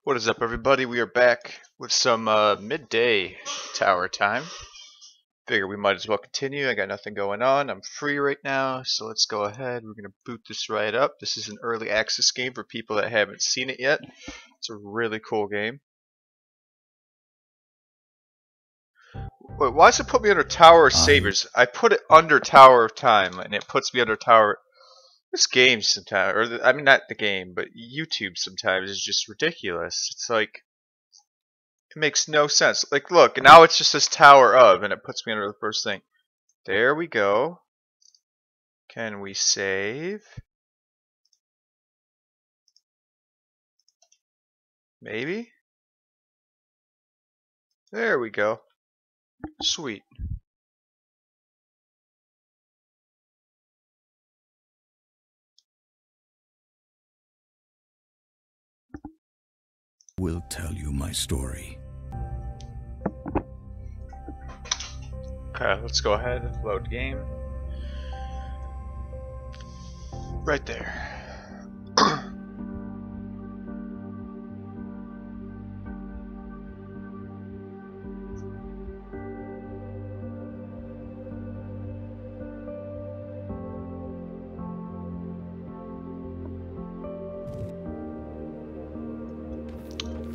What is up, everybody? We are back with some midday tower time. Figure we might as well continue. I got nothing going on. I'm free right now, so let's go ahead. We're going to boot this right up. This is an early access game for people that haven't seen it yet. It's a really cool game. Wait, why does it put me under Tower of Saviors? I put it under Tower of Time, and it puts me under Tower... This game sometimes, or I mean not the game, but YouTube sometimes is just ridiculous. It's like, it makes no sense. Like, look, and now it's just this Tower of, and it puts me under the first thing. There we go. Can we save? Maybe? There we go. Sweet. Will tell you my story. Okay, let's go ahead and load game. Right there.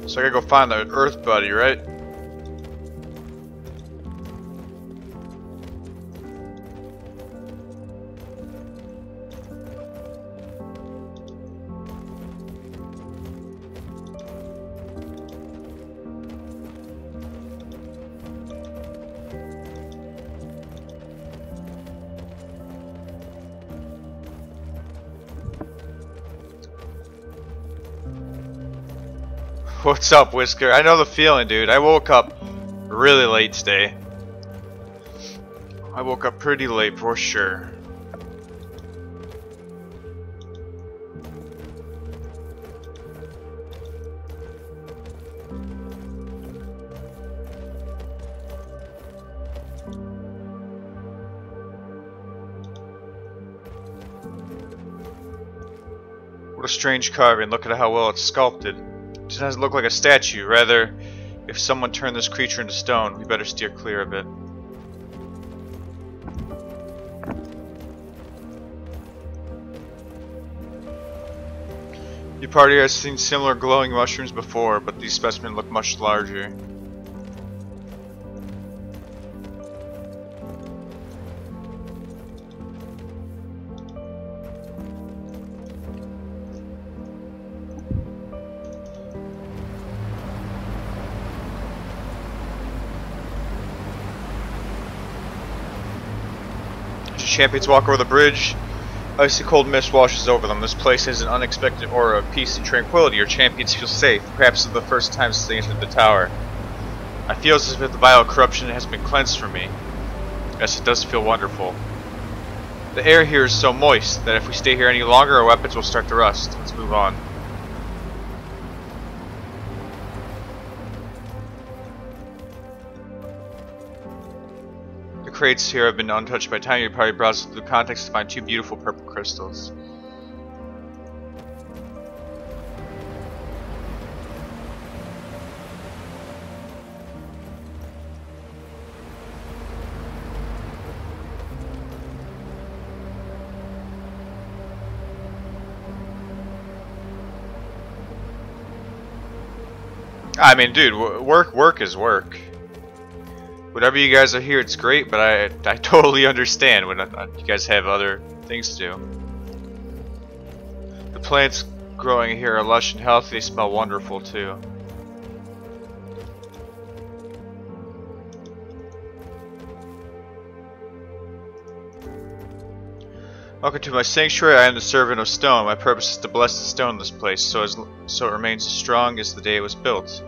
So I gotta go find the Earth buddy, right? What's up, Whisker? I know the feeling, dude. I woke up really late today. I woke up pretty late for sure. What a strange carving. Look at how well it's sculpted. It doesn't look like a statue. Rather, if someone turned this creature into stone, we better steer clear of it. Your party has seen similar glowing mushrooms before, but these specimens look much larger. Champions walk over the bridge. Icy cold mist washes over them. This place has an unexpected aura of peace and tranquility. Your champions feel safe, perhaps for the first time since they entered the tower. I feel as if the vile corruption has been cleansed from me. Yes, it does feel wonderful. The air here is so moist that if we stay here any longer, our weapons will start to rust. Let's move on. The crates here have been untouched by time. Your party browses through the context to find two beautiful purple crystals. I mean, dude, work is work. Whatever you guys are here, it's great, but I totally understand when you guys have other things to do. The plants growing here are lush and healthy. They smell wonderful too. Welcome to my sanctuary. I am the servant of stone. My purpose is to bless the stone in this place, so it remains as strong as the day it was built.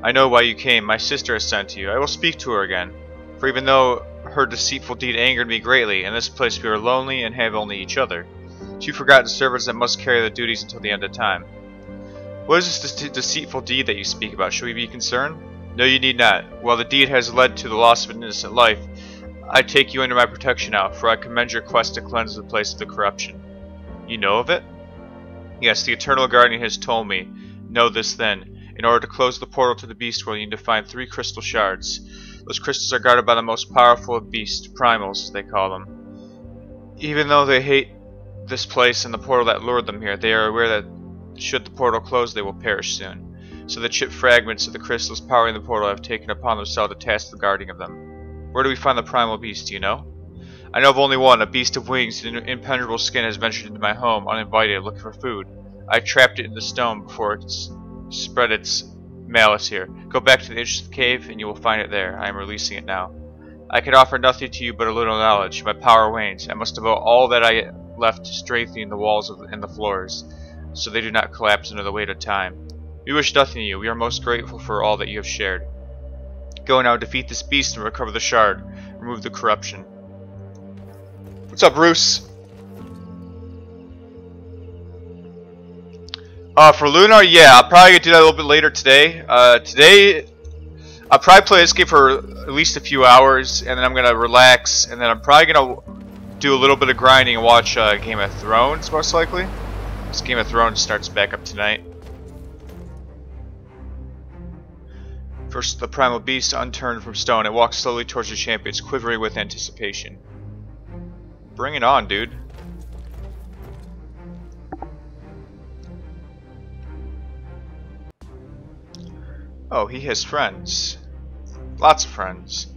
I know why you came. My sister has sent you. I will speak to her again. For even though her deceitful deed angered me greatly, in this place we are lonely and have only each other. She forgot the servants that must carry the duties until the end of time. What is this deceitful deed that you speak about? Should we be concerned? No, you need not. While the deed has led to the loss of an innocent life, I take you under my protection now, for I commend your quest to cleanse the place of the corruption. You know of it? Yes, the Eternal Guardian has told me. Know this then. In order to close the portal to the beast world, you need to find 3 crystal shards. Those crystals are guarded by the most powerful of beasts, primals, as they call them. Even though they hate this place and the portal that lured them here, they are aware that should the portal close, they will perish soon. So the chipped fragments of the crystals powering the portal have taken upon themselves the task of guarding of them. Where do we find the primal beast, do you know? I know of only one, a beast of wings and impenetrable skin has ventured into my home, uninvited, looking for food. I trapped it in the stone before it spread its malice here. Go back to the edge of the cave, and you will find it there. I am releasing it now. I can offer nothing to you but a little knowledge. My power wanes. I must devote all that I left to strengthening the walls and the floors, so they do not collapse under the weight of time. We wish nothing to you. We are most grateful for all that you have shared. Go now, defeat this beast and recover the shard. Remove the corruption. What's up, Bruce? For Lunar, yeah, I'll probably do that a little bit later today. Today, I'll probably play this game for at least a few hours, and then I'm gonna relax, and then I'm probably gonna do a little bit of grinding and watch Game of Thrones, most likely. This Game of Thrones starts back up tonight. First, the primal beast unturned from stone. It walks slowly towards the champions, quivering with anticipation. Bring it on, dude. Oh, he has friends. Lots of friends.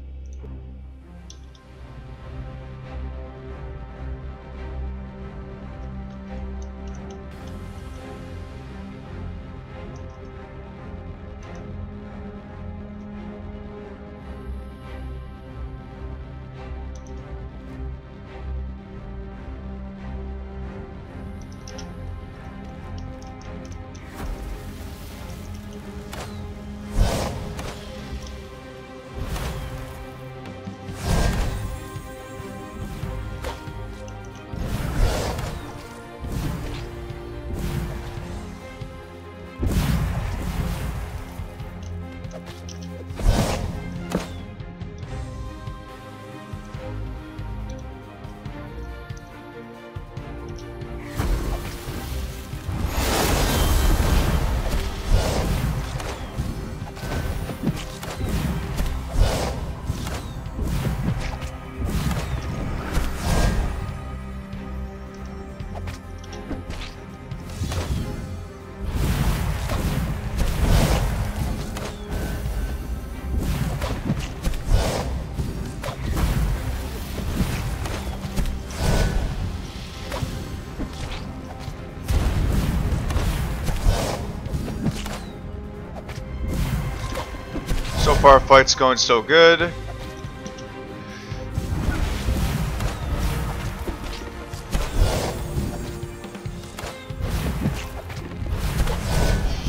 So far, fight's going so good.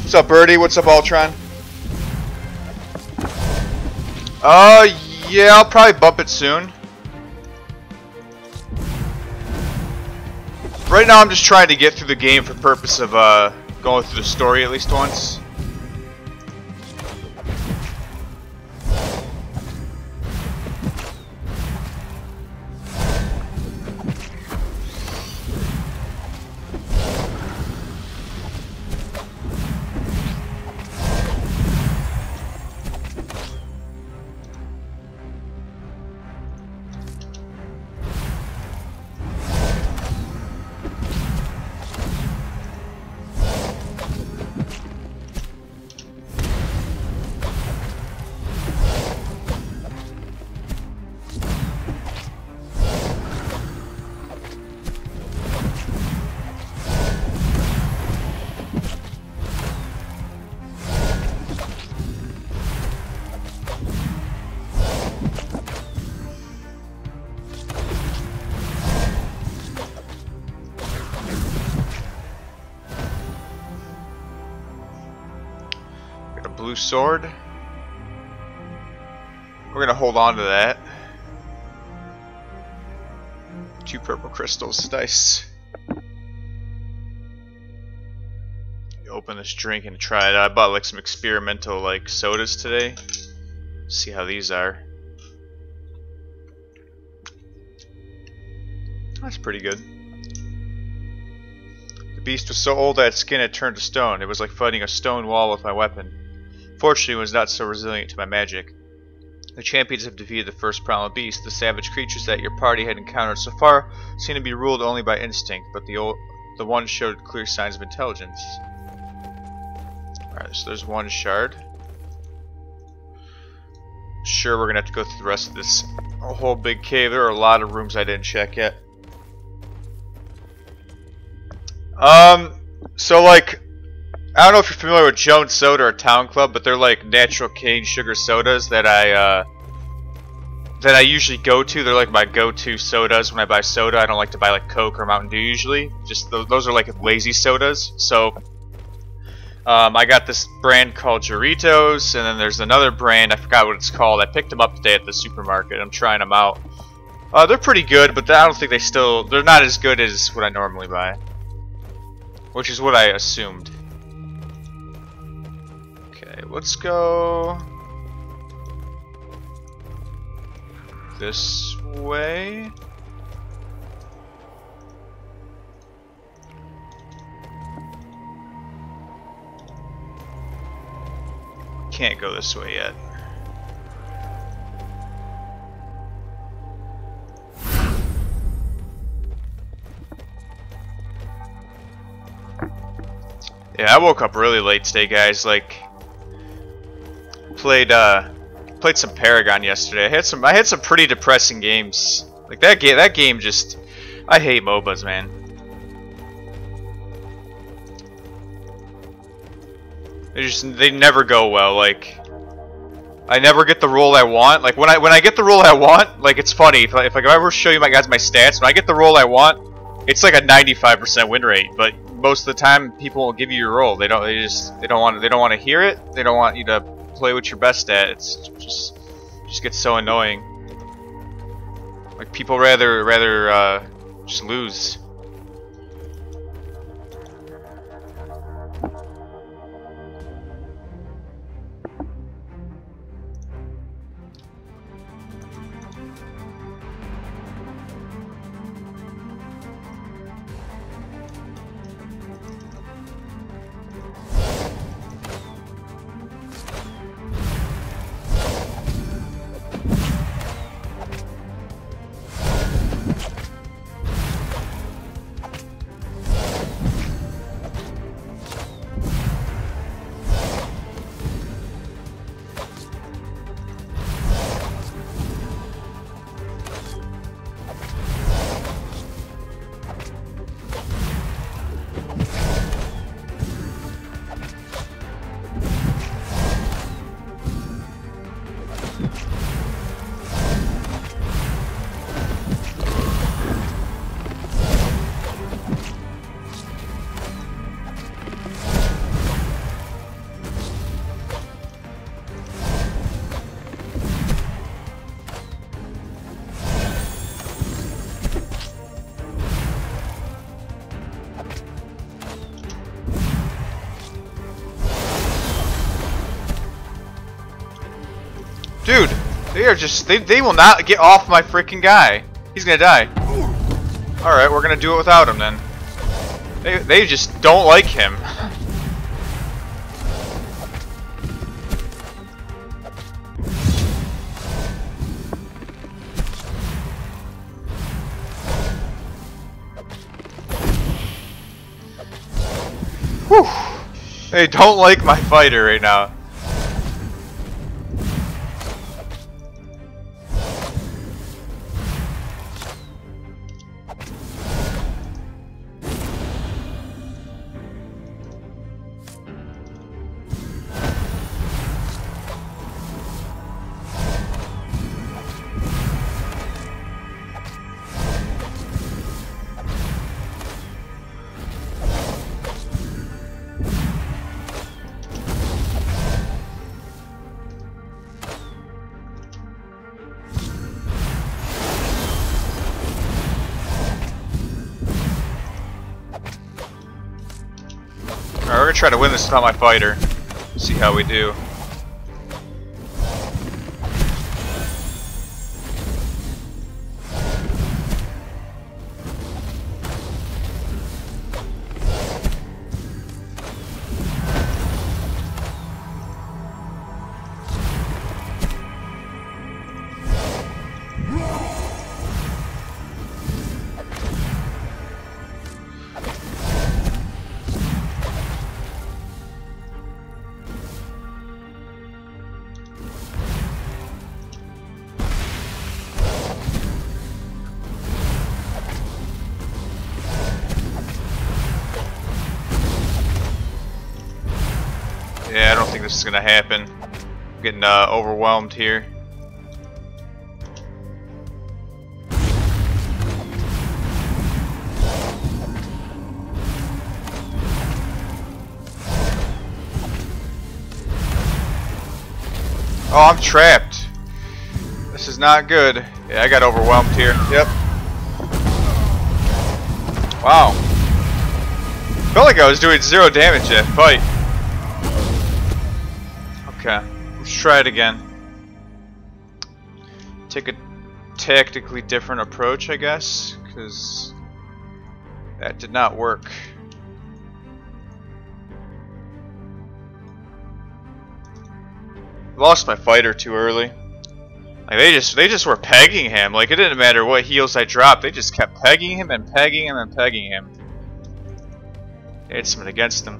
What's up, Birdie? What's up, Ultron? Yeah, I'll probably bump it soon. Right now, I'm just trying to get through the game for the purpose of going through the story at least once. Blue sword. We're gonna hold on to that. 2 purple crystals, nice. Open this drink and try it. I bought like some experimental like sodas today. See how these are. That's pretty good. The beast was so old that its skin had turned to stone. It was like fighting a stone wall with my weapon. Unfortunately, it was not so resilient to my magic. The champions have defeated the first primal beast. The savage creatures that your party had encountered so far seem to be ruled only by instinct, but the one showed clear signs of intelligence. Alright, so there's one shard. Sure, we're gonna have to go through the rest of this whole big cave. There are a lot of rooms I didn't check yet. So like, I don't know if you're familiar with Jones Soda or Town Club, but they're like natural cane sugar sodas that I usually go to. They're like my go-to sodas when I buy soda. I don't like to buy like Coke or Mountain Dew usually. Just those are like lazy sodas. So I got this brand called Doritos, and then there's another brand, I forgot what it's called. I picked them up today at the supermarket. I'm trying them out. They're pretty good, but I don't think they're not as good as what I normally buy. Which is what I assumed. Okay, let's go this way. Can't go this way yet. Yeah, I woke up really late today, guys. Like, played some Paragon yesterday. I had some pretty depressing games. Like that game just, I hate MOBAs, man. They never go well. Like, I never get the role I want. Like when I get the role I want, like it's funny. If I ever show you my stats, when I get the role I want, it's like a 95% win rate. But most of the time, people will give you your role. They don't want to hear it. They don't want you to play what you're best at. It's just gets so annoying. Like people rather just lose. Dude, they will not get off my freaking guy. He's gonna die. Alright, we're gonna do it without him then. They just don't like him. Whew. They don't like my fighter right now. Alright, we're gonna try to win this without my fighter. See how we do. think this is gonna happen. I'm getting overwhelmed here. Oh, I'm trapped. This is not good. Yeah, I got overwhelmed here. Yep. Wow. Felt like I was doing 0 damage that fight. Okay, let's try it again. Take a tactically different approach, I guess, because that did not work. Lost my fighter too early. Like they just were pegging him. Like it didn't matter what heals I dropped. They just kept pegging him and pegging him and pegging him. They had something against him.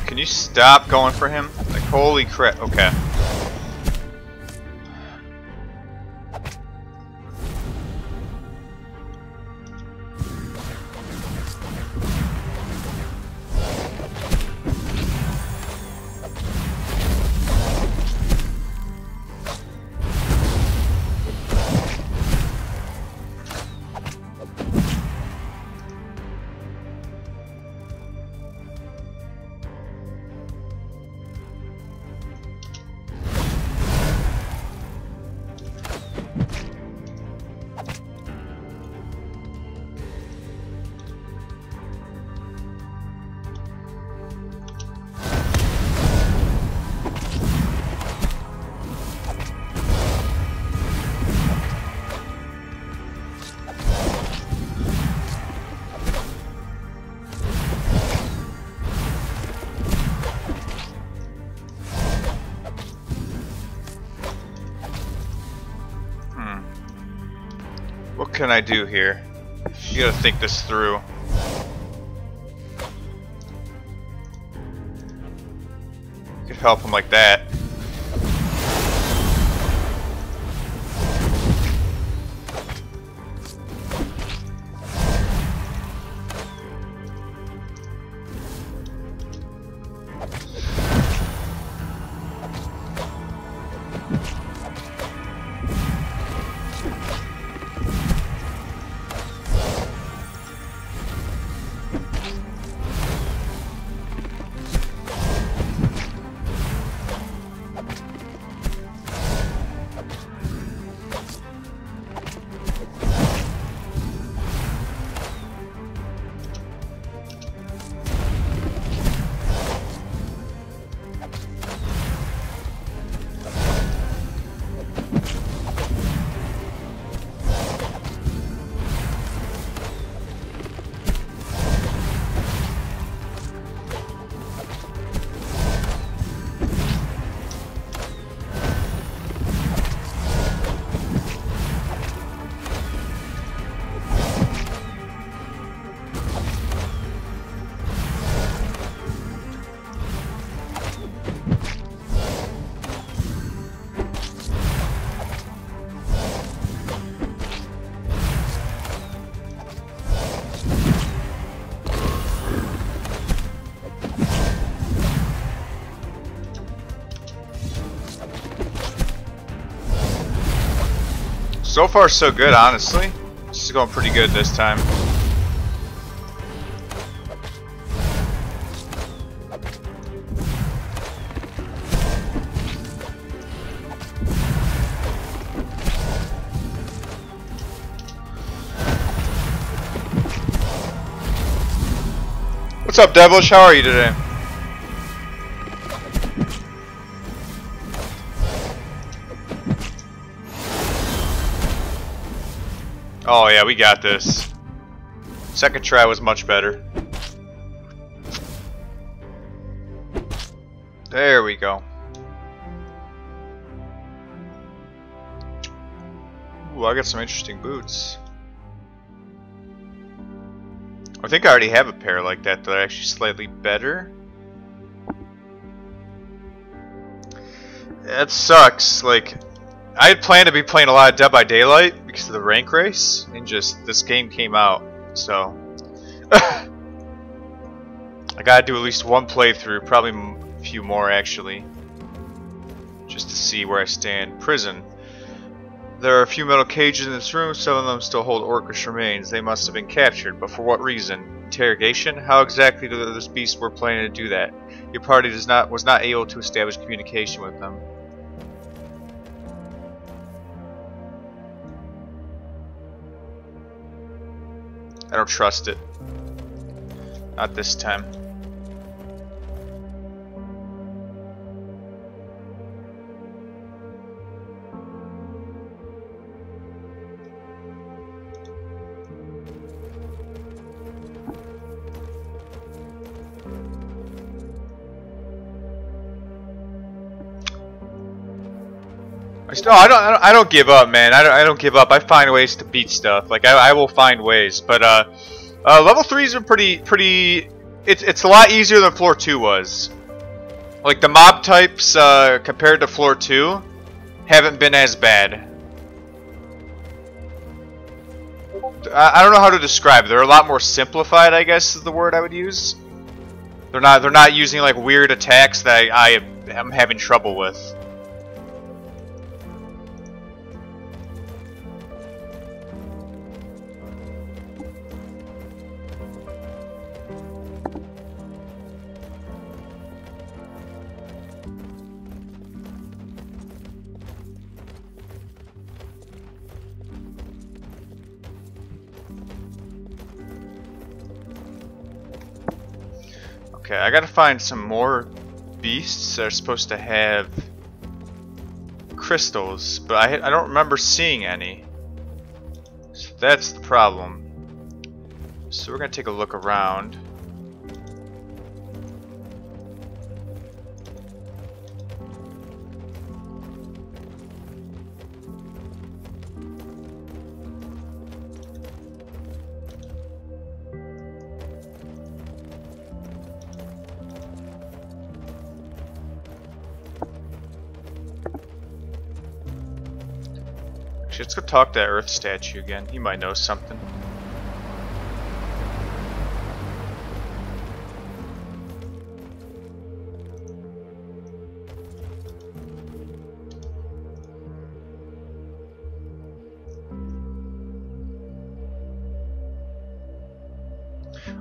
Can you stop going for him? Like, holy crap. Okay. What can I do here? You gotta think this through. Could help him like that. So far so good, honestly. This is going pretty good this time. What's up, Devilish? How are you today? Oh yeah, we got this. Second try was much better. There we go. Ooh, I got some interesting boots. I think I already have a pair like that that are actually slightly better. That sucks. Like, I had planned to be playing a lot of Dead by Daylight because of the rank race, and just this game came out, so I gotta do at least one playthrough, probably a few more actually, just to see where I stand. Prison. There are a few metal cages in this room. Some of them still hold orcish remains. They must have been captured, but for what reason? Interrogation? How exactly do those beasts were planning to do that? Your party was not able to establish communication with them. I don't trust it. Not this time. I don't give up, man. I don't give up. I find ways to beat stuff. Like I will find ways. But level 3's been pretty. It's a lot easier than floor 2 was. Like the mob types compared to floor 2 haven't been as bad. I don't know how to describe it. They're a lot more simplified, I guess is the word I would use. They're not using like weird attacks that I am having trouble with. Okay, I gotta find some more beasts that are supposed to have crystals, but I don't remember seeing any. So that's the problem. So we're gonna take a look around. Let's go talk to that Earth statue again. He might know something.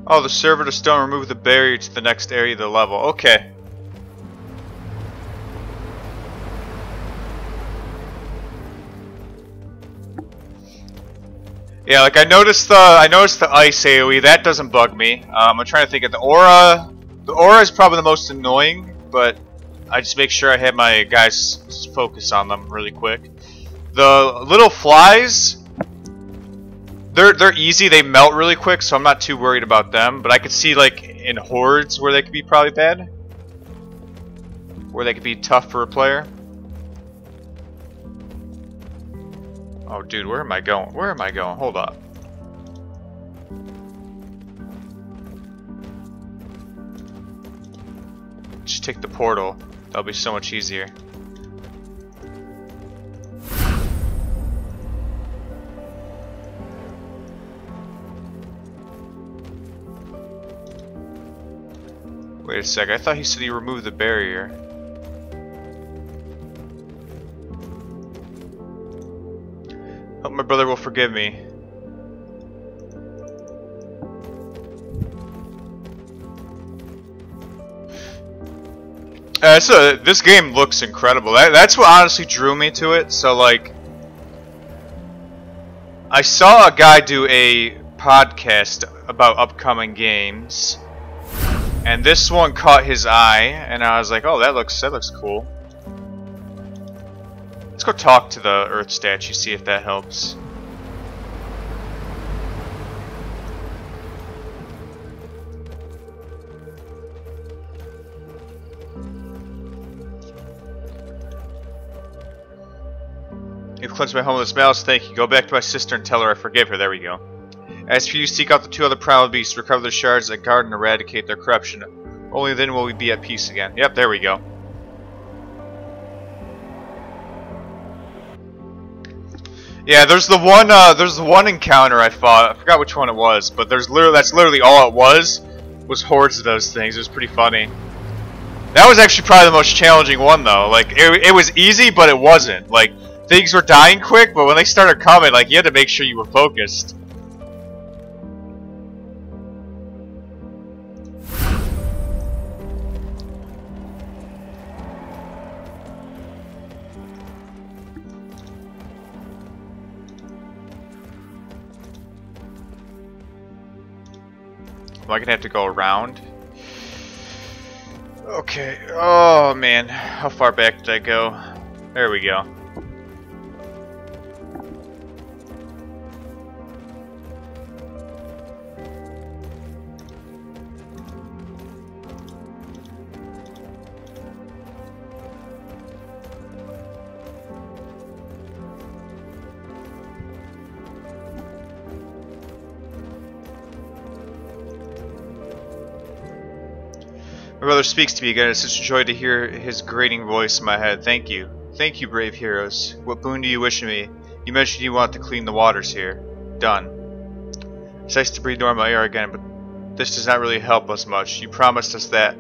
Oh, the servitor stone removed the barrier to the next area of the level. Okay. Yeah, like I noticed the ice AoE. That doesn't bug me. I'm trying to think of the aura. The aura is probably the most annoying, but I just make sure I have my guys focus on them really quick. The little flies, they're easy. They melt really quick, so I'm not too worried about them. But I could see like in hordes where they could be probably bad, where they could be tough for a player. Oh, dude, where am I going? Where am I going? Hold up. Just take the portal. That'll be so much easier. Wait a sec. I thought he said he removed the barrier. Hope my brother will forgive me. So this game looks incredible. That's what honestly drew me to it. So like, I saw a guy do a podcast about upcoming games, And this one caught his eye, and I was like, oh, that looks cool. Let's go talk to the Earth statue, see if that helps. You've cleansed my home with smells, thank you. Go back to my sister and tell her I forgive her. There we go. As for you, seek out the 2 other primal beasts, recover the shards that guard and eradicate their corruption. Only then will we be at peace again. Yep, there we go. Yeah, there's the one encounter I fought. I forgot which one it was, but that's literally all it was hordes of those things. It was pretty funny. That was actually probably the most challenging one though. Like it was easy, but it wasn't. Like things were dying quick, but when they started coming, like you had to make sure you were focused. Am I gonna have to go around? Okay. Oh man, how far back did I go? There we go. My brother speaks to me again. It's such a joy to hear his grating voice in my head. Thank you. Thank you, brave heroes. What boon do you wish me? You mentioned you want to clean the waters here. Done. It's nice to breathe normal air again, but this does not really help us much. You promised us that.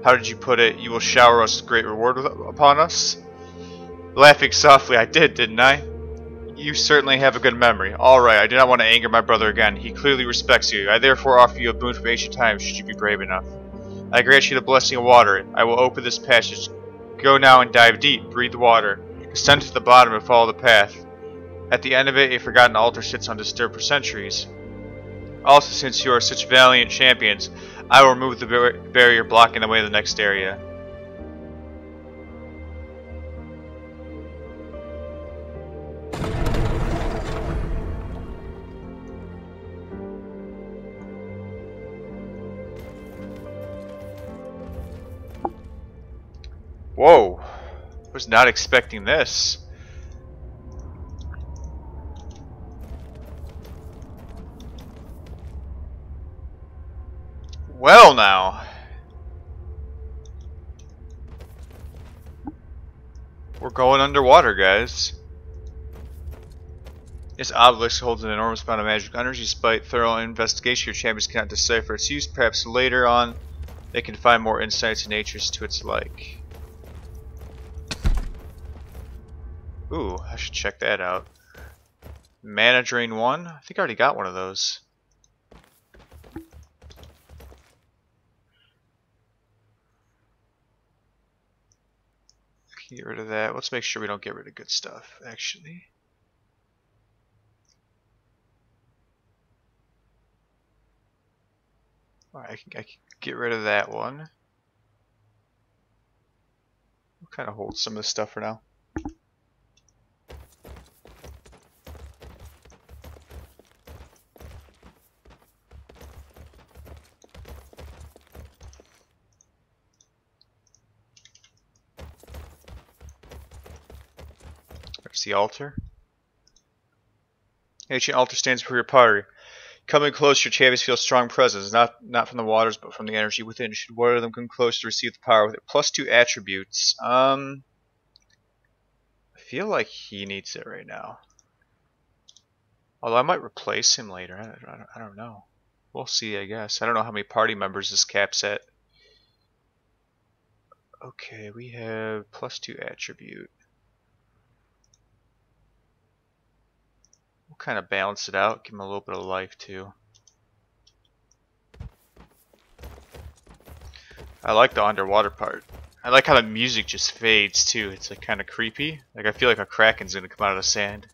How did you put it? You will shower us with great reward upon us? Laughing softly, I did, didn't I? You certainly have a good memory. Alright, I do not want to anger my brother again. He clearly respects you. I therefore offer you a boon from ancient times, should you be brave enough. I grant you the blessing of water. I will open this passage. Go now and dive deep. Breathe the water. Descend to the bottom and follow the path. At the end of it, a forgotten altar sits undisturbed for centuries. Also, since you are such valiant champions, I will remove the barrier blocking the way to the next area. Whoa, was not expecting this. Well now. We're going underwater, guys. This obelisk holds an enormous amount of magical energy. Despite thorough investigation, your champions cannot decipher its use. Perhaps later on they can find more insights and natures to its like. Ooh, I should check that out. Mana Drain 1? I think I already got one of those. Get rid of that. Let's make sure we don't get rid of good stuff, actually. Alright, I can get rid of that one. We'll kind of hold some of this stuff for now. There's the altar. Ancient altar stands before your party. Coming close, your champions feel strong presence, not from the waters, but from the energy within. Should one of them come close to receive the power with it? +2 attributes. I feel like he needs it right now. Although I might replace him later. I don't know. We'll see, I guess. I don't know how many party members this caps at. Okay, we have +2 attribute. We'll kind of balance it out, give him a little bit of life too. I like the underwater part. I like how the music just fades too. It's like kind of creepy. Like I feel like a kraken's gonna come out of the sand.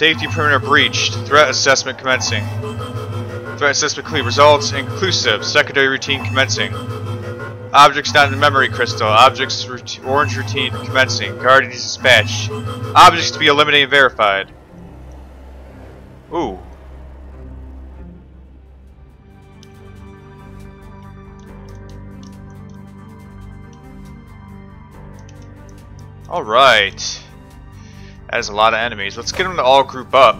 Safety perimeter breached. Threat assessment commencing. Threat assessment complete. Results inconclusive. Secondary routine commencing. Objects not in the memory crystal. Objects orange routine commencing. Guardians dispatched. Objects to be eliminated and verified. Ooh. Alright. That is a lot of enemies. Let's get them to all group up.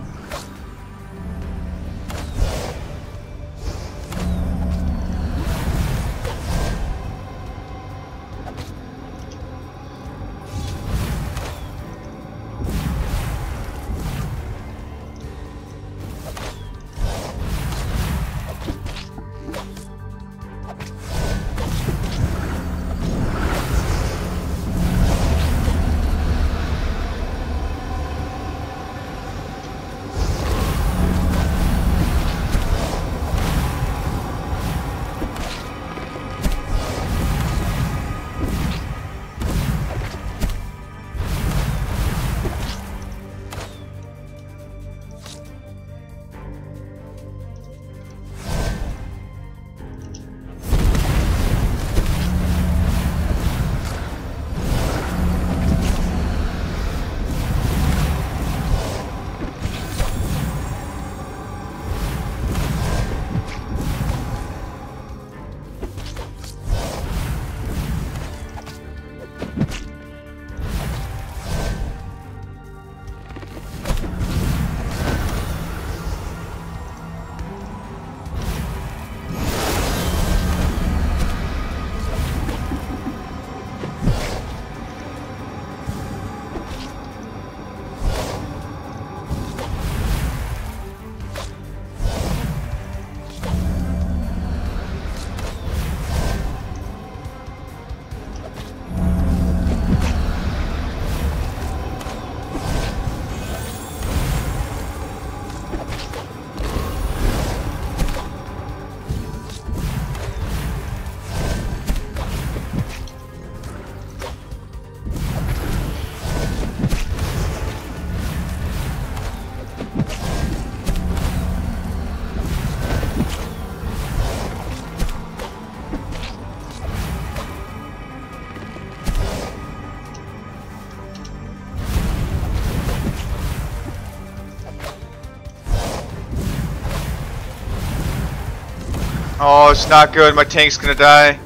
Oh, it's not good. My tank's gonna die.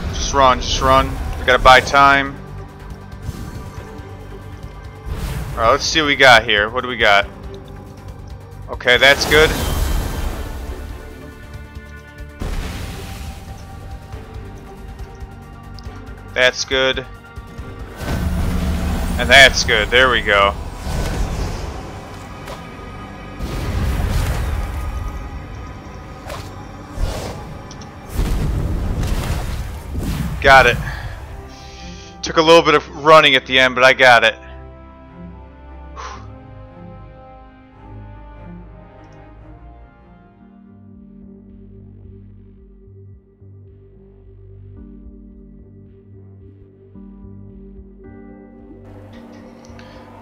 Just run, just run. We gotta buy time. Alright, let's see what we got here. What do we got? Okay, that's good. That's good. And that's good. There we go. Got it. Took a little bit of running at the end, but I got it.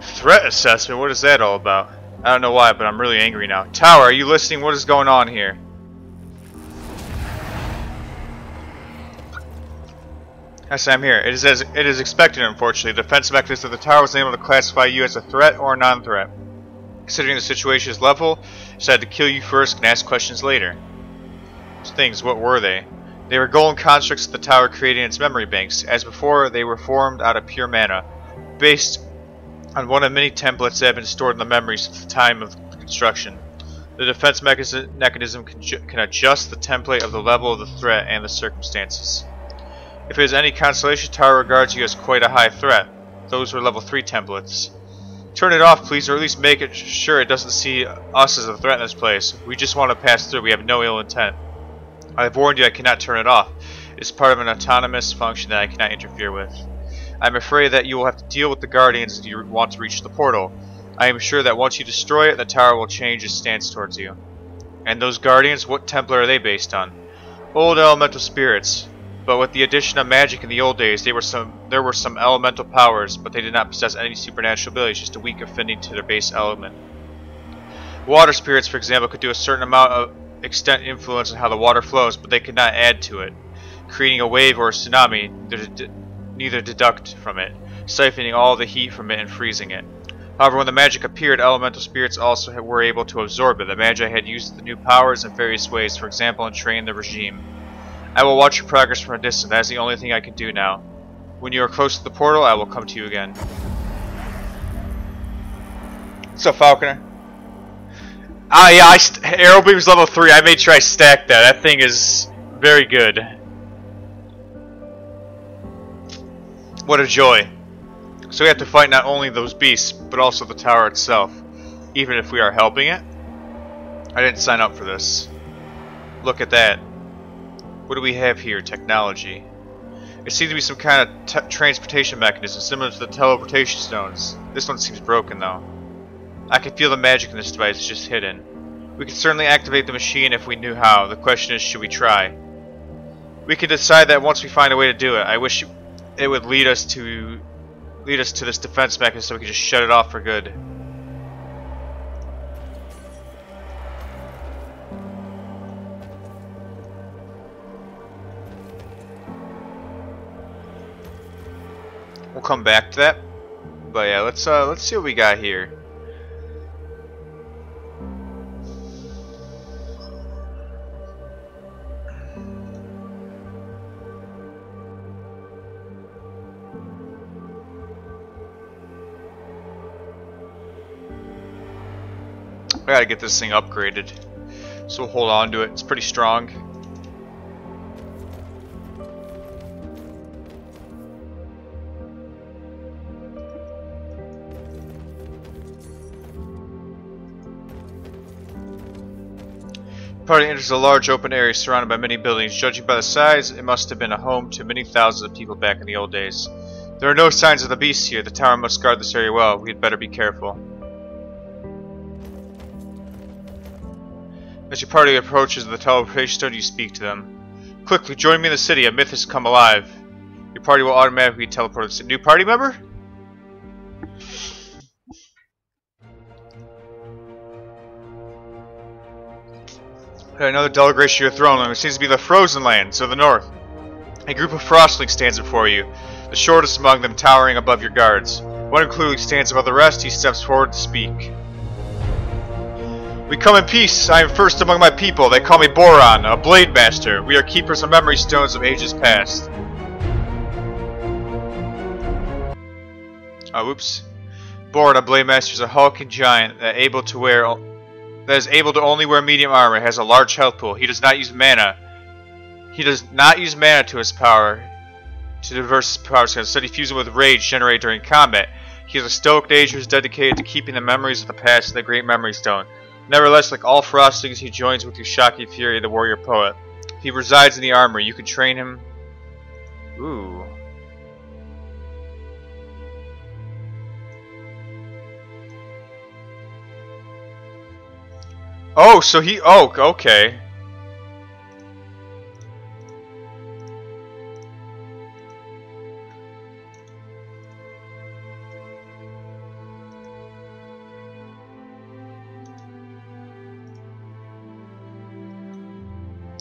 Threat assessment? What is that all about? I don't know why, but I'm really angry now. Tower, are you listening? What is going on here? Yes, I'm here. It is expected, unfortunately. The defense mechanism of the tower was unable to classify you as a threat or a non-threat. Considering the situation is level, I decided to kill you first and ask questions later. Those things, what were they? They were golden constructs the tower created in its memory banks. As before, they were formed out of pure mana, based on one of many templates that have been stored in the memory since the time of construction. The defense mechanism can adjust the template of the level of the threat and the circumstances. If it is any consolation, tower regards you as quite a high threat. Those were level 3 templates. Turn it off, please, or at least make it sure it doesn't see us as a threat in this place. We just want to pass through. We have no ill intent. I have warned you I cannot turn it off. It is part of an autonomous function that I cannot interfere with. I am afraid that you will have to deal with the Guardians if you want to reach the portal. I am sure that once you destroy it, the tower will change its stance towards you. And those Guardians, what template are they based on? Old elemental spirits. But with the addition of magic in the old days, there were some elemental powers, but they did not possess any supernatural abilities, just a weak affinity to their base element. Water spirits, for example, could do a certain amount of extent influence on how the water flows, but they could not add to it, creating a wave or a tsunami, neither deduct from it, siphoning all the heat from it and freezing it. However, when the magic appeared, elemental spirits also were able to absorb it. The Magi had used the new powers in various ways, for example, in training the regime. I will watch your progress from a distance. That is the only thing I can do now. When you are close to the portal, I will come to you again. What's up, Falconer? Ah, yeah, Arrow Beam's level 3. I made sure I stacked that. That thing is very good. What a joy. So we have to fight not only those beasts, but also the tower itself, even if we are helping it. I didn't sign up for this. Look at that. What do we have here? Technology. It seems to be some kind of transportation mechanism, similar to the teleportation stones. This one seems broken, though. I can feel the magic in this device, it's just hidden. We could certainly activate the machine if we knew how. The question is, should we try? We can decide that once we find a way to do it. I wish it would lead us to this defense mechanism so we could just shut it off for good. We'll come back to that. But yeah, let's see what we got here. I gotta get this thing upgraded, so we'll hold on to it. It's pretty strong. The party enters a large open area surrounded by many buildings. Judging by the size, it must have been a home to many thousands of people back in the old days. There are no signs of the beasts here. The tower must guard this area well. We had better be careful. As your party approaches the teleportation stone, you speak to them. Quickly, join me in the city. A myth has come alive. Your party will automatically teleport to the new party member? Another delegation to your throne room. It seems to be the Frozen Lands of the north. A group of frostlings stands before you, the shortest among them towering above your guards. One clearly stands above the rest. He steps forward to speak. We come in peace. I am first among my people. They call me Boron, a blade master. We are keepers of memory stones of ages past. Oh, oops. Boron, a blade master, is a hulking giant that is able to only wear medium armor. Has a large health pool. He does not use mana. He does not use mana to his power, to diverse his powers. Instead, he fuses them with rage generated during combat. He has a stoic nature, is dedicated to keeping the memories of the past in the Great Memory Stone. Nevertheless, like all frostlings, he joins with Yushaki Fury, the warrior poet. He resides in the armory. You can train him. Ooh. Oh, so he. Oh, okay.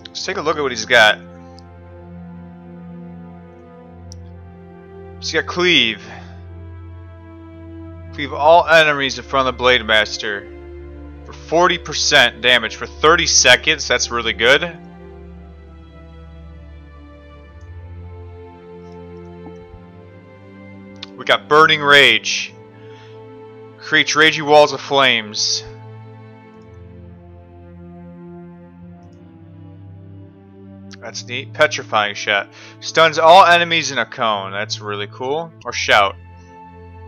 Let's take a look at what he's got. He's got Cleave. Cleave all enemies in front of the Blade Master for 40% damage for 30 seconds. That's really good. We got Burning Rage. Creates raging walls of flames. That's neat. Petrifying Shot. Stuns all enemies in a cone. That's really cool. Or Shout.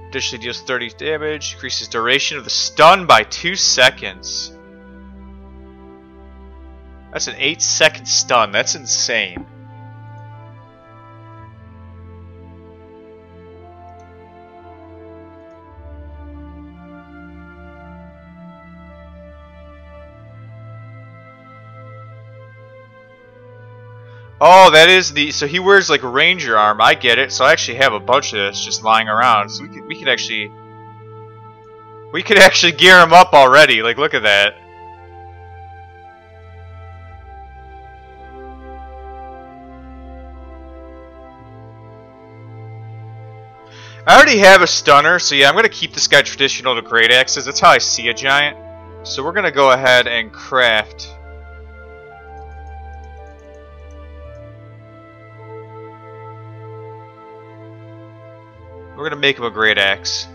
Additionally deals 30 damage. Increases duration of the stun by 2 seconds. That's an 8-second stun. That's insane. Oh, that is the... So he wears like a ranger arm. I get it. So I actually have a bunch of this just lying around. So we could actually... We could actually gear him up already. Like, look at that. I already have a stunner, so yeah, I'm going to keep this guy traditional to great axes. That's how I see a giant. So we're going to go ahead and craft... We're going to make him a great axe.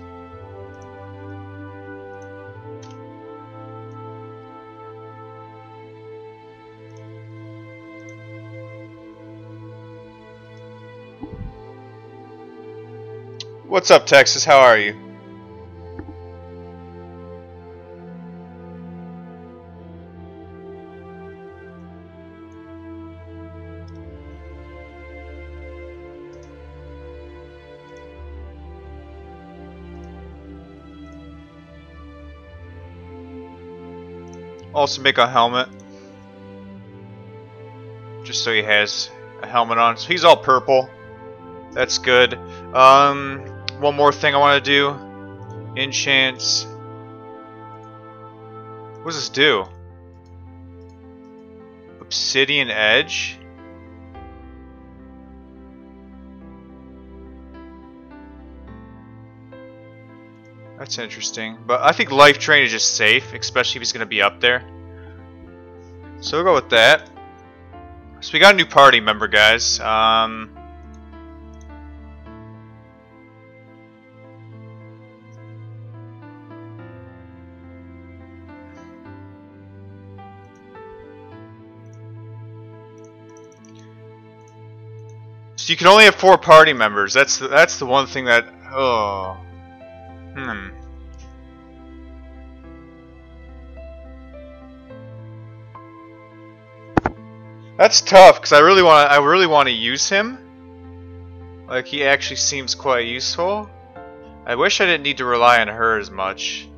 What's up, Texas? How are you? Also make a helmet. Just so he has a helmet on. So he's all purple. That's good. One more thing I want to do. Enchants. What does this do? Obsidian Edge? That's interesting. But I think Life Drain is just safe, especially if he's going to be up there. So we'll go with that. So we got a new party member, guys. So you can only have 4 party members. That's the one thing that... Oh... That's tough because I really want to use him. Like, he actually seems quite useful. I wish I didn't need to rely on her as much.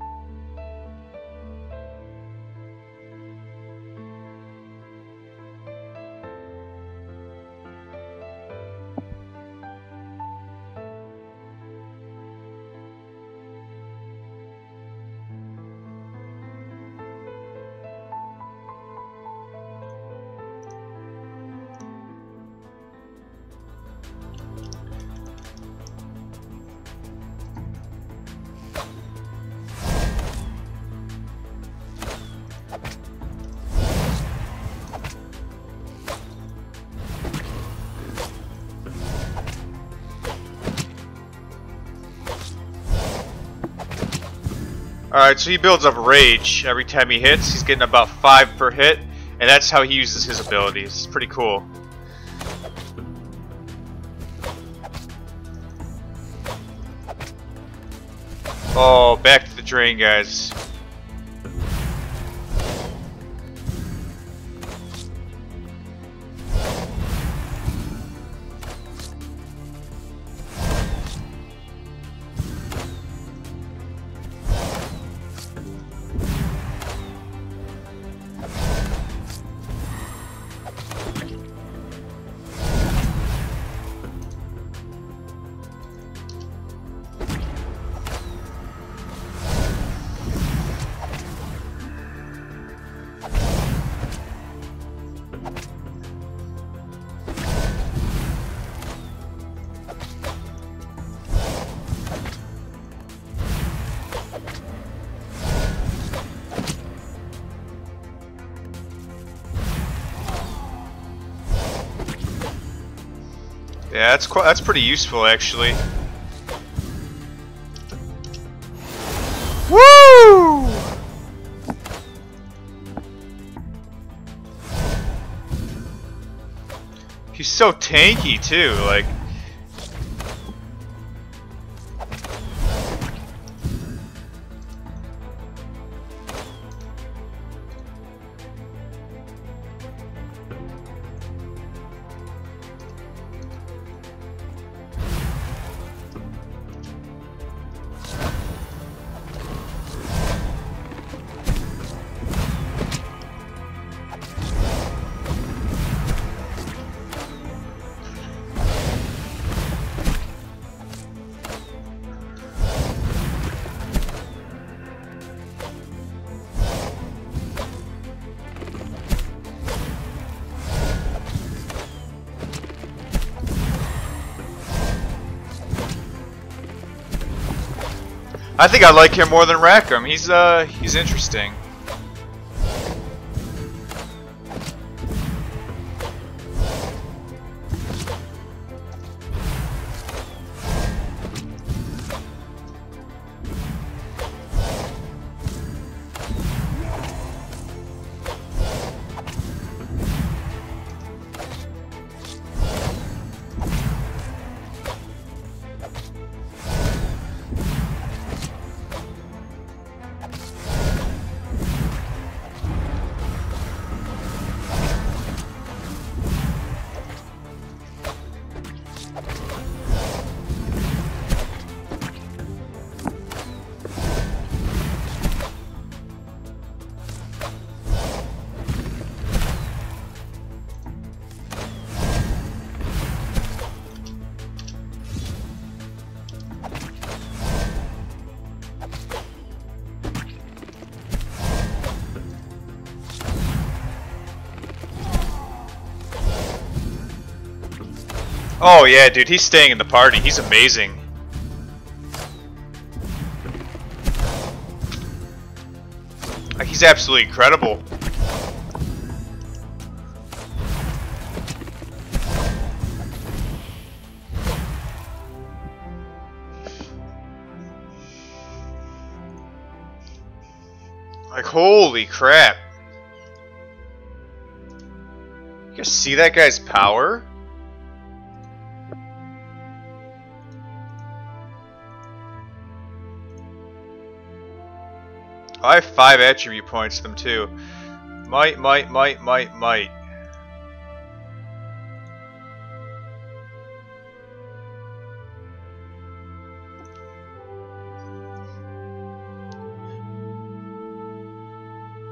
Alright, so he builds up rage every time he hits. He's getting about 5 per hit, and that's how he uses his abilities. It's pretty cool. Oh, back to the drain, guys. Yeah, that's pretty useful actually. Woo! He's so tanky too, like. I think I like him more than Rackham. He's interesting. Oh yeah, dude, he's staying in the party. He's amazing. Like, he's absolutely incredible. Like, holy crap. You guys see that guy's power? I have 5 attribute points to them too. Might.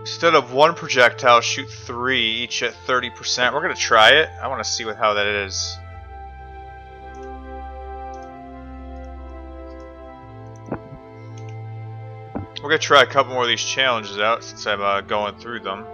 Instead of 1 projectile, shoot 3, each at 30%. We're gonna try it. I want to see how that is. We're gonna try a couple more of these challenges out since I'm going through them.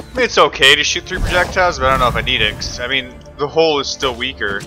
I mean, it's okay to shoot 3 projectiles, but I don't know if I need it. 'Cause, I mean, the hole is still weaker.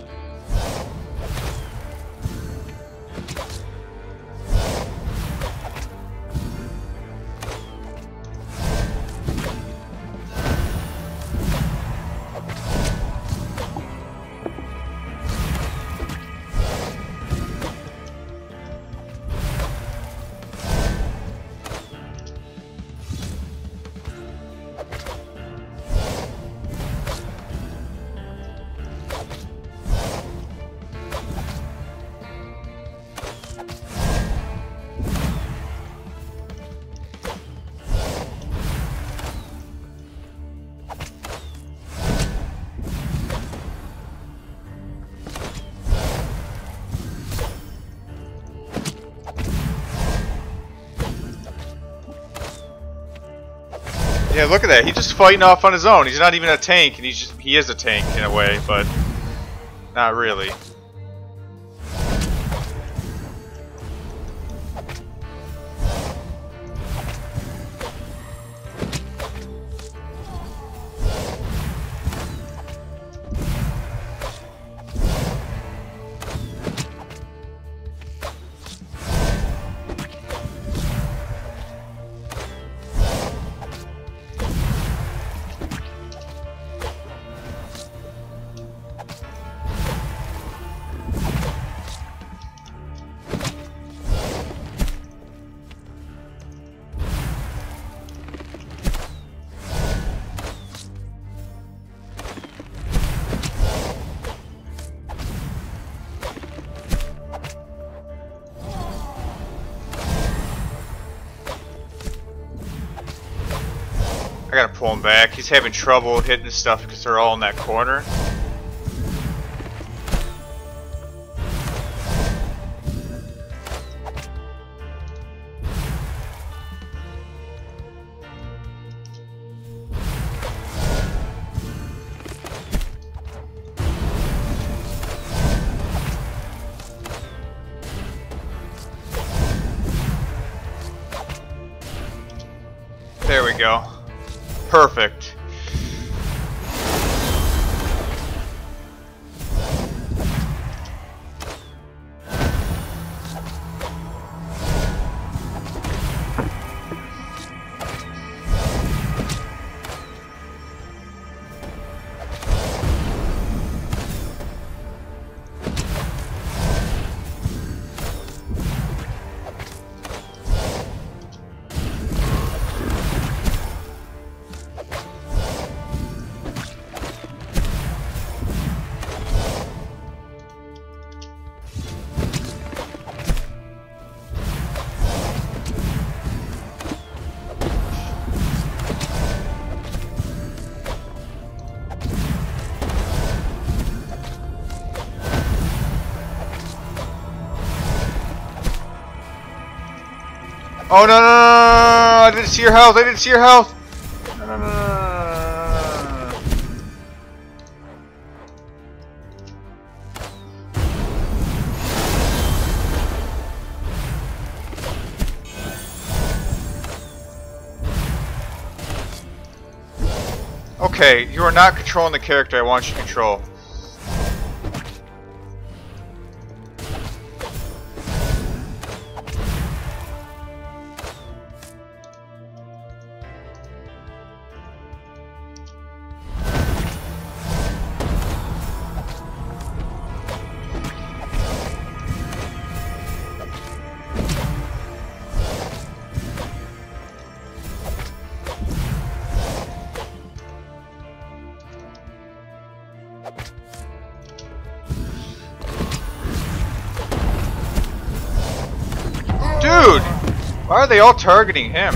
Yeah, look at that. He's just fighting off on his own. He's not even a tank, and he is a tank in a way, but not really. gotta pull him back. He's having trouble hitting his stuff because they're all in that corner. There we go. Perfect. Oh no, no, no, no, no, no, I didn't see your health, I didn't see your health! No, no, no, no, no, no, no. Okay, you are not controlling the character I want you to control. Dude! Why are they all targeting him?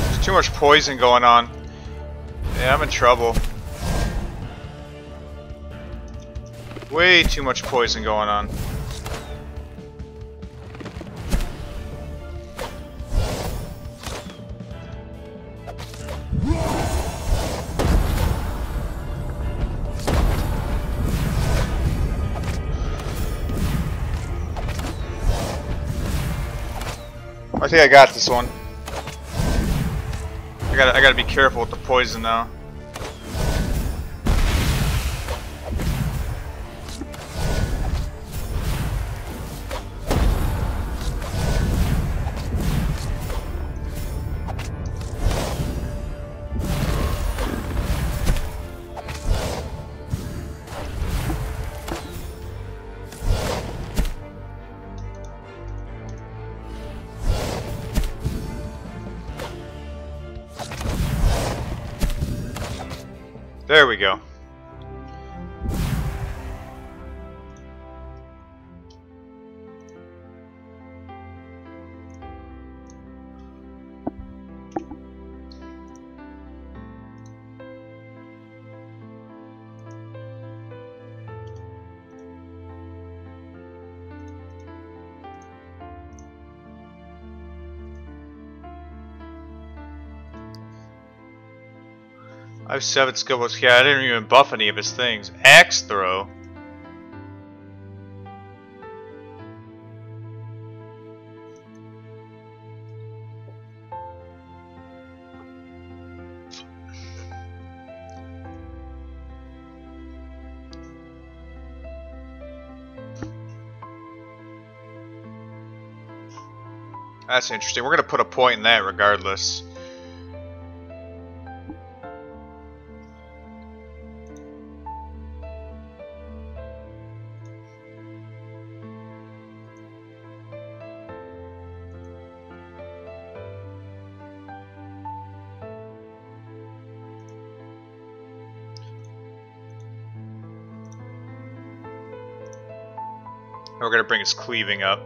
There's too much poison going on. Yeah, I'm in trouble. Way too much poison going on. I think I got this one. I gotta be careful with the poison now. There we go. I have 7 skill books. Yeah, I didn't even buff any of his things. Axe throw. That's interesting. We're gonna put a point in that regardless. And we're gonna bring his cleaving up.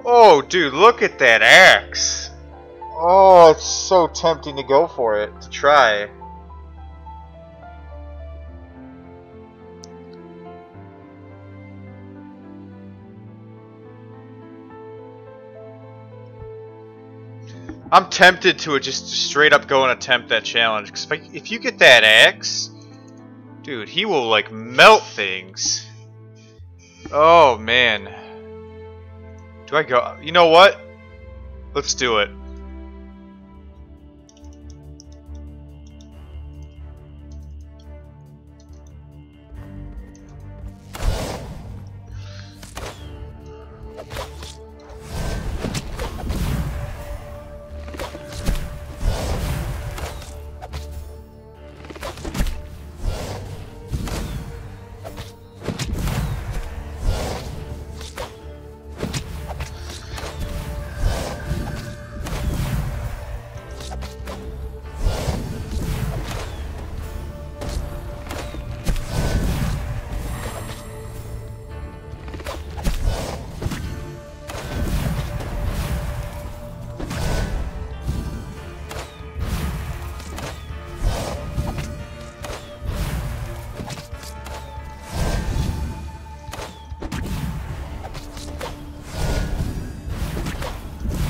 Oh, dude, look at that axe! Oh, it's so tempting to go for it, to try. I'm tempted to just straight up go and attempt that challenge, because if you get that axe, dude, he will like melt things. Oh man. Do I go? You know what? Let's do it.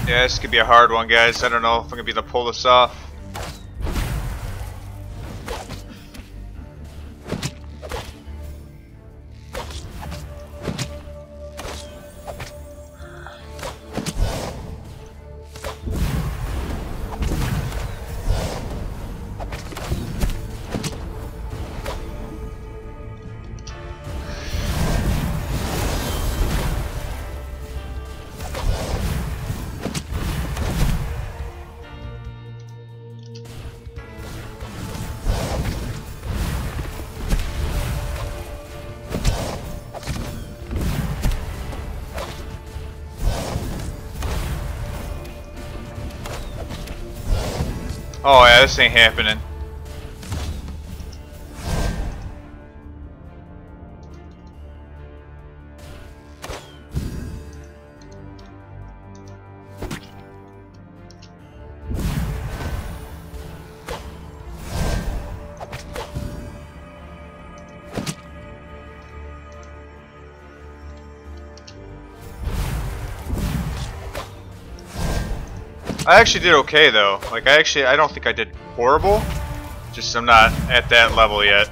Yeah, this could be a hard one, guys. I don't know if I'm gonna be able to pull this off. Oh yeah, this ain't happening. I actually did okay though. Like I don't think I did horrible. Just I'm not at that level yet.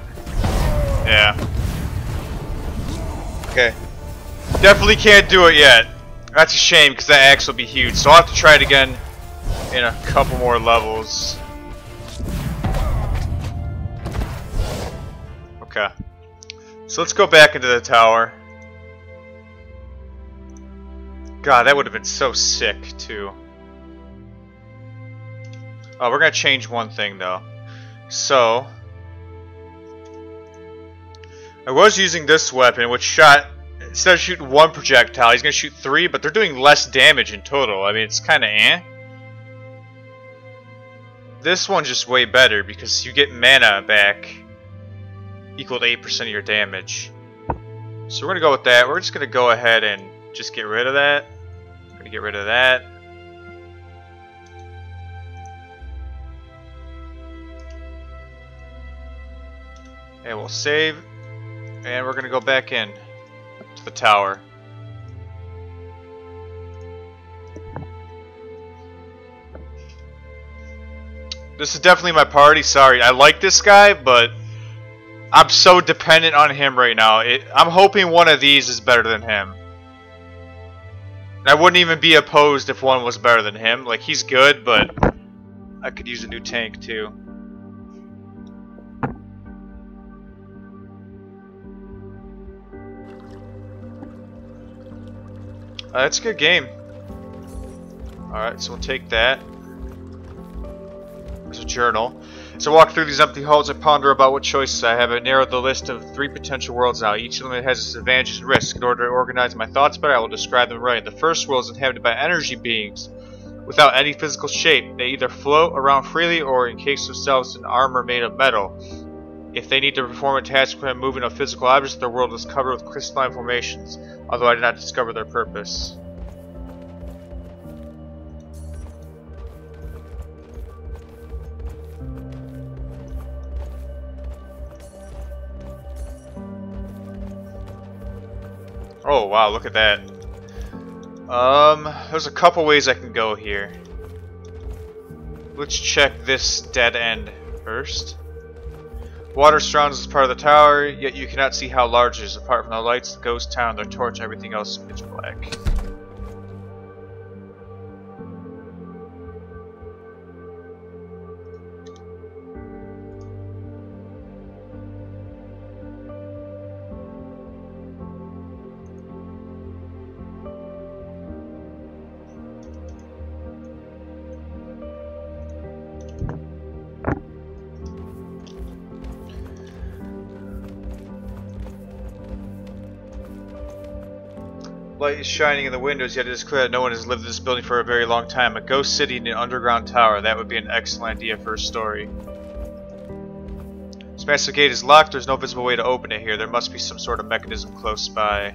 Yeah. Okay. Definitely can't do it yet. That's a shame because that axe will be huge. So I'll have to try it again in a couple more levels. Okay. So let's go back into the tower. God, that would have been so sick too. Oh, we're gonna change one thing though. So I was using this weapon, which shot, instead of shooting one projectile, he's gonna shoot 3, but they're doing less damage in total. I mean, it's kinda eh. This one's just way better because you get mana back equal to 8% of your damage. So we're gonna go with that. We're just gonna go ahead and just get rid of that. Gonna get rid of that. And we'll save, and we're gonna go back in to the tower. This is definitely my party. Sorry, I like this guy, but I'm so dependent on him right now. I'm hoping one of these is better than him. And I wouldn't even be opposed if one was better than him. Like, he's good, but I could use a new tank too. That's a good game. Alright, so we'll take that. There's a journal. As I walk through these empty halls, I ponder about what choices I have. I narrowed the list of 3 potential worlds now. Each of them has its advantages and risks. In order to organize my thoughts better, I will describe them right. The first world is inhabited by energy beings without any physical shape. They either float around freely or encase themselves in armor made of metal. If they need to perform a task when moving a physical object, their world is covered with crystalline formations, although I did not discover their purpose. Oh wow, look at that. There's a couple ways I can go here. Let's check this dead end first. Water surrounds this part of the tower, yet you cannot see how large it is. Apart from the lights, the ghost town, their torch, everything else is pitch black. Light is shining in the windows, yet it is clear that no one has lived in this building for a very long time. A ghost city in an underground tower. That would be an excellent idea for a story. This massive gate is locked. There's no visible way to open it here. There must be some sort of mechanism close by.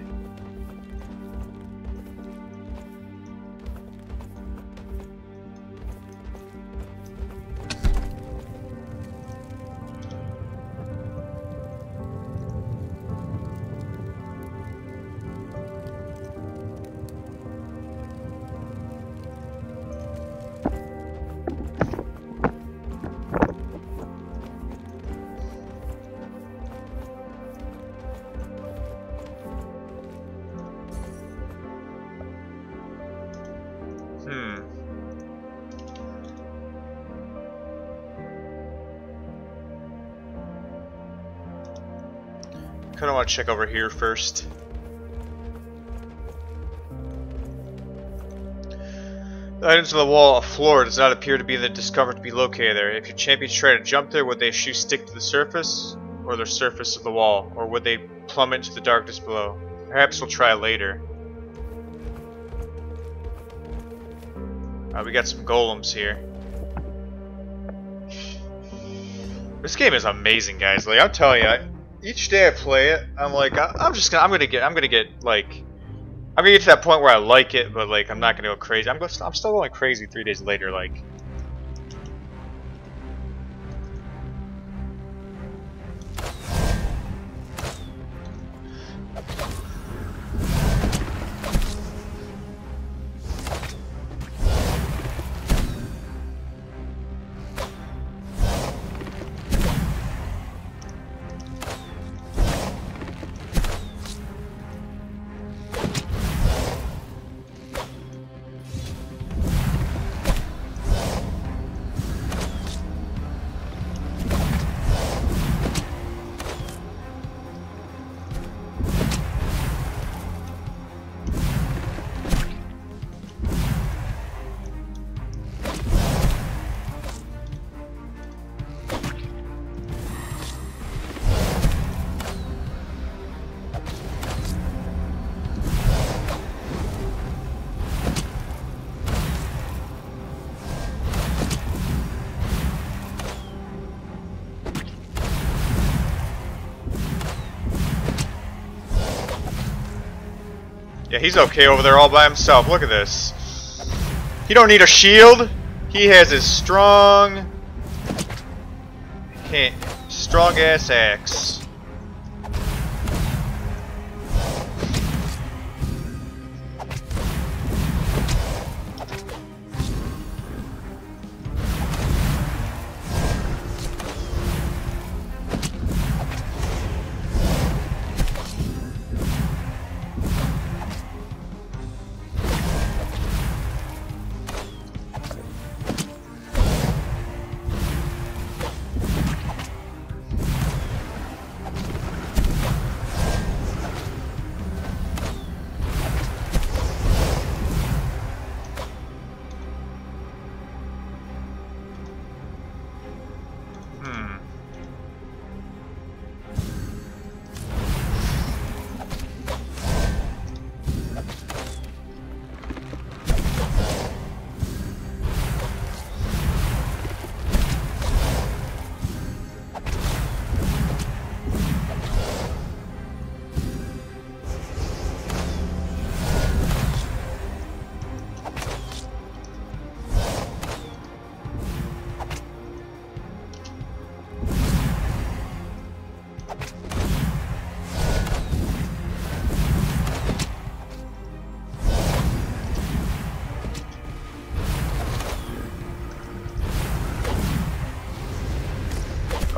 Kinda want to check over here first. The items on the wall floor does not appear to be discovered to be located there. If your champions try to jump there, would their shoes stick to the surface or the surface of the wall, or would they plummet into the darkness below? Perhaps we'll try later. We got some golems here. This game is amazing, guys. Like I'm telling you, each day I play it, I'm like, I'm gonna get to that point where I like it, but like I'm not gonna go crazy. I'm still going crazy 3 days later, like. Yeah, he's okay over there all by himself. Look at this. He don't need a shield. He has his strong ass axe.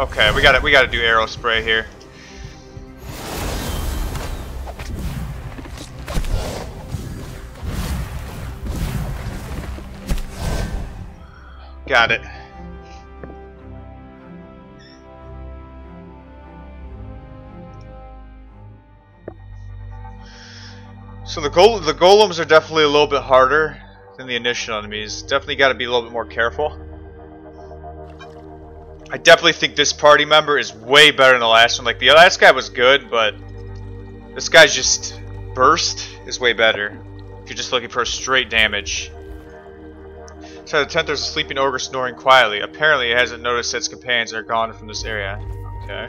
Okay, we gotta do arrow spray here. Got it. So the golems are definitely a little bit harder than the initial enemies. Definitely got to be a little bit more careful. I definitely think this party member is way better than the last one. Like, the last guy was good, but this guy's just burst is way better. If you're just looking for straight damage. Inside the tent, there's a sleeping ogre snoring quietly. Apparently, it hasn't noticed that its companions are gone from this area. Okay.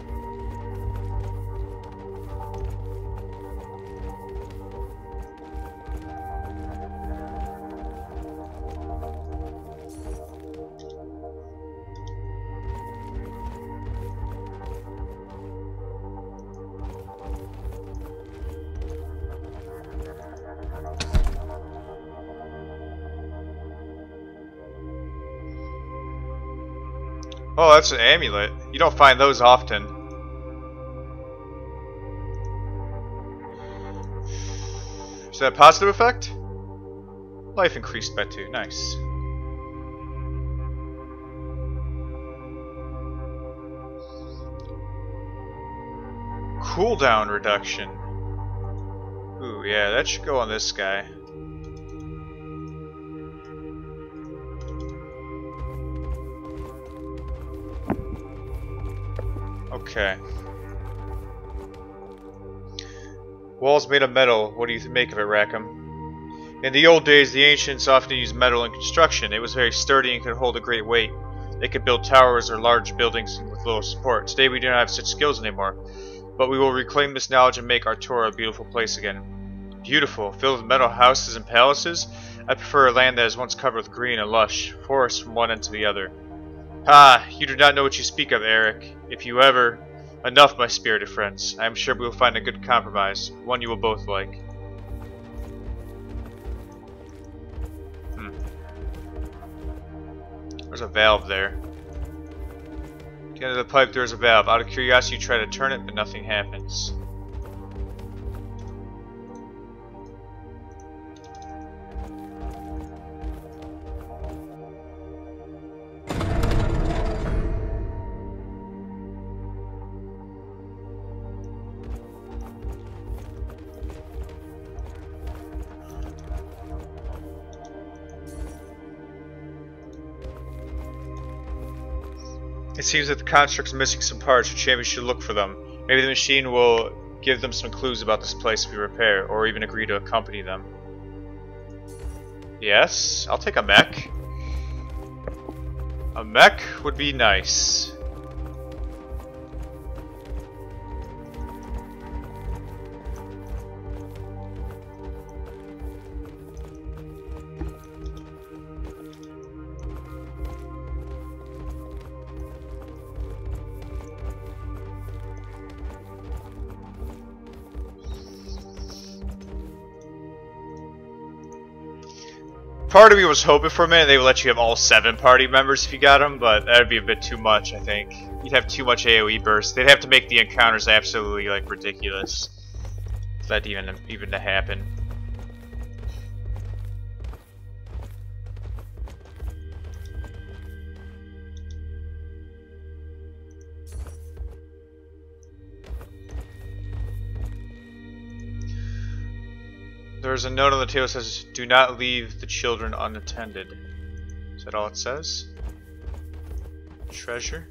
Oh, that's an amulet. You don't find those often. Is that a positive effect? Life increased by 2. Nice. Cooldown reduction. Ooh, yeah, that should go on this guy. Okay. Walls made of metal. What do you make of it, Rackham? In the old days, the ancients often used metal in construction. It was very sturdy and could hold a great weight. They could build towers or large buildings with little support. Today we do not have such skills anymore. But we will reclaim this knowledge and make Artura a beautiful place again. Beautiful, filled with metal houses and palaces? I prefer a land that is once covered with green and lush, forests from one end to the other. Ah, you do not know what you speak of, Eric. If you ever... Enough, my spirited friends. I am sure we will find a good compromise, one you will both like. There's a valve there. At the end of the pipe there is a valve. Out of curiosity you try to turn it, but nothing happens. It seems that the construct's missing some parts, which maybe we should look for them. Maybe the machine will give them some clues about this place if we repair, or even agree to accompany them. Yes, I'll take a mech. A mech would be nice. Part of me was hoping for a minute they would let you have all 7 party members if you got them, but that would be a bit too much, I think. You'd have too much AoE burst. They'd have to make the encounters absolutely like ridiculous for that even to happen. There's a note on the table that says, "Do not leave the children unattended." Is that all it says? Treasure?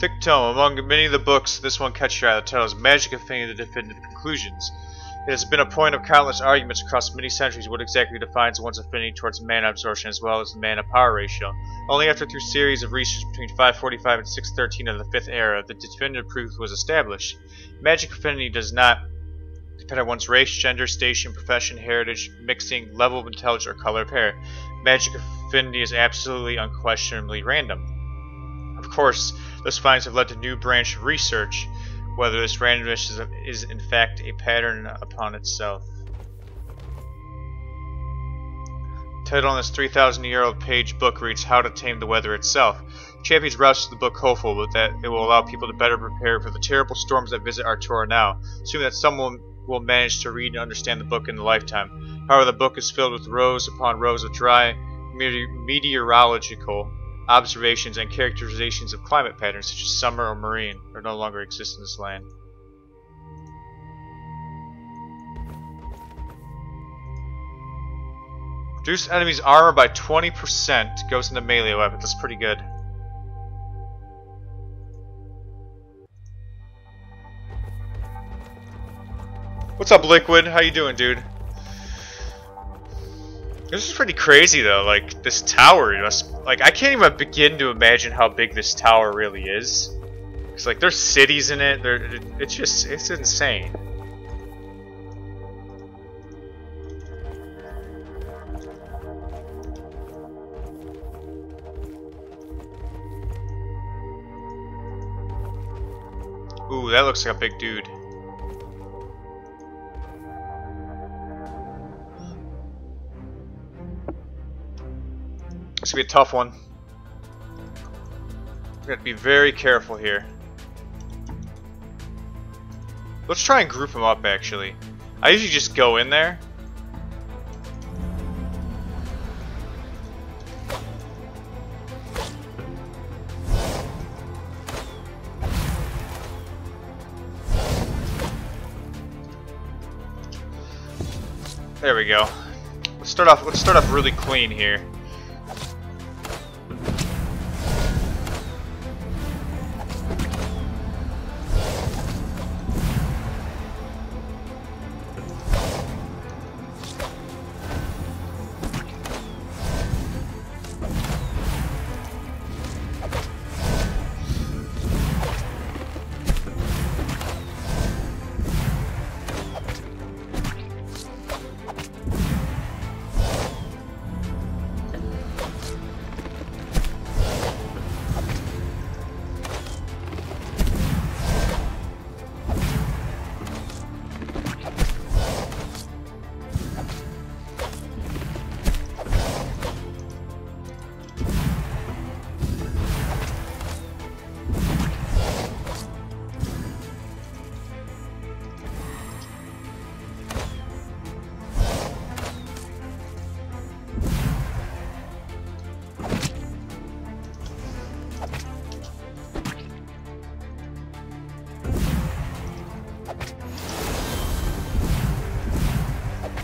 Thick tome. Among many of the books, this one catches your eye. The title is Magic Affinity: The Definitive Conclusions. It has been a point of countless arguments across many centuries what exactly defines one's affinity towards mana absorption as well as the mana power ratio. Only after through series of research between 545 and 613 of the 5th era, the definitive proof was established. Magic affinity does not depend on one's race, gender, station, profession, heritage, mixing, level of intelligence, or color of hair. Magic affinity is absolutely unquestionably random. Of course, those findings have led to a new branch of research, whether this randomness is in fact a pattern upon itself. Title on this 3,000-year-old page book reads How to Tame the Weather Itself. Champions routes to the book hopeful but that it will allow people to better prepare for the terrible storms that visit Artura now, assuming that someone will manage to read and understand the book in a lifetime. However, the book is filled with rows upon rows of dry, meteorological observations and characterizations of climate patterns such as summer or marine that no longer exist in this land. Reduce enemies' armor by 20%, goes into melee weapons. That's pretty good. What's up, Liquid? How you doing, dude? This is pretty crazy, though. Like, this tower, like, I can't even begin to imagine how big this tower really is. It's like, there's cities in it. It's insane. Ooh, that looks like a big dude. It's gonna be a tough one. We have to be very careful here. Let's try and group them up, actually. I usually just go in there. There we go. Let's start off really clean here.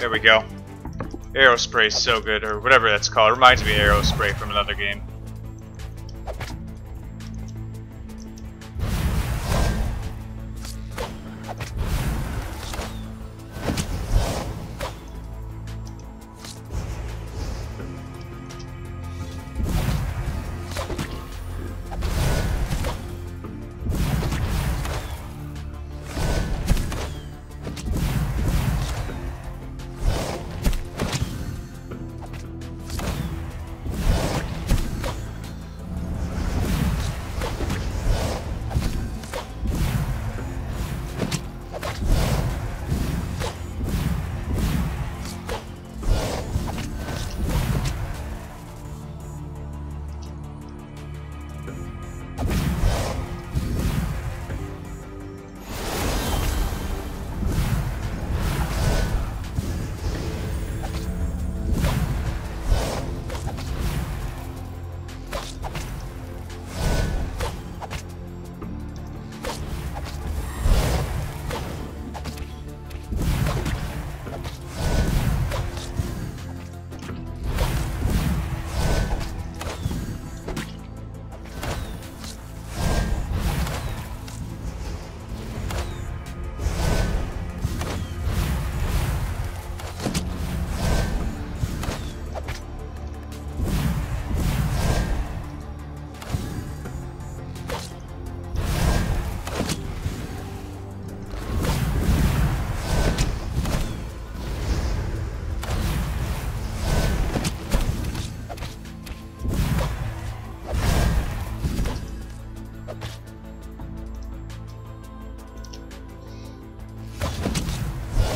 There we go. Arrow spray is so good, or whatever that's called. It reminds me of arrow spray from another game.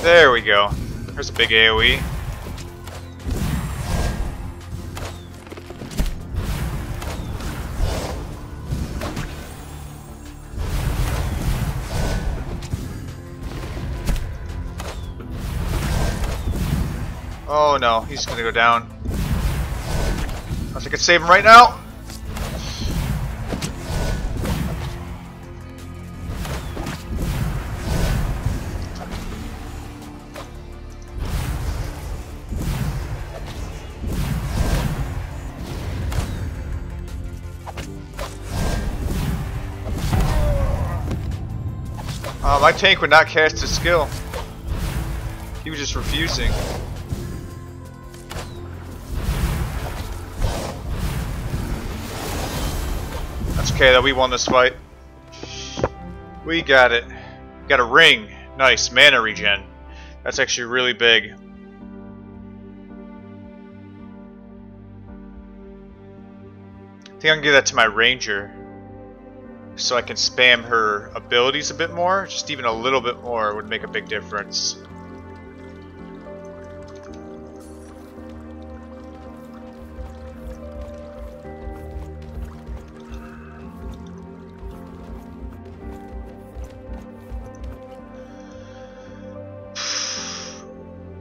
There we go. There's a big AoE. Oh no, he's gonna go down. I think I can save him right now. My tank would not cast his skill. He was just refusing. That's okay though, we won this fight. We got it. Got a ring. Nice, mana regen. That's actually really big. I think I can give that to my ranger, so I can spam her abilities a bit more. Just even a little bit more would make a big difference.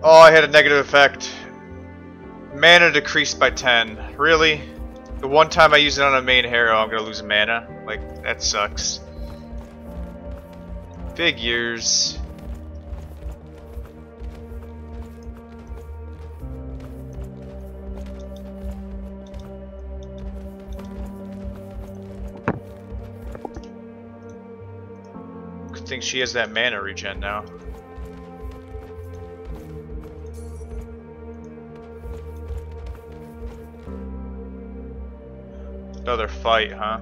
Oh, I had a negative effect. Mana decreased by 10. Really? The one time I use it on a main hero, I'm gonna lose mana? Like, that sucks. Figures. Good thing she has that mana regen now. Another fight, huh?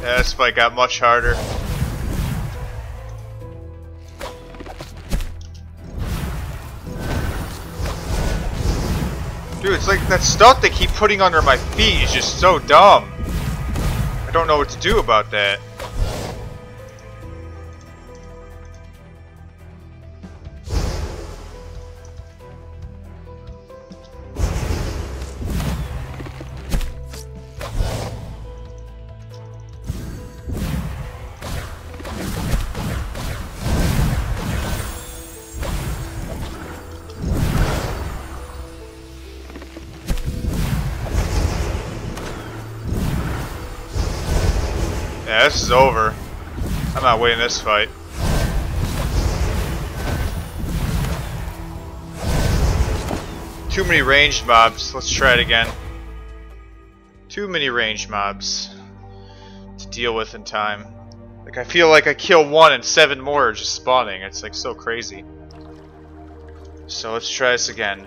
Yeah, this fight got much harder. It's like that stuff they keep putting under my feet is just so dumb. I don't know what to do about that. Yeah, this is over. I'm not winning this fight. Too many ranged mobs. Let's try it again. Too many ranged mobs to deal with in time. Like, I feel like I kill one and 7 more are just spawning. It's like so crazy. So let's try this again.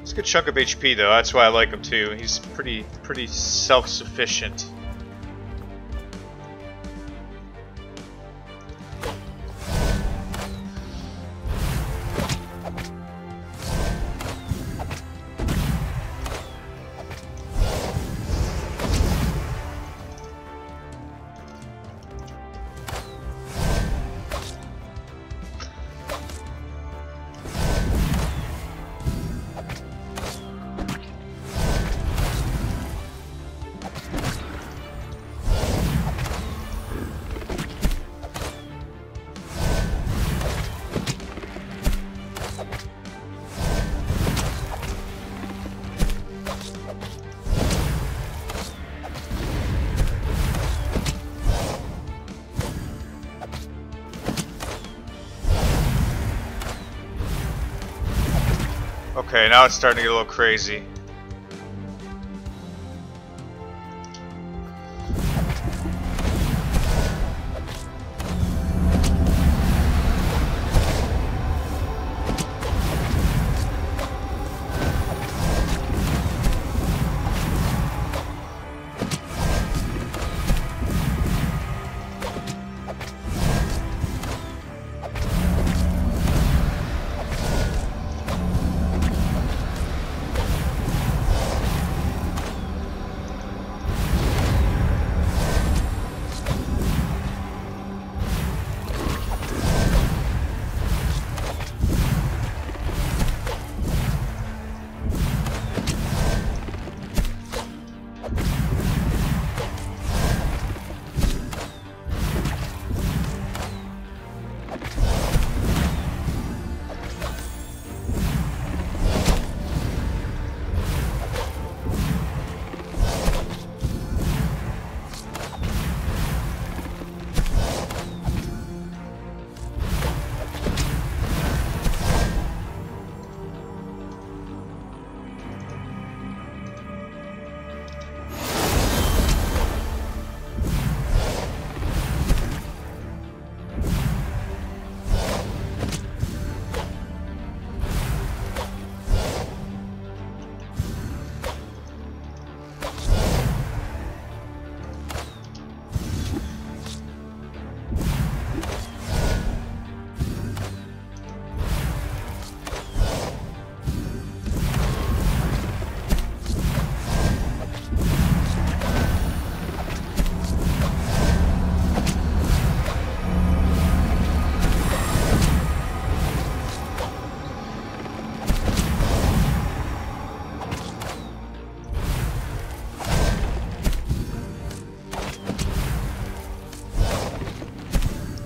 It's a good chunk of HP though, that's why I like him too. He's pretty self-sufficient. Okay, now it's starting to get a little crazy.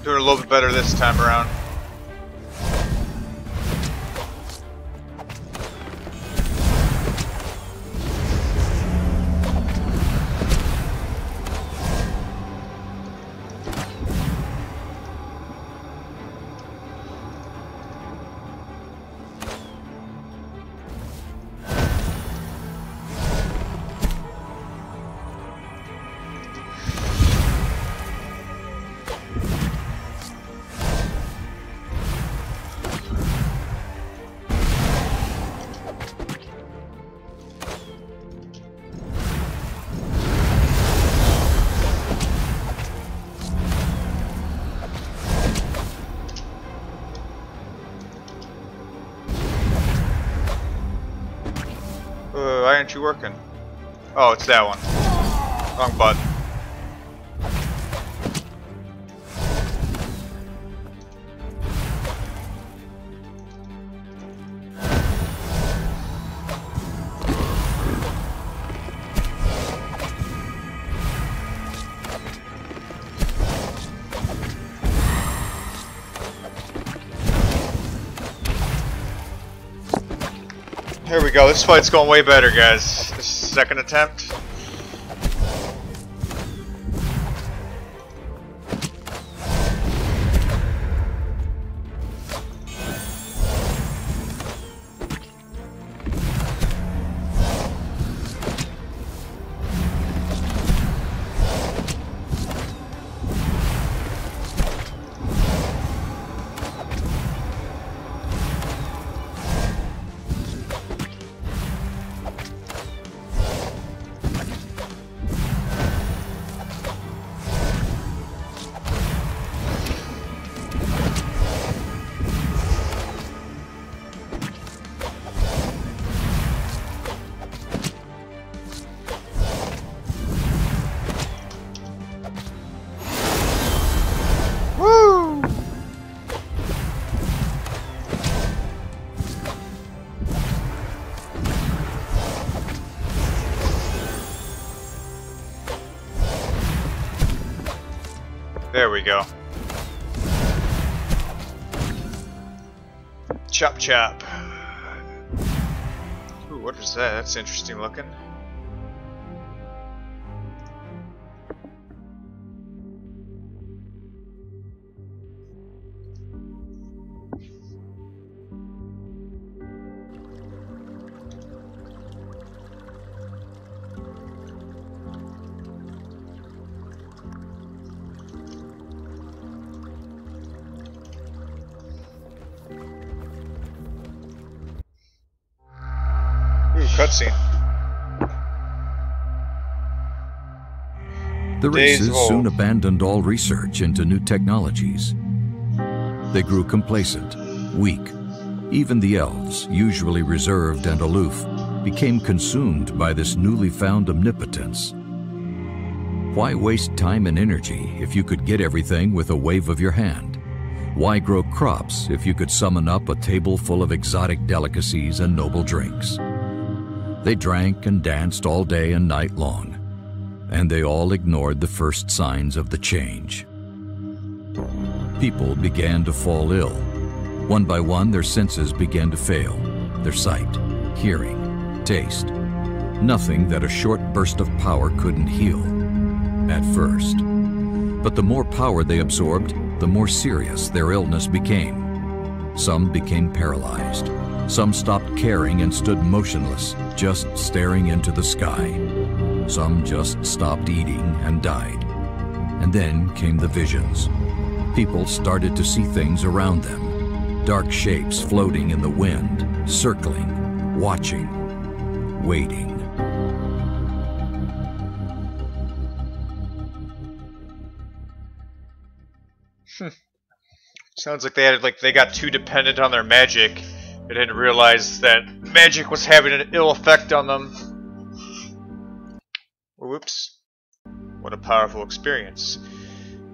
Doing a little bit better this time around. aren't you working? Oh, it's that one. Wrong button. Here we go, this fight's going way better, guys. This second attempt. There we go. Chop chop. Ooh, what is that? That's interesting looking. Cutscene. The races soon abandoned all research into new technologies. They grew complacent, weak. Even the elves, usually reserved and aloof, became consumed by this newly found omnipotence. Why waste time and energy if you could get everything with a wave of your hand? Why grow crops if you could summon up a table full of exotic delicacies and noble drinks? They drank and danced all day and night long, and they all ignored the first signs of the change. People began to fall ill. One by one, their senses began to fail. Their sight, hearing, taste. Nothing that a short burst of power couldn't heal, at first. But the more power they absorbed, the more serious their illness became. Some became paralyzed. Some stopped caring and stood motionless, just staring into the sky. Some just stopped eating and died. And then came the visions. People started to see things around them. Dark shapes floating in the wind, circling, watching, waiting. Sounds like they got too dependent on their magic. They didn't realize that magic was having an ill effect on them. Whoops. What a powerful experience.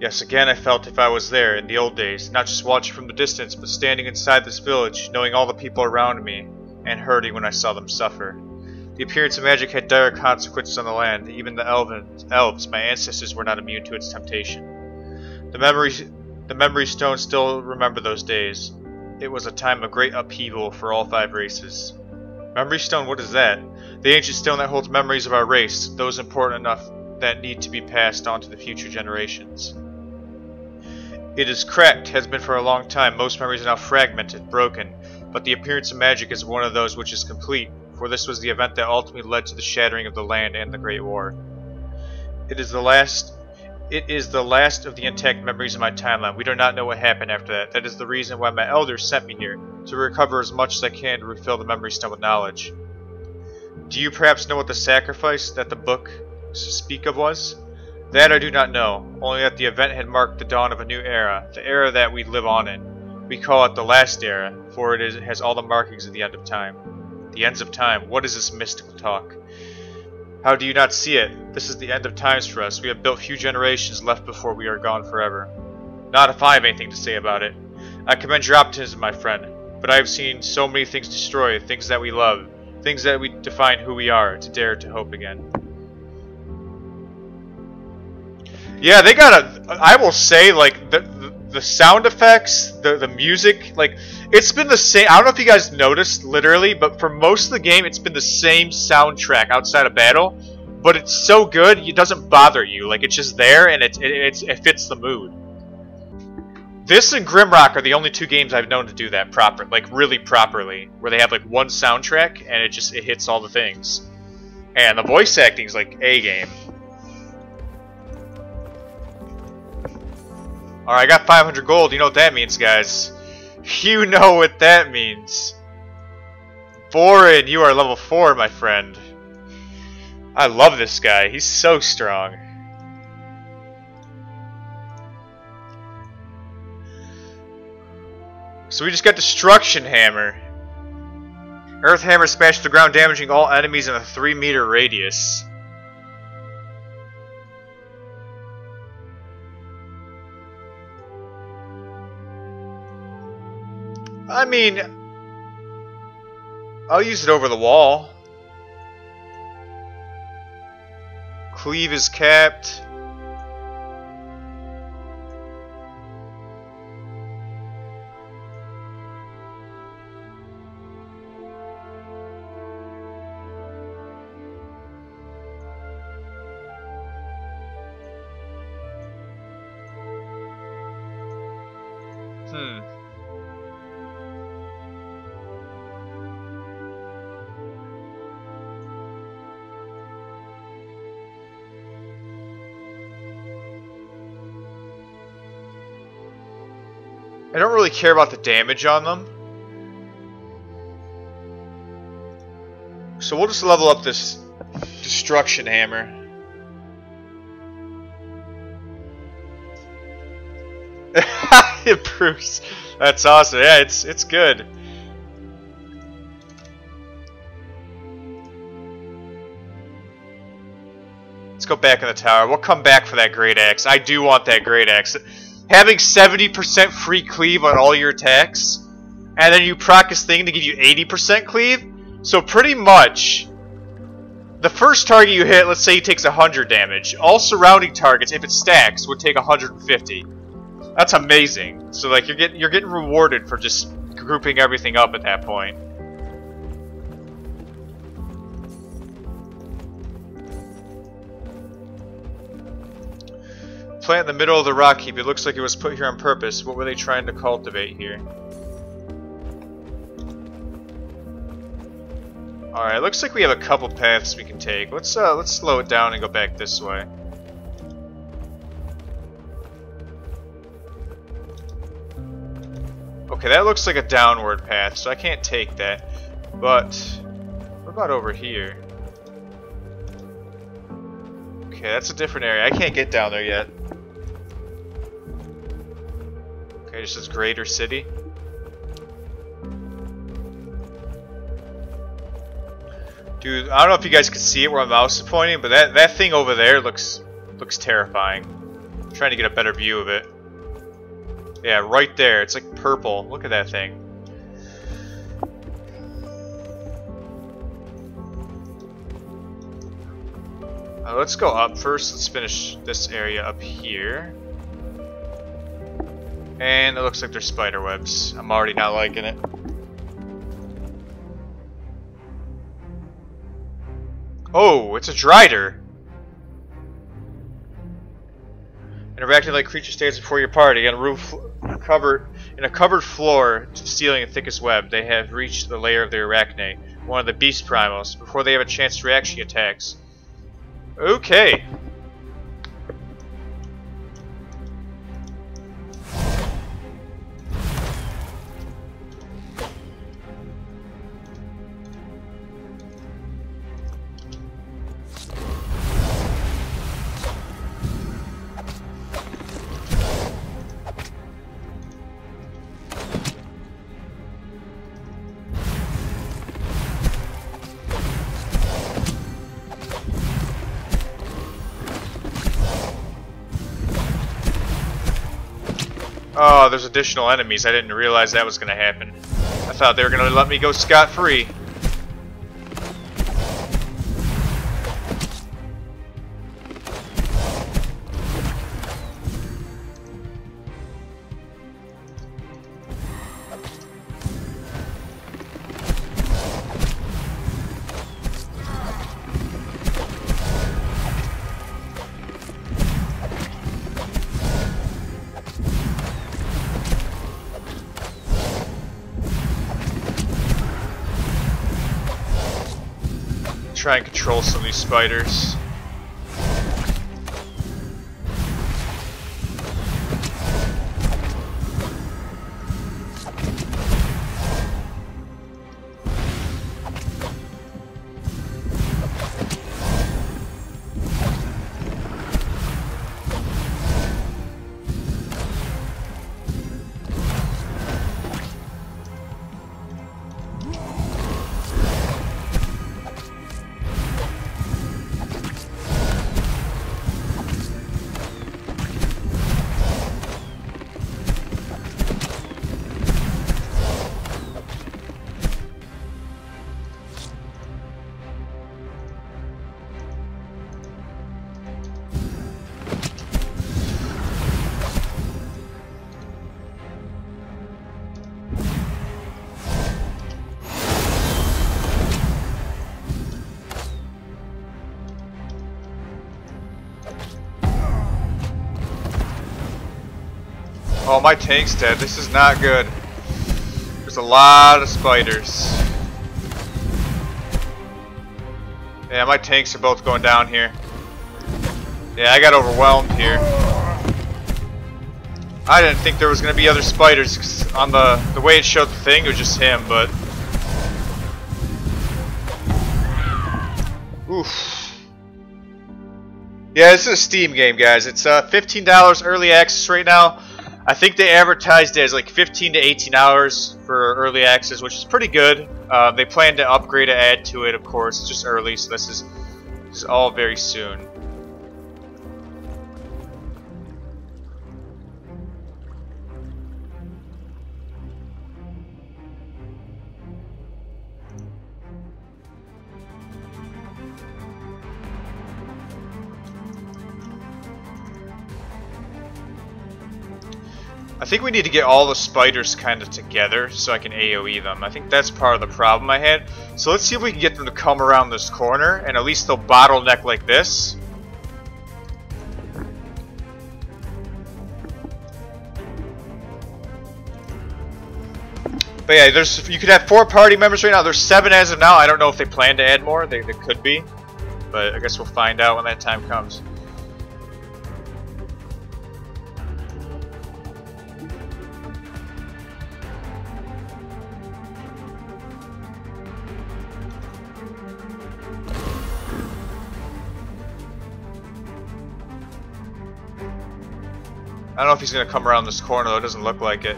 Yes, again I felt if I was there in the old days, not just watching from the distance, but standing inside this village, knowing all the people around me, and hurting when I saw them suffer. The appearance of magic had dire consequences on the land. Even the elves, my ancestors, were not immune to its temptation. The memory stones still remember those days. It was a time of great upheaval for all 5 races. Memory stone, what is that? The ancient stone that holds memories of our race, those important enough that need to be passed on to the future generations. It is cracked, has been for a long time. Most memories are now fragmented, broken, but the appearance of magic is one of those which is complete, for this was the event that ultimately led to the shattering of the land and the Great War. It is the last of the intact memories of my timeline. We do not know what happened after that. That is the reason why my elders sent me here, to recover as much as I can to refill the memory stone with knowledge. Do you perhaps know what the sacrifice that the book speak of was? That I do not know, only that the event had marked the dawn of a new era, the era that we live on in. We call it the last era, for it has all the markings of the end of time. The ends of time. What is this mystical talk? How do you not see it? This is the end of times for us. We have built few generations left before we are gone forever. Not if I have anything to say about it. I commend your optimism, my friend. But I have seen so many things destroyed, things that we love, things that we define who we are, to dare to hope again. Yeah, they got a... I will say, like, the sound effects, the music, like, it's been the same. I don't know if you guys noticed, literally, but for most of the game, it's been the same soundtrack outside of battle. But it's so good, it doesn't bother you. Like, it's just there, and it fits the mood. This and Grimrock are the only two games I've known to do that proper, like, really properly. Where they have, like, one soundtrack, and it hits all the things. And the voice acting's, like, A-game. Alright, I got 500 gold. You know what that means, guys. You know what that means. Borin, you are level 4, my friend. I love this guy. He's so strong. So we just got Destruction Hammer. Earth Hammer smashed the ground, damaging all enemies in a 3-meter radius. I mean, I'll use it over the wall. Cleave is capped. I don't really care about the damage on them. So we'll just level up this Destruction Hammer. It improves. That's awesome. Yeah, it's good. Let's go back in the tower. We'll come back for that Great Axe. I do want that Great Axe. Having 70% free cleave on all your attacks, and then you proc this thing to give you 80% cleave. So pretty much, the first target you hit, let's say he takes 100 damage. All surrounding targets, if it stacks, would take 150. That's amazing. So like you're getting rewarded for just grouping everything up at that point. Plant in the middle of the rock heap. It looks like it was put here on purpose. What were they trying to cultivate here? Alright, looks like we have a couple paths we can take. Let's slow it down and go back this way. Okay, that looks like a downward path, so I can't take that. But what about over here? Okay, that's a different area. I can't get down there yet. Okay, just says Greater City. Dude, I don't know if you guys can see it where my mouse is pointing, but that thing over there looks terrifying. I'm trying to get a better view of it. Yeah, right there. It's like purple. Look at that thing. Let's go up first. Let's finish this area up here. And it looks like there's spider webs. I'm already not liking it. Oh, it's a Drider. Interacting like creature stands before your party on a roof covered in a covered floor to the ceiling and thickest web. They have reached the lair of the Arachne, one of the beast primals, before they have a chance to react. She attacks. Okay. Oh, there's additional enemies. I didn't realize that was going to happen. I thought they were going to let me go scot-free. Try and control some of these spiders. Oh, my tank's dead. This is not good. There's a lot of spiders. Yeah, my tanks are both going down here. Yeah, I got overwhelmed here. I didn't think there was going to be other spiders 'cause on the way it showed the thing, it was just him, but... Oof. Yeah, this is a Steam game, guys. It's $15 early access right now. I think they advertised it as like 15 to 18 hours for early access, which is pretty good. They plan to upgrade and add to it, of course. It's just early, so this is all very soon. I think we need to get all the spiders kind of together so I can AoE them. I think that's part of the problem I had. So let's see if we can get them to come around this corner, and at least they'll bottleneck like this. But yeah, you could have 4 party members right now. There's 7 as of now. I don't know if they plan to add more. They could be. But I guess we'll find out when that time comes. I don't know if he's going to come around this corner, though. It doesn't look like it.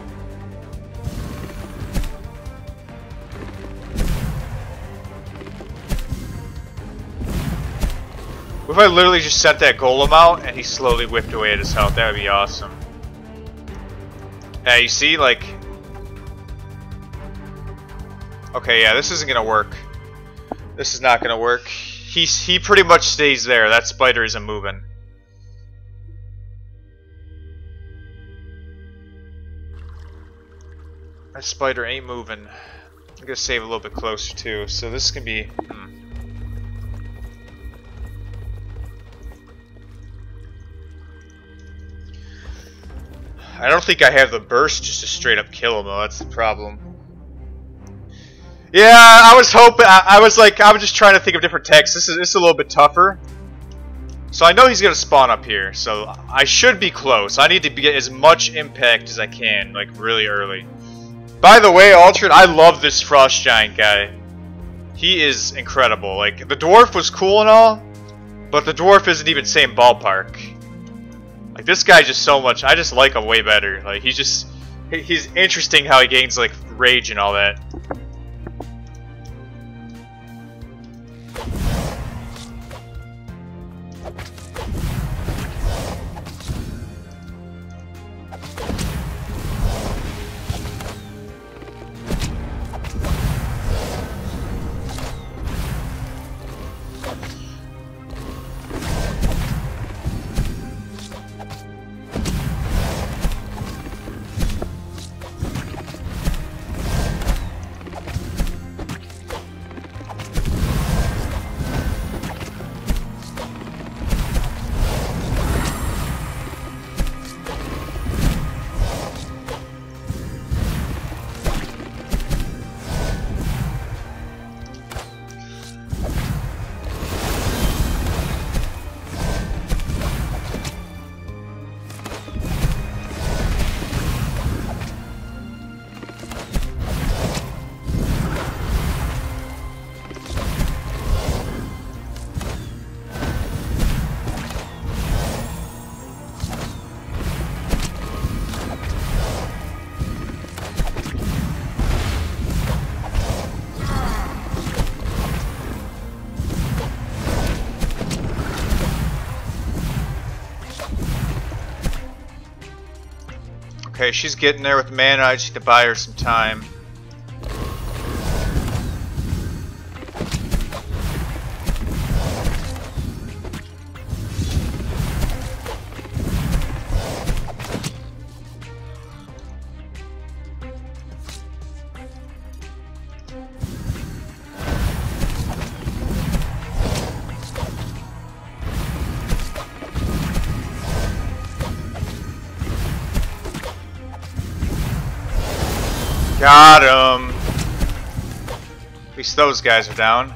What if I literally just sent that golem out and he slowly whipped away at his health? That would be awesome. Yeah, you see, like... Okay, yeah, this isn't going to work. This is not going to work. He pretty much stays there. That spider isn't moving. That spider ain't moving. I'm gonna save a little bit closer too, so this can be. I don't think I have the burst just to straight up kill him though. That's the problem. Yeah, I was hoping. I was just trying to think of different texts. This is a little bit tougher. So I know he's gonna spawn up here, so I should be close. I need to get as much impact as I can, like really early. By the way, Altered, I love this Frost Giant guy. He is incredible. Like, the Dwarf was cool and all, but the Dwarf isn't even same ballpark. Like, this guy just so much, I just like him way better. Like, he's interesting how he gains, like, rage and all that. Okay, she's getting there with mana. I just need to buy her some time. Got him! At least those guys are down.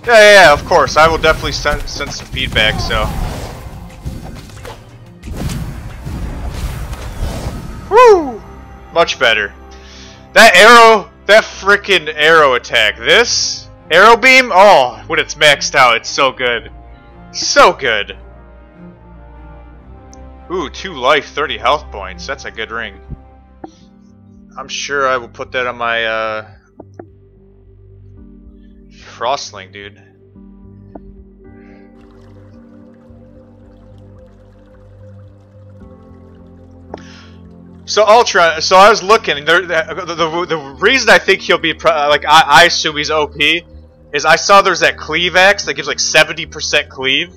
Yeah, of course. I will definitely send some feedback, so. Woo! Much better. That arrow... That frickin' arrow attack. This arrow beam? Oh, when it's maxed out, it's so good. So good. Ooh, 2 life, 30 health points. That's a good ring. I'm sure I will put that on my Frostlink, dude. So Ultron, so I was looking, the reason I think he'll be, like, I assume he's OP, is I saw there's that cleave axe that gives like 70% cleave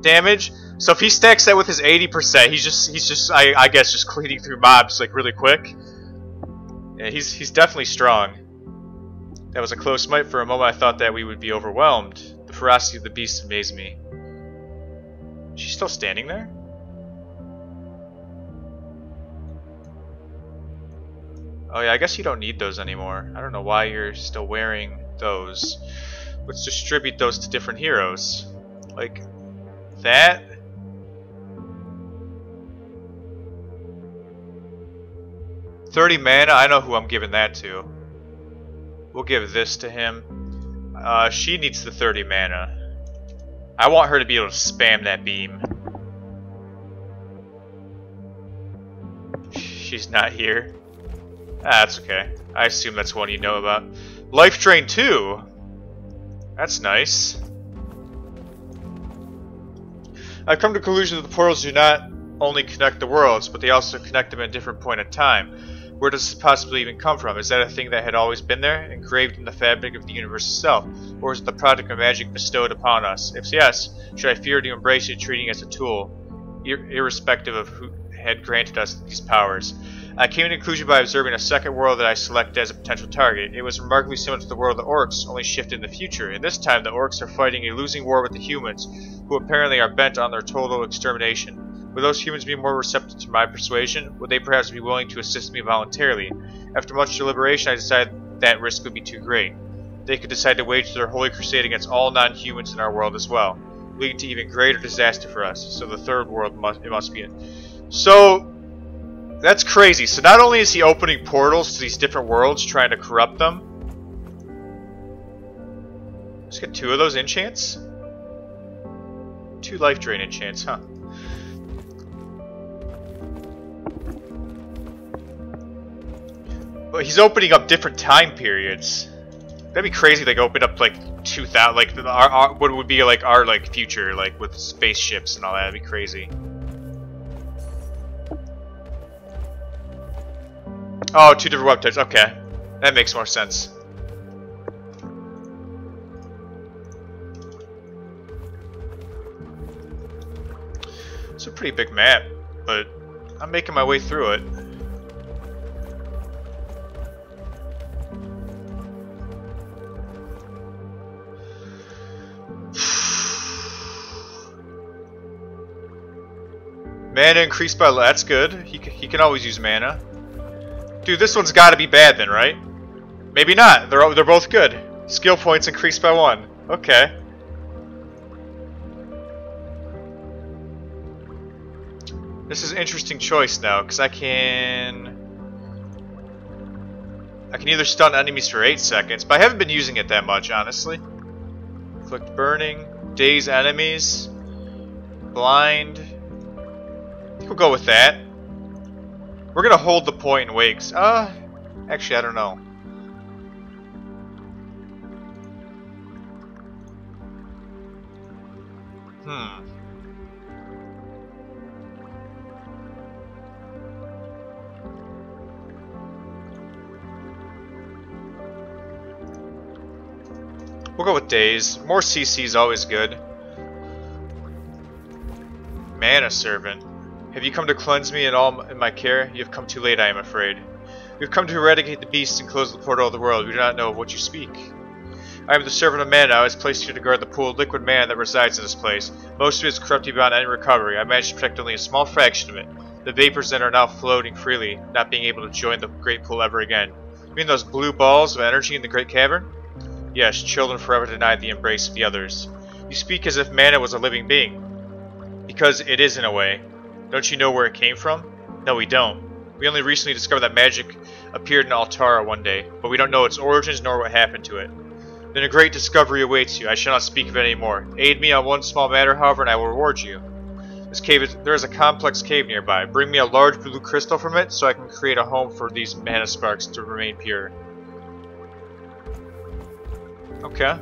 damage. So if he stacks that with his 80%, he's just I guess just cleaning through mobs like really quick. Yeah, he's definitely strong. That was a close fight. For a moment I thought that we would be overwhelmed. The ferocity of the beast amazed me. She's still standing there? Oh yeah, I guess you don't need those anymore. I don't know why you're still wearing those. Let's distribute those to different heroes. Like that. $30 mana, I know who I'm giving that to. We'll give this to him. She needs the 30 mana. I want her to be able to spam that beam. She's not here. Ah, that's okay. I assume that's one you know about. Life Drain 2. That's nice. I've come to the conclusion that the portals do not only connect the worlds, but they also connect them at a different point in time. Where does this possibly even come from? Is that a thing that had always been there, engraved in the fabric of the universe itself? Or is it the product of magic bestowed upon us? If yes, should I fear to embrace it, treating it as a tool, irrespective of who had granted us these powers? I came to the conclusion by observing a second world that I selected as a potential target. It was remarkably similar to the world of the orcs, only shifted in the future. And this time, the orcs are fighting a losing war with the humans, who apparently are bent on their total extermination. Would those humans be more receptive to my persuasion? Would they perhaps be willing to assist me voluntarily? After much deliberation, I decided that risk would be too great. They could decide to wage their holy crusade against all non-humans in our world as well, leading to even greater disaster for us. So the third world must be it. So that's crazy. So not only is he opening portals to these different worlds, trying to corrupt them. Let's get 2 of those enchants. 2 life drain enchants, huh? But he's opening up different time periods. That'd be crazy. Like open up like 2000, like our what would be like our like future, like with spaceships and all that. That'd be crazy. Oh, 2 different web types. Okay, that makes more sense. It's a pretty big map, but I'm making my way through it. Mana increased by... That's good. He can always use mana. Dude, this one's got to be bad then, right? Maybe not. They're both good. Skill points increased by 1. Okay. This is an interesting choice now, because I can either stun enemies for 8 seconds, but I haven't been using it that much, honestly. Inflict burning, daze enemies, blind. I think we'll go with that. We're gonna hold the point and wakes. Actually, I don't know. We'll go with days. More CC is always good. Mana Servant. Have you come to cleanse me and all in my care? You have come too late, I am afraid. You have come to eradicate the beast and close the portal of the world. We do not know of what you speak. I am the servant of mana. I was placed here to guard the pool of liquid mana that resides in this place. Most of it is corrupted beyond any recovery. I managed to protect only a small fraction of it. The vapors that are now floating freely, not being able to join the great pool ever again. You mean those blue balls of energy in the great cavern? Yes, children forever denied the embrace of the others. You speak as if mana was a living being. Because it is in a way. Don't you know where it came from? No, we don't. We only recently discovered that magic appeared in Altara one day, but we don't know its origins nor what happened to it. Then a great discovery awaits you. I shall not speak of it anymore. Aid me on one small matter, however, and I will reward you. There is a complex cave nearby. Bring me a large blue crystal from it so I can create a home for these mana sparks to remain pure. Okay.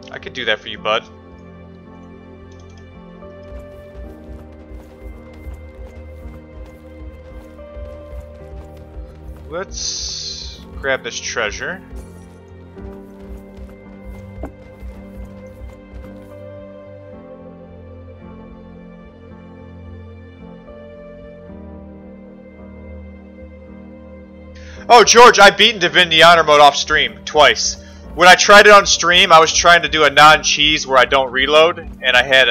I could do that for you, bud. Let's grab this treasure. Oh, George, I've beaten Divinity Honor Mode off stream twice. When I tried it on stream, I was trying to do a non-cheese where I don't reload, and I had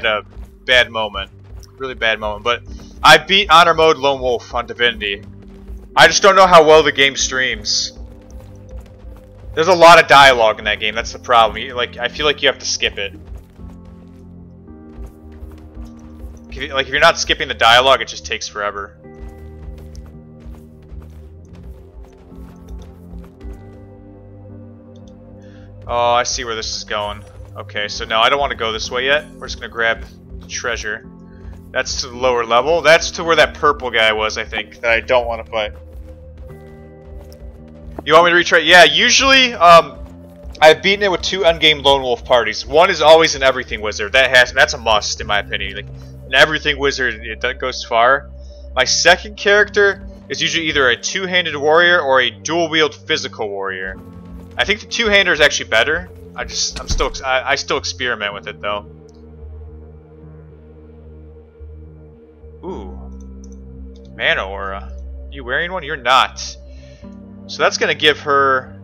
a bad moment, really bad moment. But I beat Honor Mode Lone Wolf on Divinity. I just don't know how well the game streams. There's a lot of dialogue in that game. That's the problem. I feel like you have to skip it. If you're not skipping the dialogue, it just takes forever. Oh, I see where this is going. Okay, so no, I don't want to go this way yet. We're just going to grab the treasure. That's to the lower level. That's to where that purple guy was, I think, that I don't want to fight. You want me to retry? Yeah, usually, I've beaten it with 2 ungame Lone Wolf parties. One is always an Everything Wizard. That's a must, in my opinion. Like, an Everything Wizard, that goes far. My second character is usually either a 2-handed warrior or a dual-wield physical warrior. I think the 2-hander is actually better. I still experiment with it though. Ooh, mana aura. You wearing one? You're not. So that's gonna give her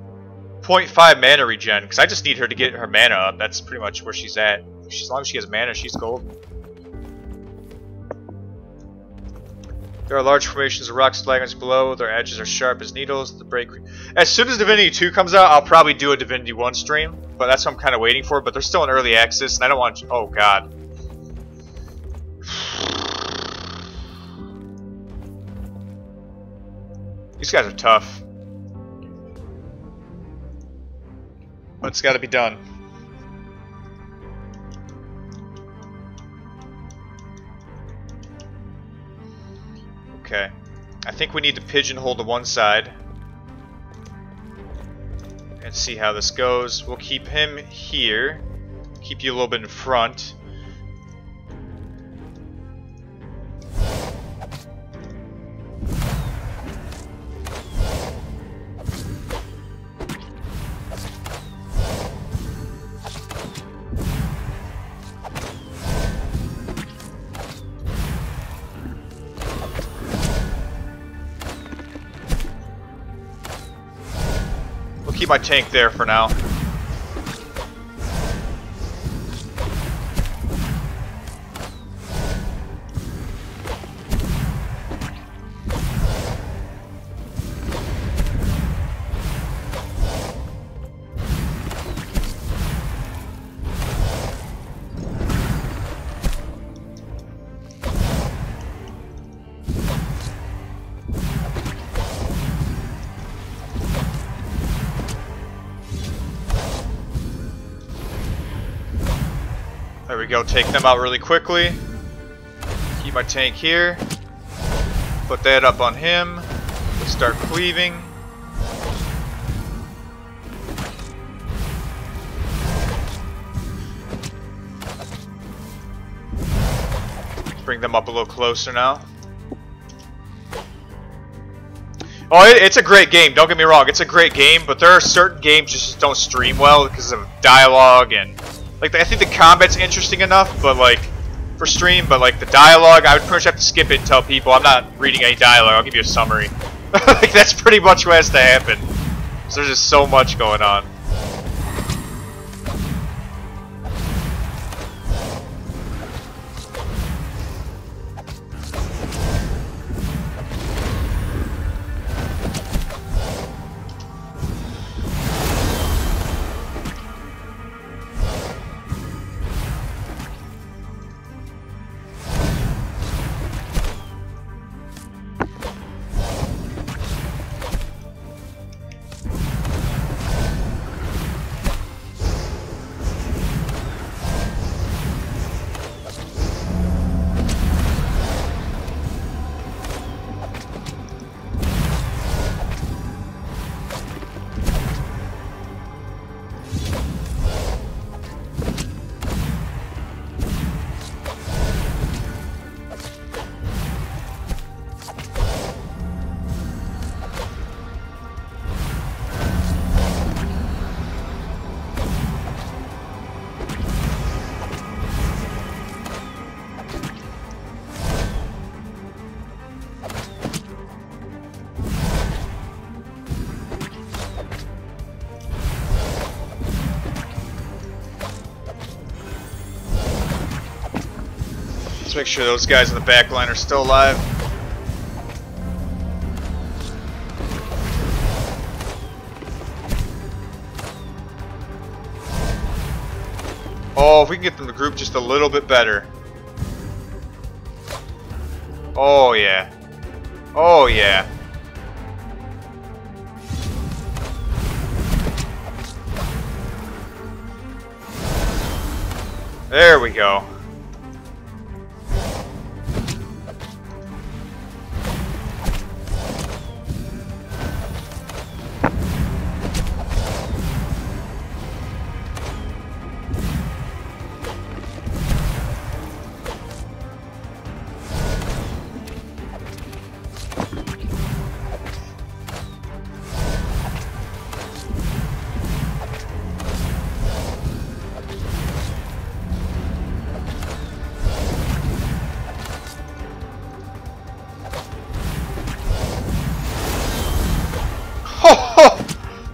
0.5 mana regen because I just need her to get her mana up. That's pretty much where she's at. As long as she has mana, she's golden. There are large formations of rock stalagmites below. Their edges are sharp as needles. The break. As soon as Divinity 2 comes out, I'll probably do a Divinity 1 stream. But that's what I'm kind of waiting for. But they're still in early access, and I don't want to... Oh, God. These guys are tough. But it's got to be done. Okay, I think we need to pigeonhole to one side and see how this goes. We'll keep him here, keep you a little bit in front. Keep my tank there for now. There we go, take them out really quickly. Keep my tank here. Put that up on him. Let's start cleaving. Bring them up a little closer now. Oh, it's a great game, don't get me wrong, it's a great game, but there are certain games that just don't stream well because of dialogue and... Like, I think the combat's interesting enough, but like, for stream, but like the dialogue, I would pretty much have to skip it and tell people I'm not reading any dialogue, I'll give you a summary. Like, that's pretty much what has to happen. So there's just so much going on. Let's make sure those guys in the back line are still alive. Oh, if we can get them to group just a little bit better. Oh, yeah. Oh, yeah. There we go.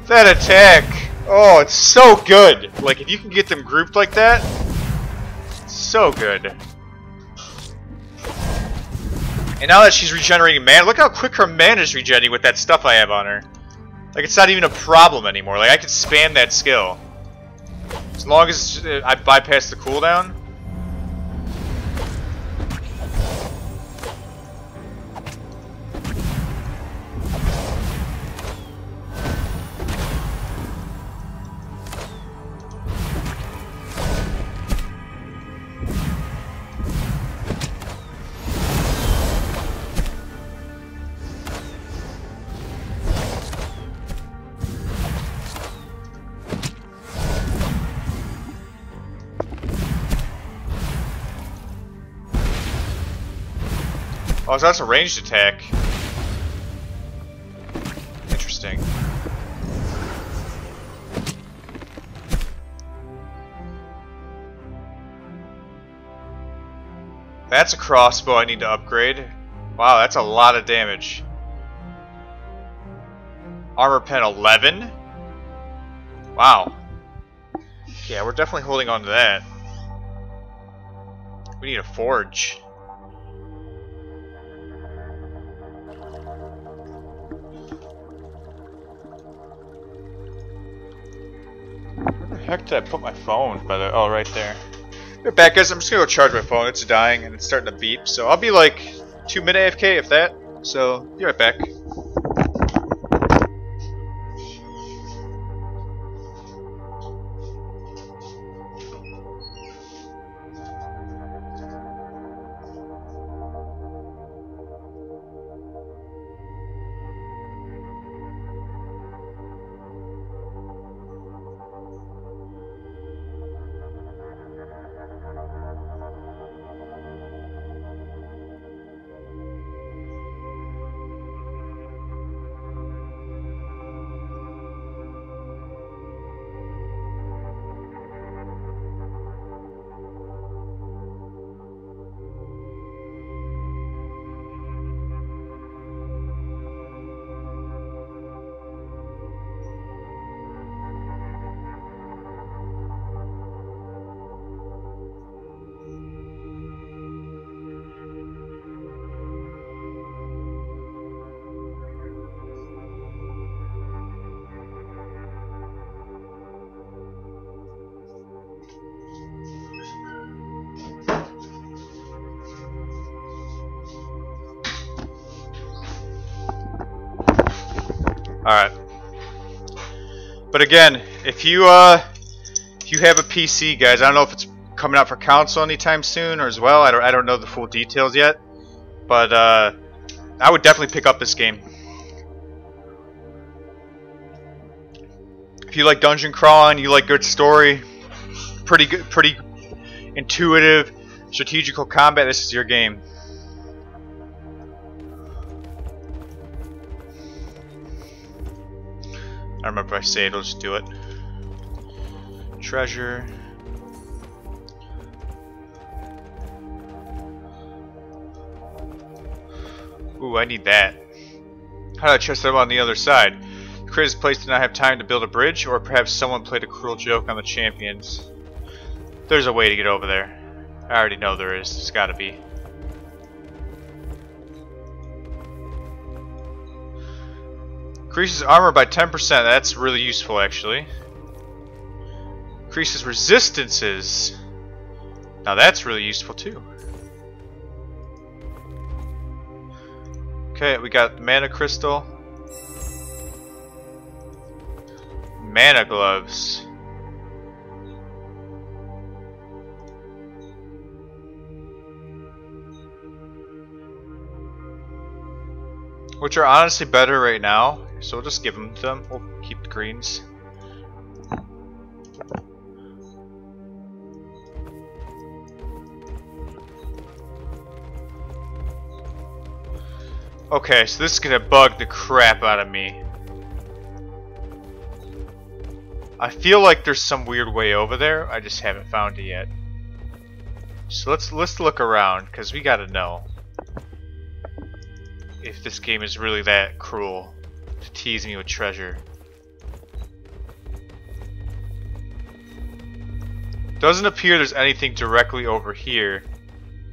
That attack! Oh, it's so good! Like, if you can get them grouped like that, it's so good. And now that she's regenerating mana, look how quick her mana is regenerating with that stuff I have on her. Like, it's not even a problem anymore. Like, I can spam that skill. As long as I bypass the cooldown. Oh, so that's a ranged attack. Interesting. That's a crossbow I need to upgrade. Wow, that's a lot of damage. Armor pen 11? Wow. Yeah, we're definitely holding on to that. We need a forge. Where the heck did I put my phone? By the oh, right there. Right back, guys. I'm just gonna go charge my phone. It's dying and it's starting to beep. So I'll be like 2 minute AFK if that. So be right back. Alright. But again, if you have a PC, guys, I don't know if it's coming out for console anytime soon or as well. I don't know the full details yet. But I would definitely pick up this game. If you like dungeon crawling, you like good story, pretty good, pretty intuitive, strategical combat, this is your game. I don't remember if I say it, I'll just do it. Treasure. Ooh, I need that. How did I chest it up on the other side? The creator's place did not have time to build a bridge, or perhaps someone played a cruel joke on the champions. There's a way to get over there. I already know there is. There's gotta be. Increases armor by 10%. That's really useful, actually. Increases resistances. Now that's really useful, too. Okay, we got mana crystal. Mana gloves. Which are honestly better right now, so we'll just give them to them. We'll keep the greens. Okay, so this is gonna bug the crap out of me. I feel like there's some weird way over there. I just haven't found it yet. So let's look around, because we gotta know if this game is really that cruel to tease me with treasure. Doesn't appear there's anything directly over here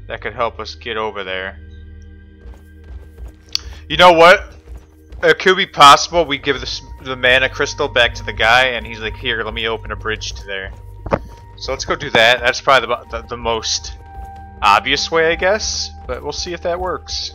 that could help us get over there. You know what? It could be possible we give the mana crystal back to the guy and he's like, here, let me open a bridge to there. So let's go do that. That's probably the most obvious way, I guess. But we'll see if that works.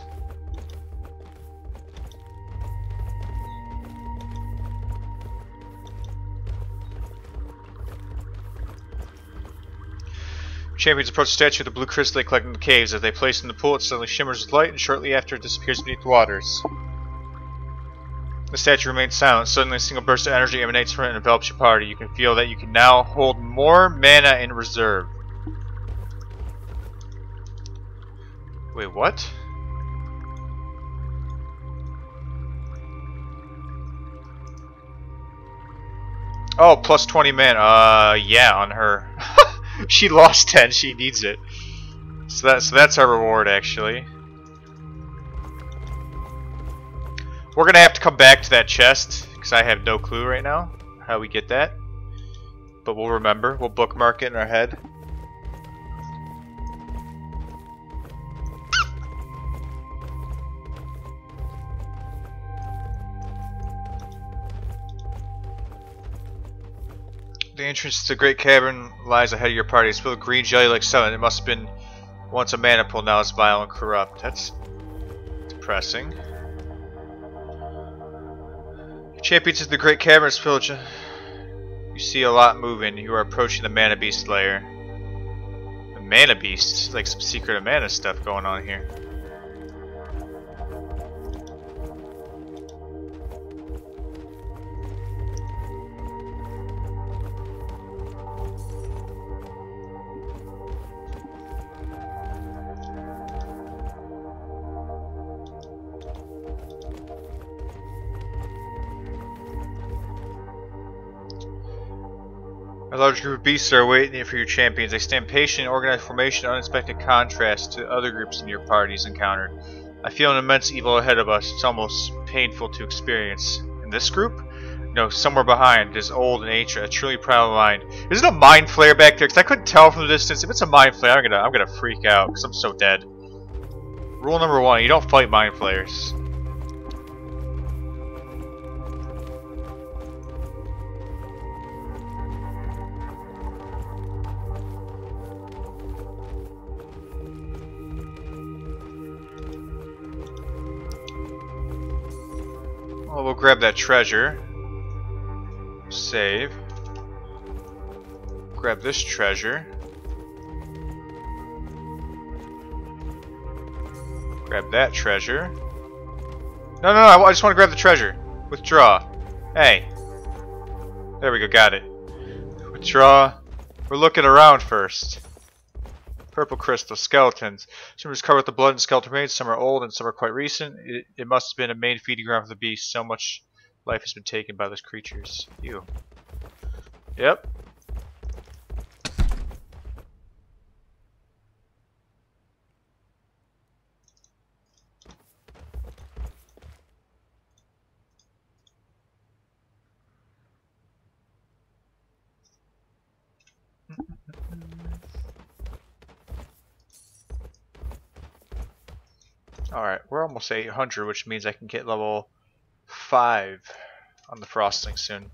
Champions approach the statue of the blue crystal they collect in the caves. As they place it in the pool, it suddenly shimmers with light, and shortly after it disappears beneath the waters. The statue remains silent. Suddenly a single burst of energy emanates from it and envelops your party. You can feel that you can now hold more mana in reserve. Wait, what? Oh, plus 20 mana. Yeah, on her. She lost 10, she needs it. So that's our reward, actually. We're gonna have to come back to that chest, because I have no clue right now how we get that. But we'll remember, we'll bookmark it in our head. The entrance to the Great Cavern lies ahead of your party. It's filled with green jelly like cement. It must have been once a mana pool, now it's vile and corrupt. That's depressing. Champions of the Great Cavern is filled. You see a lot moving. You are approaching the Mana Beast lair. The Mana Beast? Like some secret of mana stuff going on here. A large group of beasts are waiting for your champions. They stand patient in organized formation, unexpected contrast to other groups in your parties encountered. I feel an immense evil ahead of us. It's almost painful to experience. In this group? No, somewhere behind. It is old and ancient, a truly primal mind. Is it a mind flare back there? Because I couldn't tell from the distance. If it's a mind flare, I'm gonna freak out because I'm so dead. Rule number 1: you don't fight mind flares. Well, we'll grab that treasure. Save. Grab this treasure. Grab that treasure. No, I just want to grab the treasure. Withdraw. Hey. There we go, got it. Withdraw. We're looking around first. Purple crystal skeletons. Some are covered with the blood and skeleton remains. Some are old and some are quite recent. It must have been a main feeding ground for the beast. So much life has been taken by those creatures. Ew. Yep. Alright, we're almost 800, which means I can get level 5 on the frosting soon.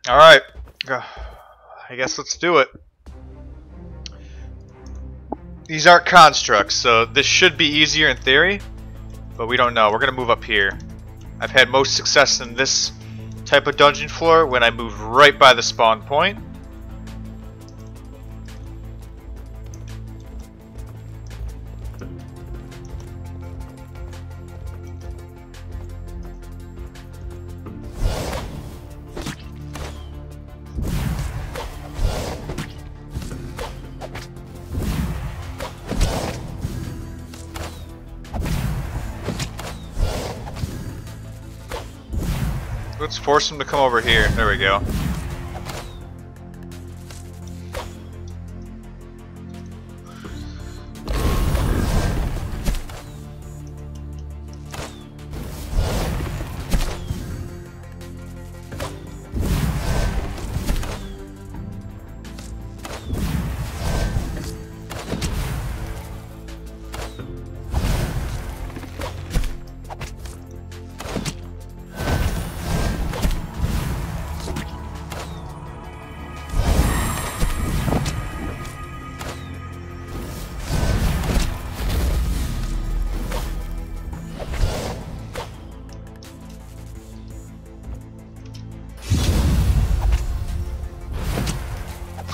Alright, I guess let's do it. These aren't constructs, so this should be easier in theory, but we don't know. We're going to move up here. I've had most success in this type of dungeon floor when I move right by the spawn point. Let's force him to come over here. There we go.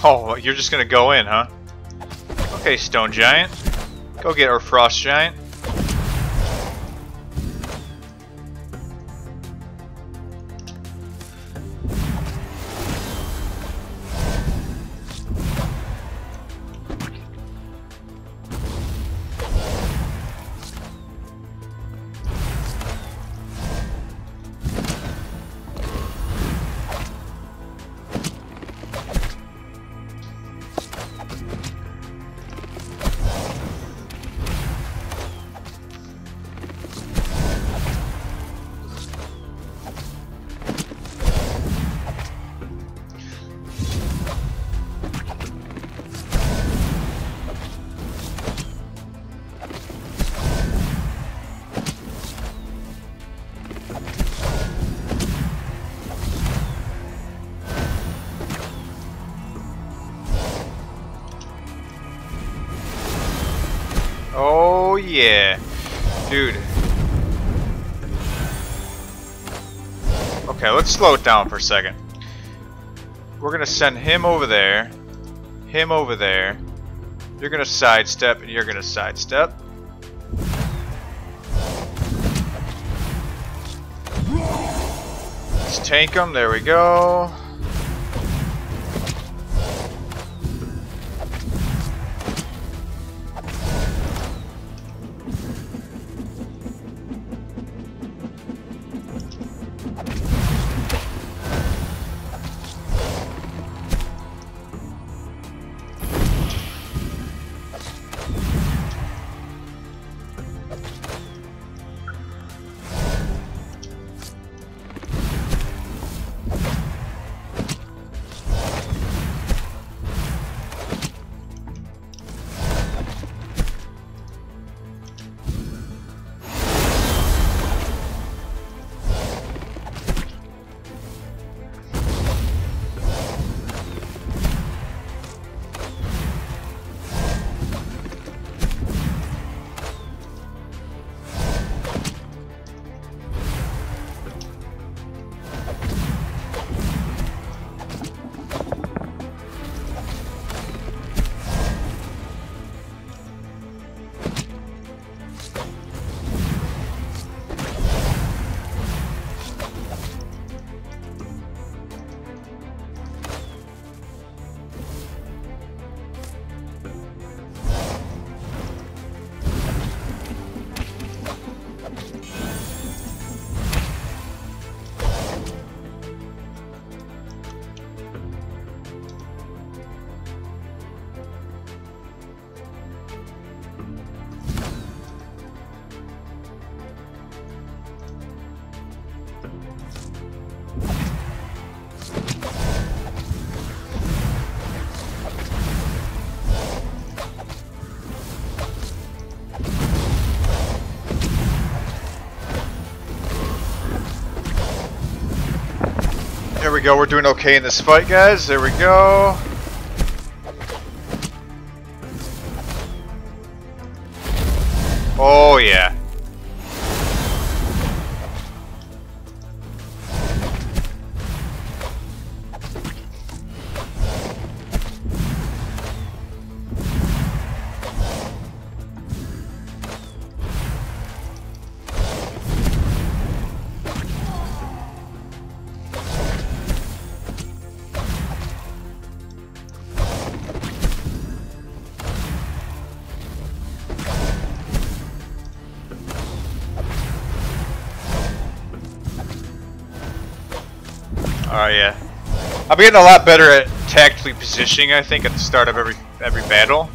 Oh, you're just gonna go in, huh? Okay, Stone Giant. Go get our Frost Giant. Oh yeah, dude. Okay, let's slow it down for a second. We're gonna send him over there, him over there. You're gonna sidestep and you're gonna sidestep. Let's tank him, there we go. There we go, we're doing okay in this fight, guys. There we go. Oh, yeah. Oh yeah, I'm getting a lot better at tactically positioning. I think at the start of every battle,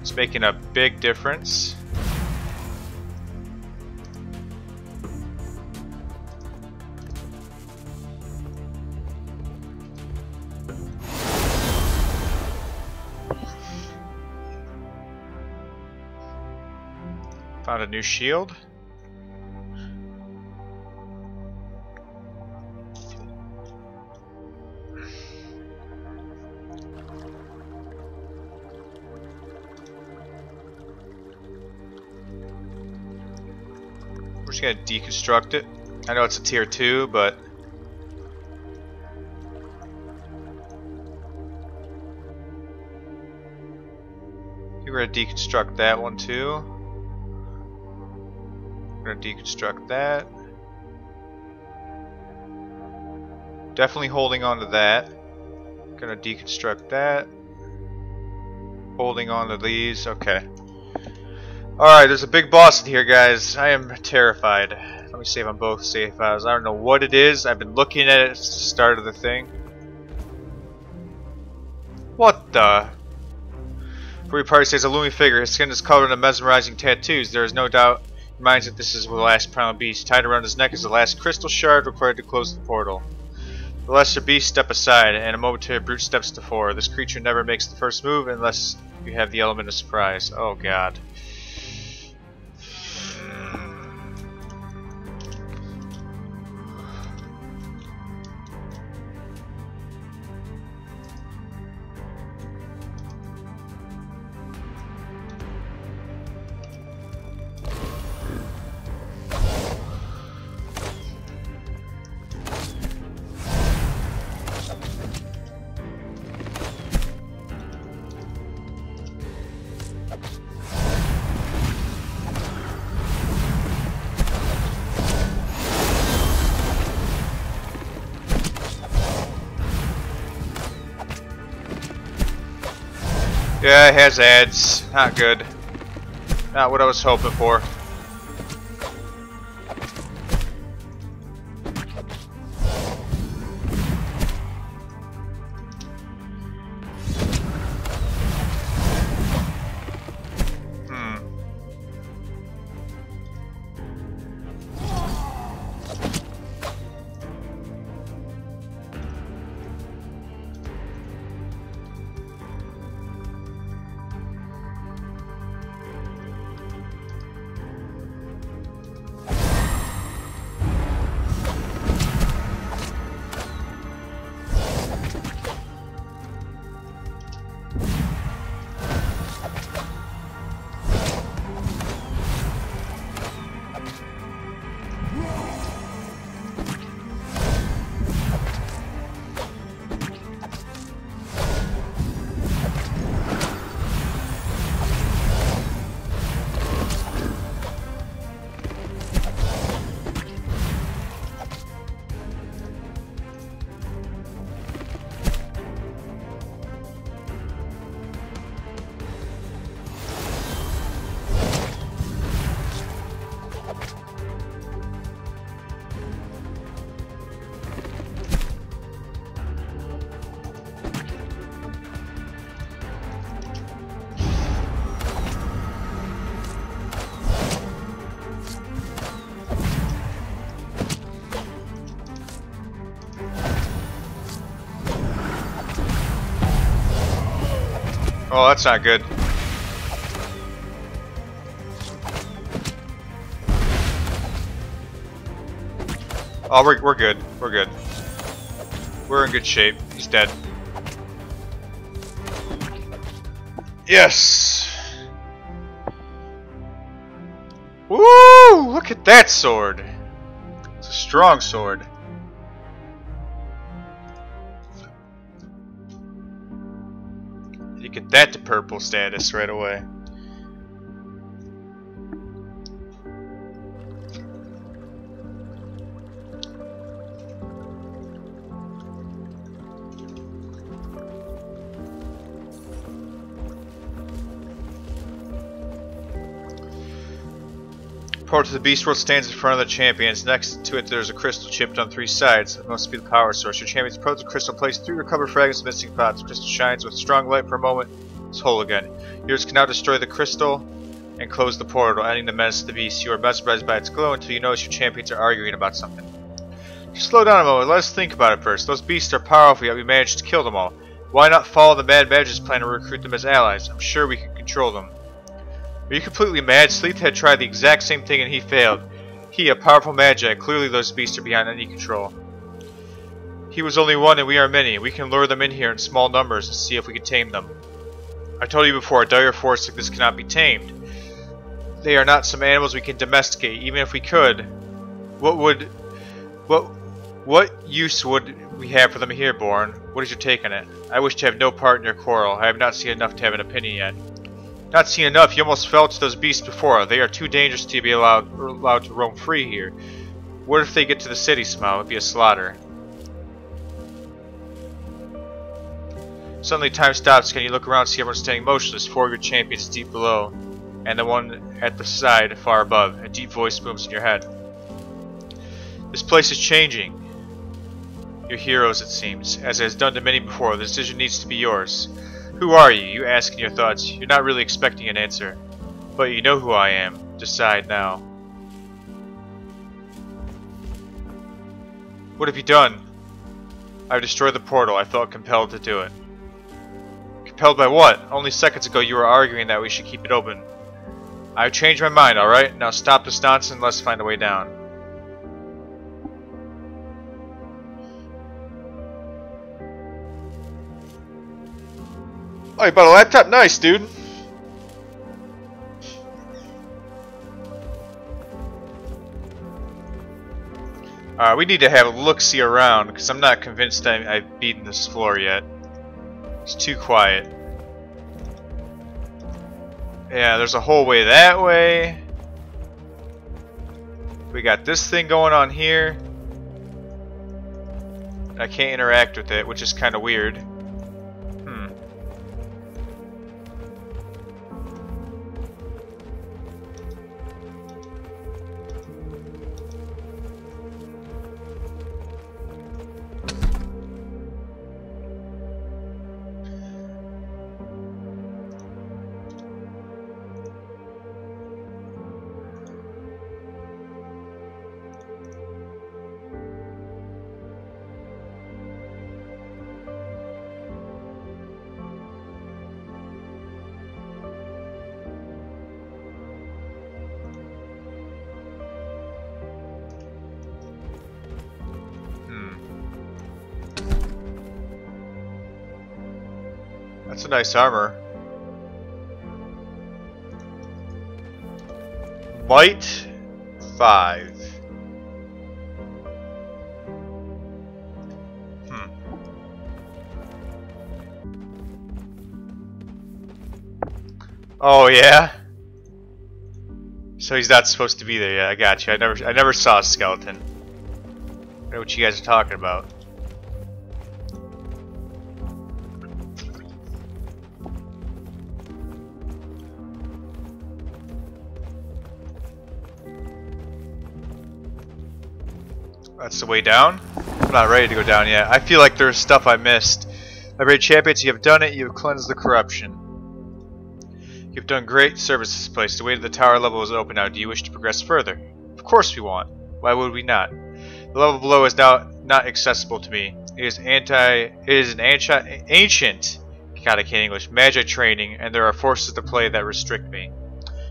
it's making a big difference. Found a new shield. We're just gonna deconstruct it. I know it's a tier 2, but we're gonna deconstruct that one too. We're gonna deconstruct that. Definitely holding on to that. Gonna deconstruct that. Holding on to these. Okay. Alright, there's a big boss in here, guys. I am terrified. Let me save on both save files. I don't know what it is. I've been looking at it since the start of the thing. What the? Free party says a looming figure. His skin is covered in mesmerizing tattoos. There is no doubt in minds that this is the last primal beast. Tied around his neck is the last crystal shard required to close the portal. The lesser beasts step aside, and a momentary brute steps to fore. This creature never makes the first move unless you have the element of surprise. Oh god. Yeah, it has ads. Not good. Not what I was hoping for. Oh, that's not good. Oh, we're good. We're good. We're in good shape. He's dead. Yes! Woo! Look at that sword! It's a strong sword. You get that to purple status right away. Portal to the Beast World stands in front of the champions. Next to it, there's a crystal chipped on 3 sides. It must be the power source. Your champions approach the crystal, place 3 recovered fragments of missing pots. The crystal shines with strong light for a moment. It's whole again. Yours can now destroy the crystal and close the portal, ending the menace of the beast. You are mesmerized by its glow until you notice your champions are arguing about something. Just slow down a moment. Let us think about it first. Those beasts are powerful, yet we managed to kill them all. Why not follow the Mad Magic's plan and recruit them as allies? I'm sure we can control them. Are you completely mad? Sleeth had tried the exact same thing and he failed. He, a powerful magi, clearly those beasts are beyond any control. He was only one and we are many. We can lure them in here in small numbers and see if we can tame them. I told you before, a dire force like this cannot be tamed. They are not some animals we can domesticate. Even if we could, what use would we have for them here, Born? What is your take on it? I wish to have no part in your quarrel. I have not seen enough to have an opinion yet. Not seen enough. You almost fell to those beasts before. They are too dangerous to be allowed to roam free here. What if they get to the city somehow? It would be a slaughter. Suddenly time stops. Can you look around and see everyone standing motionless? 4 of your champions deep below, and the one at the side far above. A deep voice booms in your head. This place is changing. Your heroes, it seems. As it has done to many before, the decision needs to be yours. Who are you? You ask in your thoughts. You're not really expecting an answer. But you know who I am. Decide now. What have you done? I've destroyed the portal. I felt compelled to do it. Compelled by what? Only seconds ago you were arguing that we should keep it open. I've changed my mind, alright? Now stop this nonsense and let's find a way down. Oh, you bought a laptop? Nice, dude. Alright, we need to have a look-see around, because I'm not convinced I've beaten this floor yet. It's too quiet. Yeah, there's a whole way that way. We got this thing going on here. I can't interact with it, which is kind of weird. That's a nice armor. Might 5. Oh yeah. So he's not supposed to be there. Yeah, I got you. I never saw a skeleton. I know what you guys are talking about. That's the way down? I'm not ready to go down yet. I feel like there's stuff I missed. My brave champions, you have done it. You have cleansed the corruption. You've done great service to this place. The way to the tower level is open now. Do you wish to progress further? Of course we want. Why would we not? The level below is now not accessible to me. It is an ancient, God, I can't English, magi training, and there are forces at play that restrict me.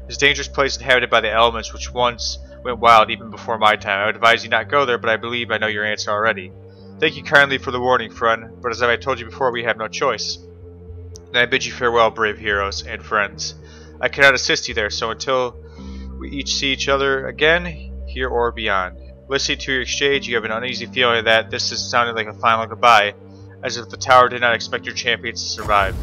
It's a dangerous place inhabited by the elements which once went wild even before my time. I would advise you not go there, but I believe I know your answer already. Thank you kindly for the warning, friend, but as I told you before, we have no choice. And I bid you farewell, brave heroes and friends. I cannot assist you there, so until we each see each other again, here or beyond. Listening to your exchange, you have an uneasy feeling that this is sounding like a final goodbye, as if the tower did not expect your champions to survive.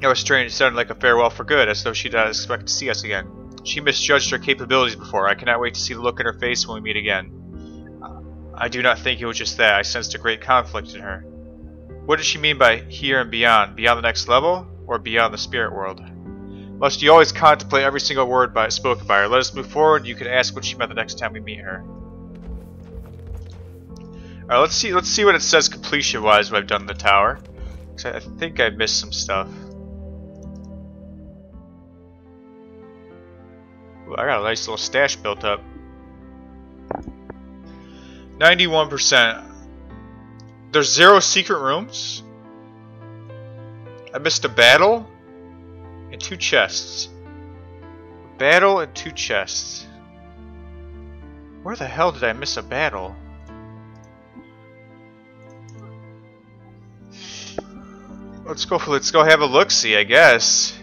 It was strange, it sounded like a farewell for good, as though she did not expect to see us again. She misjudged her capabilities before. I cannot wait to see the look in her face when we meet again. I do not think it was just that. I sensed a great conflict in her. What did she mean by here and beyond? Beyond the next level? Or beyond the spirit world? Must you always contemplate every single word spoken by her? Let us move forward. You can ask what she meant the next time we meet her. Alright, let's see what it says completion-wise when I've done the tower. 'Cause I think I missed some stuff. Ooh, I got a nice little stash built up. 91%. There's 0 secret rooms. I missed a battle and 2 chests. Battle and 2 chests. Where the hell did I miss a battle? Let's go have a look-see, I guess.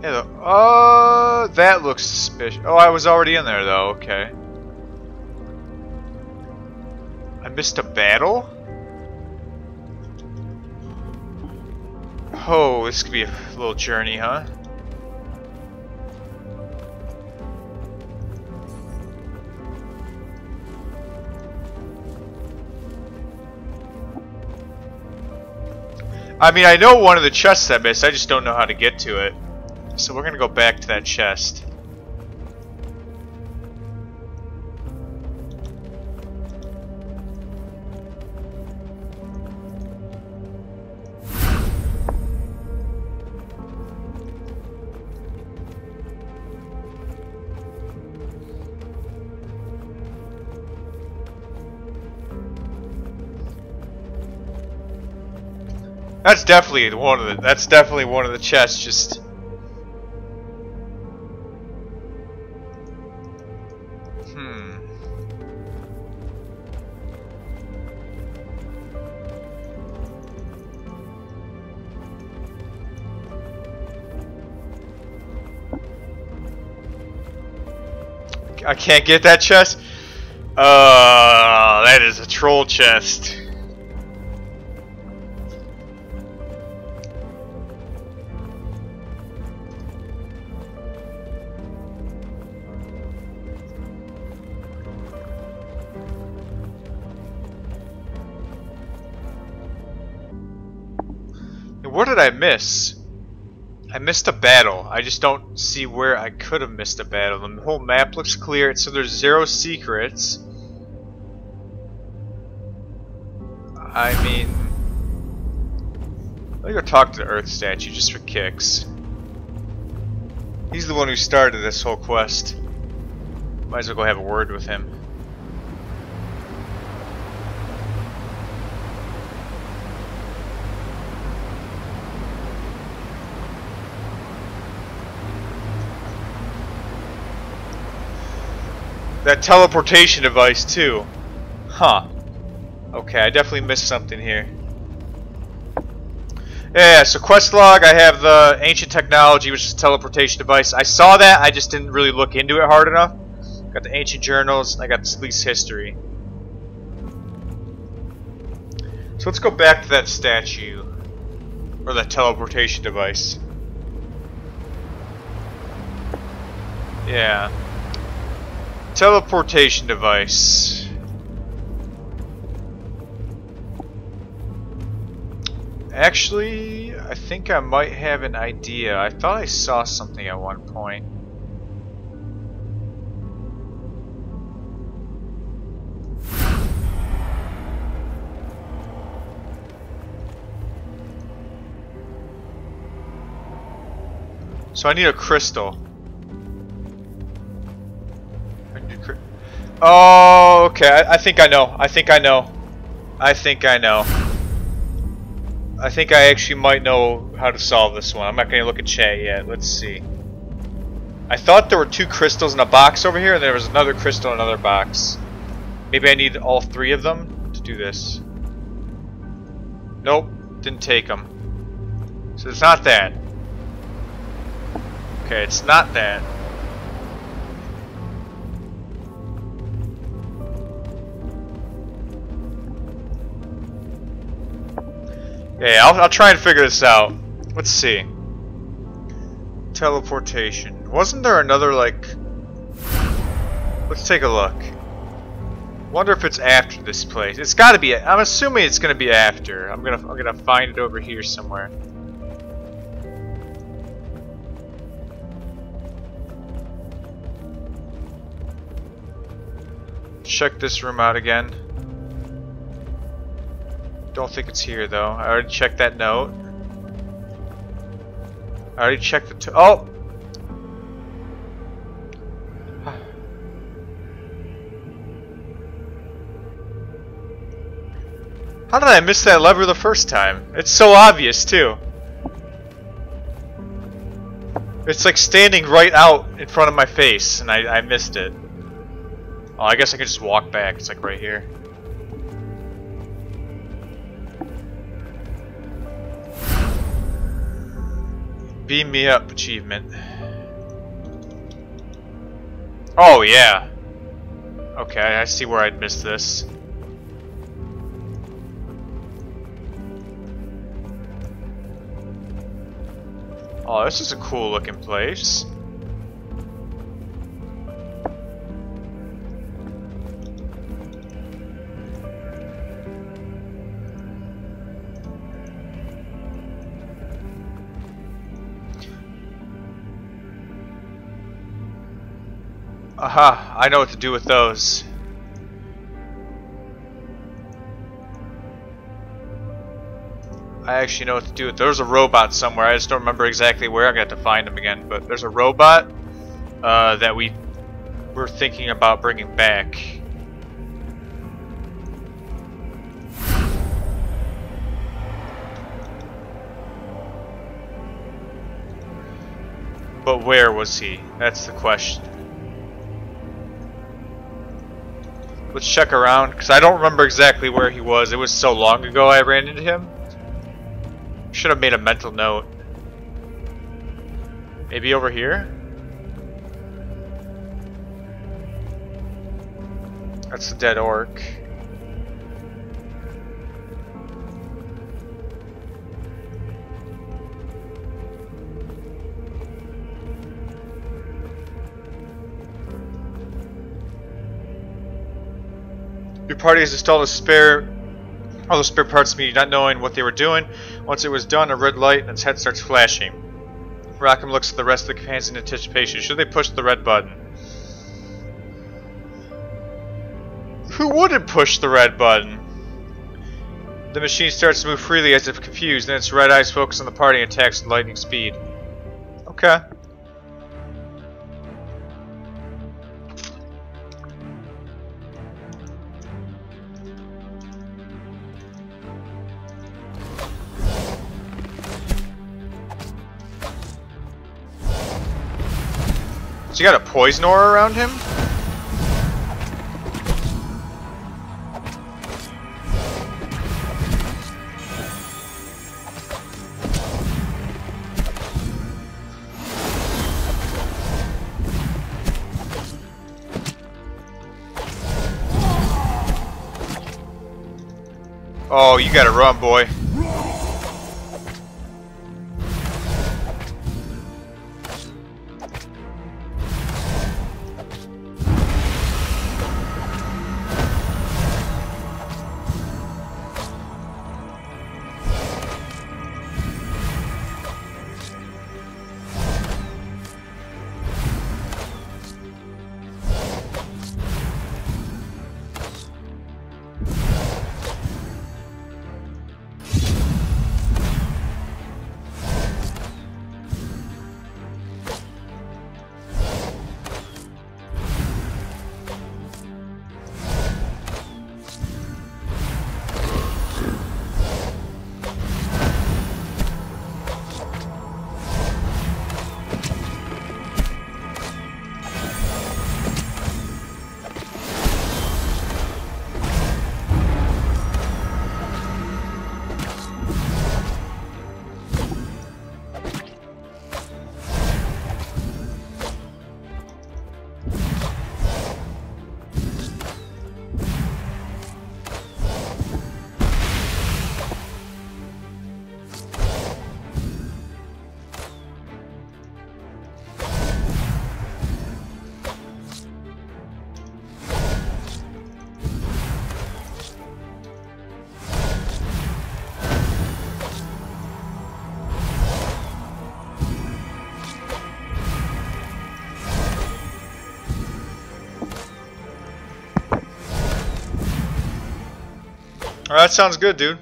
Yeah, that looks suspicious. Oh, I was already in there though, okay. I missed a battle? Oh, this could be a little journey, huh? I mean, I know one of the chests I missed, I just don't know how to get to it. So we're gonna go back to that chest. That's definitely one of the chests. Just I can't get that chest. That is a troll chest. What did I miss? I missed a battle. I just don't see where I could have missed a battle. The whole map looks clear, so there's 0 secrets. I mean, let me go talk to the Earth statue just for kicks. He's the one who started this whole quest. Might as well go have a word with him. That teleportation device too. Huh. Okay, I definitely missed something here. Yeah, so quest log, I have the ancient technology, which is a teleportation device. I saw that, I just didn't really look into it hard enough. Got the ancient journals, I got the police history. So let's go back to that statue. Or that teleportation device. Yeah. Teleportation device. Actually, I think I might have an idea. I thought I saw something at one point. So I need a crystal. Oh, okay. I think I know. I think I know. I think I actually might know how to solve this one. I'm not going to look at chat yet. Let's see. I thought there were 2 crystals in a box over here, and there was another crystal in another box. Maybe I need all 3 of them to do this. Nope, didn't take them. So it's not that. Okay, it's not that. Yeah, I'll try and figure this out. Let's see. Teleportation. Wasn't there another, like... Let's take a look. Wonder if it's after this place. It's gotta be... I'm assuming it's gonna be after. I'm gonna find it over here somewhere. Check this room out again. Don't think it's here though. I already checked that note. I already checked the oh! How did I miss that lever the first time? It's so obvious too. It's like standing right out in front of my face and I missed it. Oh, I guess I could just walk back. It's like right here. Beam me up achievement. Oh yeah. Okay, I see where I'd missed this. Oh, this is a cool looking place. Aha, I know what to do with those. I actually know what to do with. There's a robot somewhere. I just don't remember exactly where. I got to find him again. But there's a robot that we were thinking about bringing back. But where was he? That's the question. Let's check around, because I don't remember exactly where he was. It was so long ago I ran into him. Should have made a mental note. Maybe over here? That's the dead orc. Your party has installed all the spare parts of me, not knowing what they were doing. Once it was done, a red light and its head starts flashing. Rackham looks at the rest of the companions in anticipation. Should they push the red button? Who wouldn't push the red button? The machine starts to move freely as if confused, then its red eyes focus on the party and attacks with lightning speed. Okay. So you got a poison aura around him? Oh, you gotta run, boy. Oh, that sounds good, dude.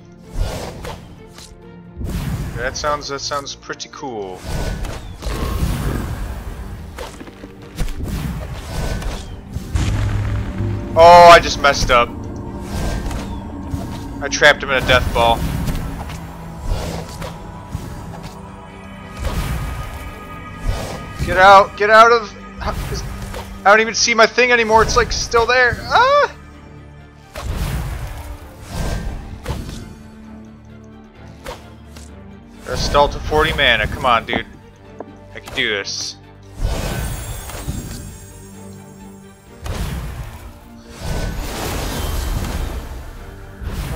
That sounds pretty cool. Oh, I just messed up. I trapped him in a death ball. Get out! Get out of... I don't even see my thing anymore. It's like still there. Ah! Gotta stall to 40 mana. Come on, dude. I can do this.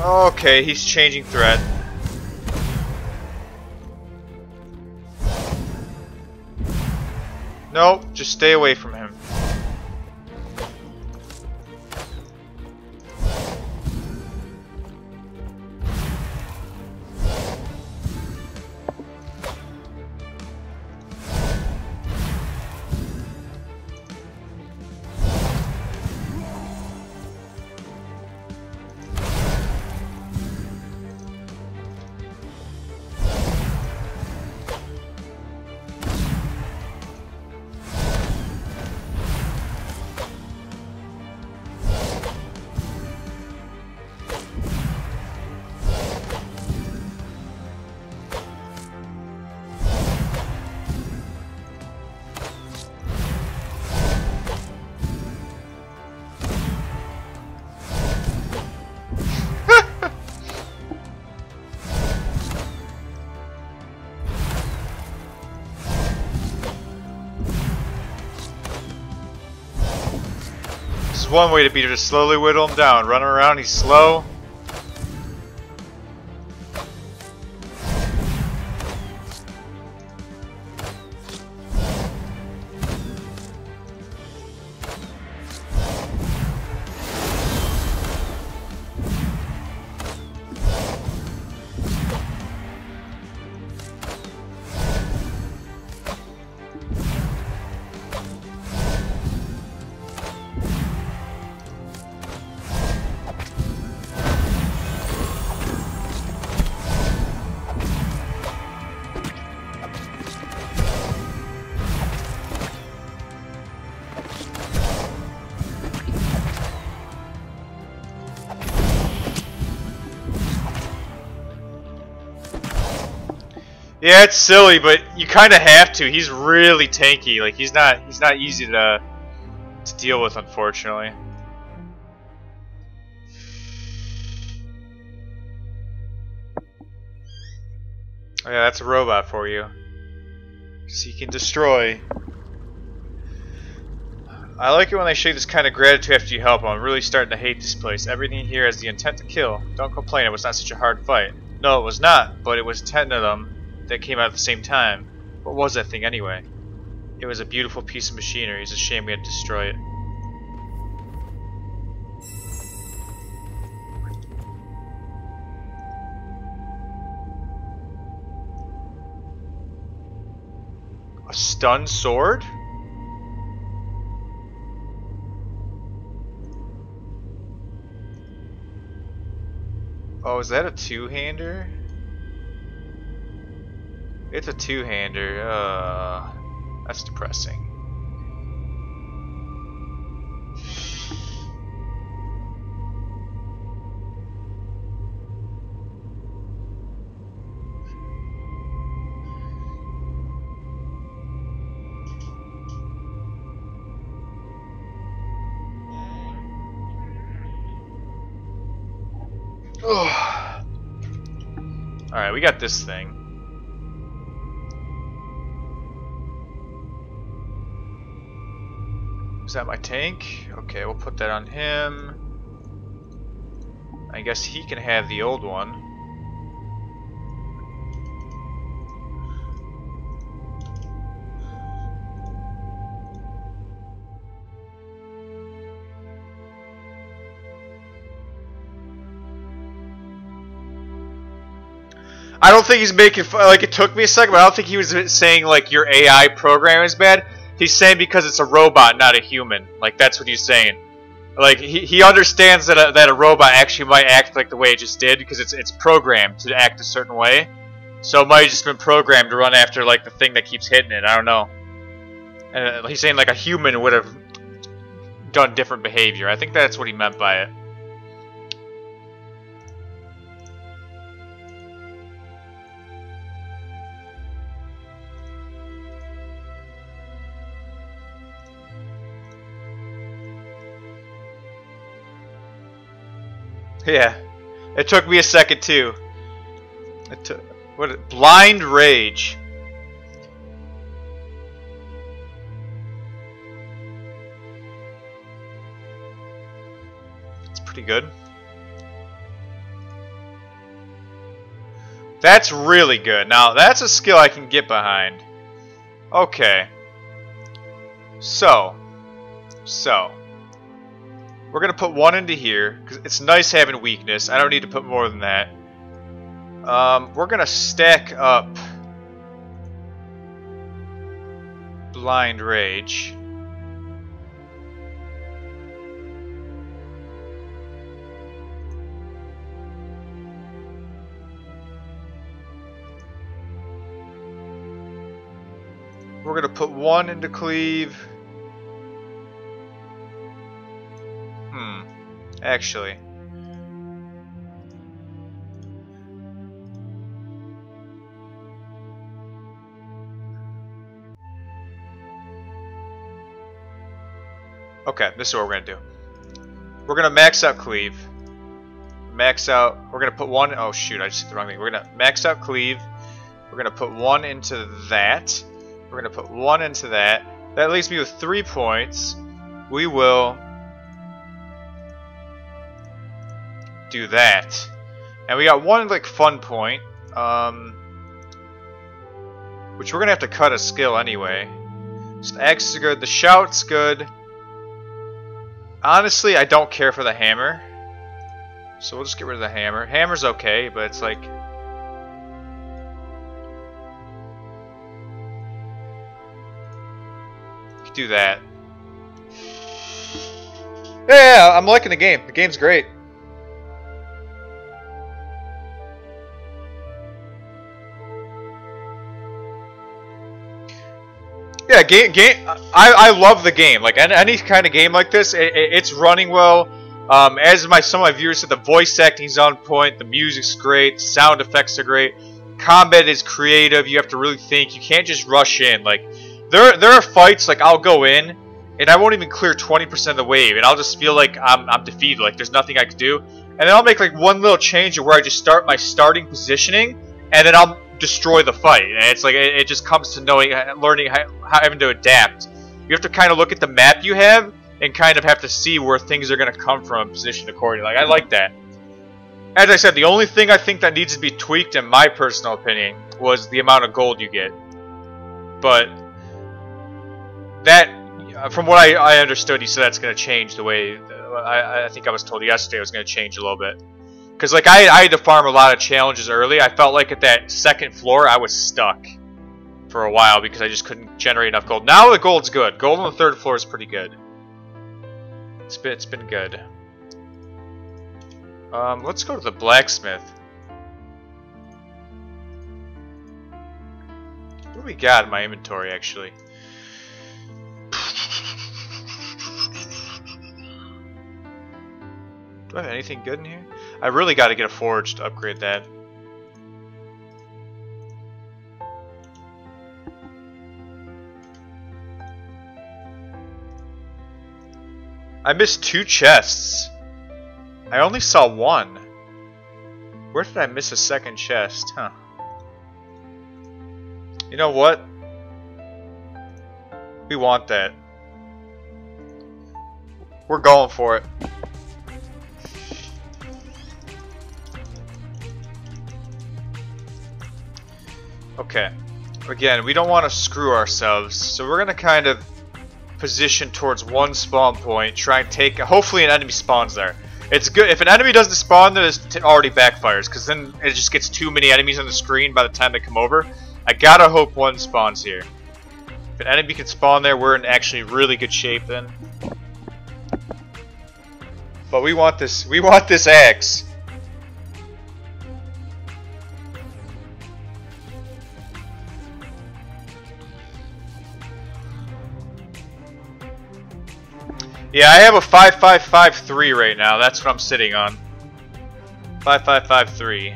Okay, he's changing threat. Nope, just stay away from him. One way to beat her, to slowly whittle him down. Run around, he's slow. Yeah, it's silly, but you kind of have to. He's really tanky. Like he's not easy to deal with, unfortunately. Oh yeah, that's a robot for you. Seek and destroy. I like it when they show you this kind of gratitude after you help them. I'm really starting to hate this place. Everything here has the intent to kill. Don't complain, it was not such a hard fight. No, it was not, but it was 10 of them that came out at the same time. What was that thing anyway? It was a beautiful piece of machinery. It's a shame we had to destroy it. A stun sword? Oh, is that a two-hander? It's a two-hander. That's depressing. Alright, we got this thing. Is that my tank? Okay, we'll put that on him. I guess he can have the old one. I don't think he's making fun. Like, it took me a second, but I don't think he was saying like your AI program is bad. He's saying because it's a robot, not a human. Like, that's what he's saying. Like, he understands that a robot actually might act like the way it just did, because it's programmed to act a certain way. So it might have just been programmed to run after, like, the thing that keeps hitting it. I don't know. And he's saying, like, a human would have done different behavior. I think that's what he meant by it. Yeah, it took me a second too. Blind Rage. It's pretty good. That's really good. Now that's a skill I can get behind. Okay. So. We're going to put one into here, because it's nice having weakness. I don't need to put more than that. We're going to stack up Blind Rage. We're going to put one into Cleave. Actually. Okay, this is what we're going to do. We're going to max out Cleave. Max out... We're going to put one... Oh shoot, I just hit the wrong thing. We're going to max out Cleave. We're going to put one into that. We're going to put one into that. That leaves me with 3 points. We will... do that, and we got one like fun point, which we're gonna have to cut a skill anyway. So the axe is good, the shout's good. Honestly, I don't care for the hammer, so we'll just get rid of the hammer. Hammer's okay, but it's like you can do that. Yeah, I'm liking the game. The game's great. Yeah, I love the game. Like any kind of game like this, it's running well. As some of my viewers said, the voice acting's on point, the music's great, the sound effects are great, combat is creative. You have to really think. You can't just rush in. Like there are fights like I'll go in and I won't even clear 20% of the wave, and I'll just feel like I'm defeated. Like there's nothing I can do, and then I'll make like one little change where I just start my starting positioning, and then I'll destroy the fight. And it's like it just comes to learning how having to adapt. You have to kind of look at the map you have and kind of have to see where things are going to come from and position accordingly. Like I like that. As I said, the only thing I think that needs to be tweaked, in my personal opinion, was the amount of gold you get. But that, from what I understood, he said that's going to change the way. I think I was told yesterday it was going to change a little bit. Because like I had to farm a lot of challenges early. I felt like at that second floor I was stuck for a while because I just couldn't generate enough gold. Now the gold's good. Gold on the third floor is pretty good. It's been good. Let's go to the blacksmith. What do we got in my inventory actually? Do I have anything good in here? I really got to get a forge to upgrade that. I missed 2 chests. I only saw 1. Where did I miss a second chest? Huh. You know what? We want that. We're going for it. Okay, again, we don't want to screw ourselves, so we're going to kind of position towards one spawn point, try and take, hopefully an enemy spawns there. It's good, if an enemy doesn't spawn, then it already backfires, because then it just gets too many enemies on the screen by the time they come over. I gotta hope one spawns here. If an enemy can spawn there, we're in actually really good shape then. But we want this. We want this axe. Yeah, I have a 5553 right now. That's what I'm sitting on. 5553.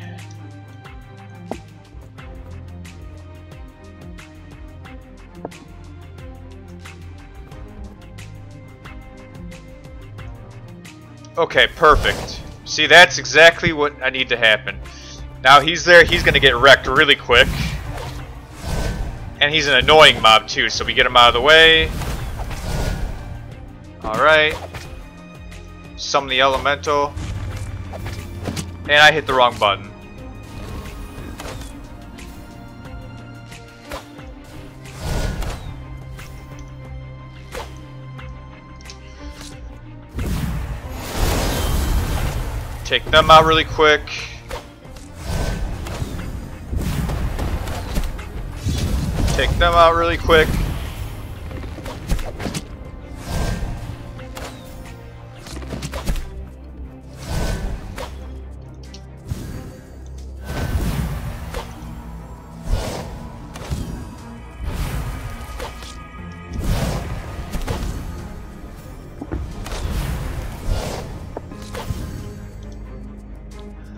Okay, perfect. See, that's exactly what I need to happen. Now he's there, he's gonna get wrecked really quick. And he's an annoying mob too, so we get him out of the way. Alright. Summon the elemental. And I hit the wrong button. Take them out really quick. Take them out really quick.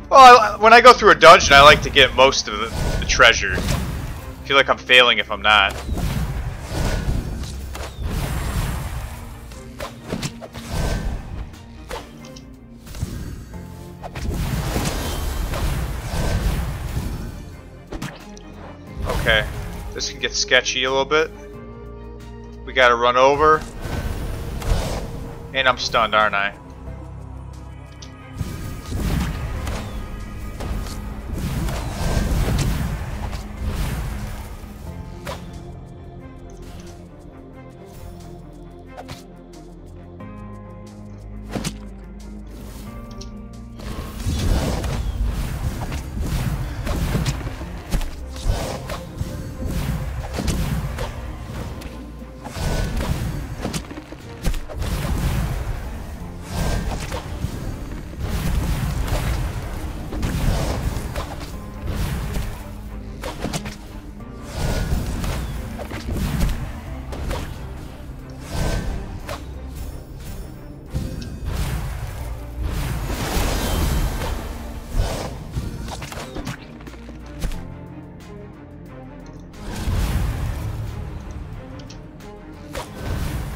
Well, when I go through a dungeon, I like to get most of the treasure. I feel like I'm failing if I'm not. Okay, this can get sketchy a little bit. We gotta run over. And I'm stunned, aren't I?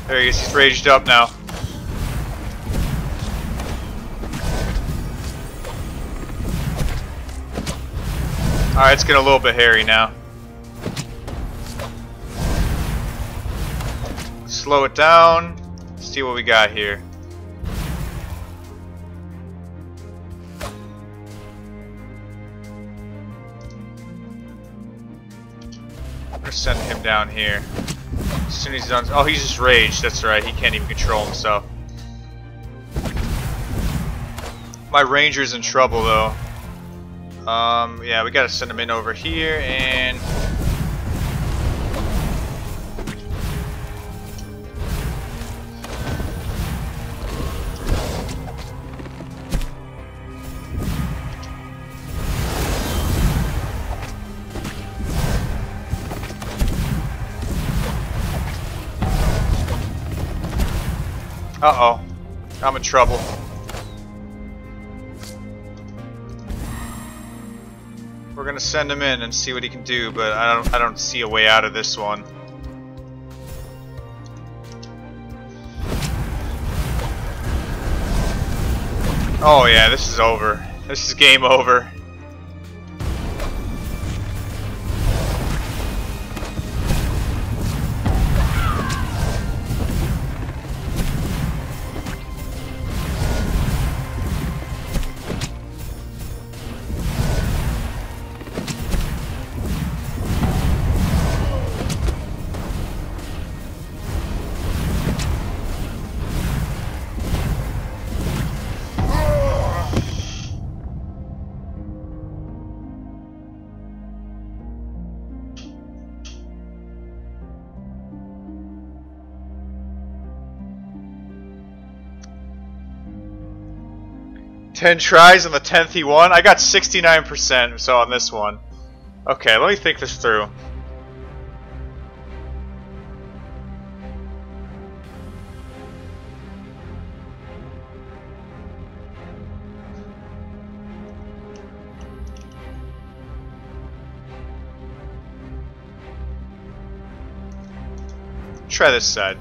There he is, he's raged up now. Alright, it's getting a little bit hairy now. Slow it down. See what we got here. I'm gonna send him down here. As soon as he's done. Oh, he's just raged. That's right. He can't even control himself. My ranger's in trouble though. Yeah, we gotta send him in over here and. Uh-oh. I'm in trouble. We're gonna send him in and see what he can do, but I don't see a way out of this one. Oh yeah, this is over. This is game over. 10 tries and the 10th he won? I got 69% so on this one. Okay, let me think this through. Try this side.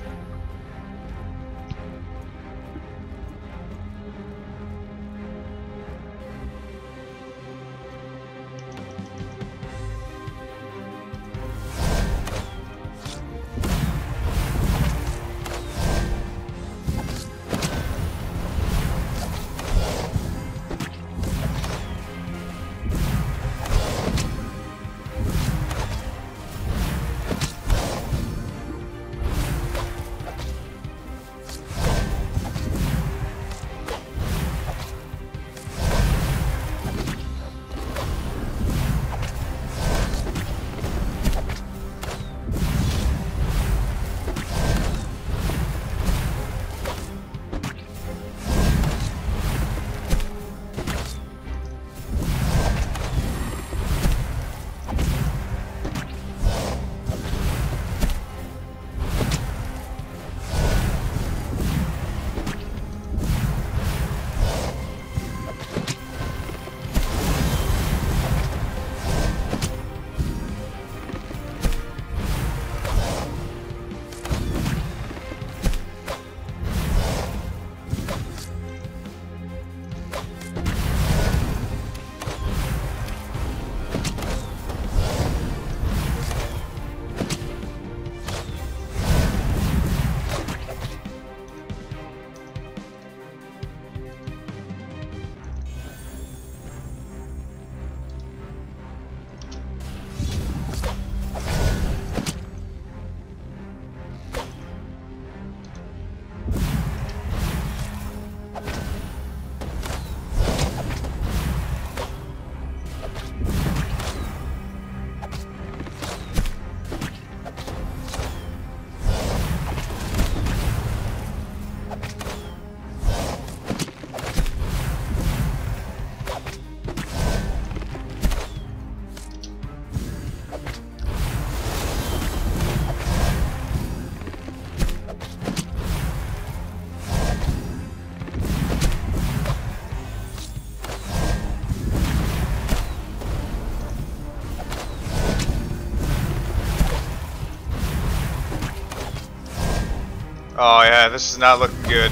Oh yeah, this is not looking good.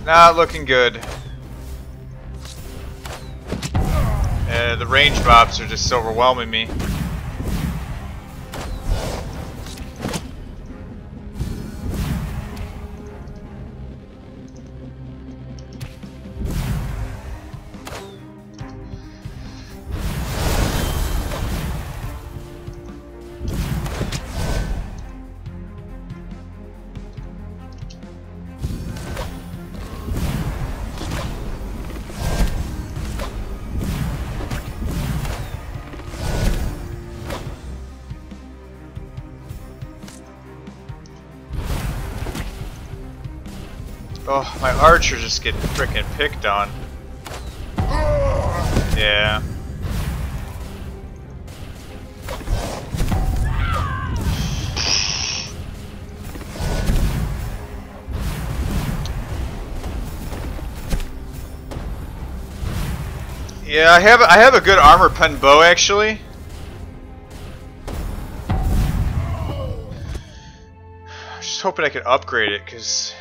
Not looking good. The range mobs are just overwhelming me. Oh, my archer's just getting frickin' picked on. Yeah. Yeah, I have a good armor pen bow actually. Just hoping I could upgrade it, cause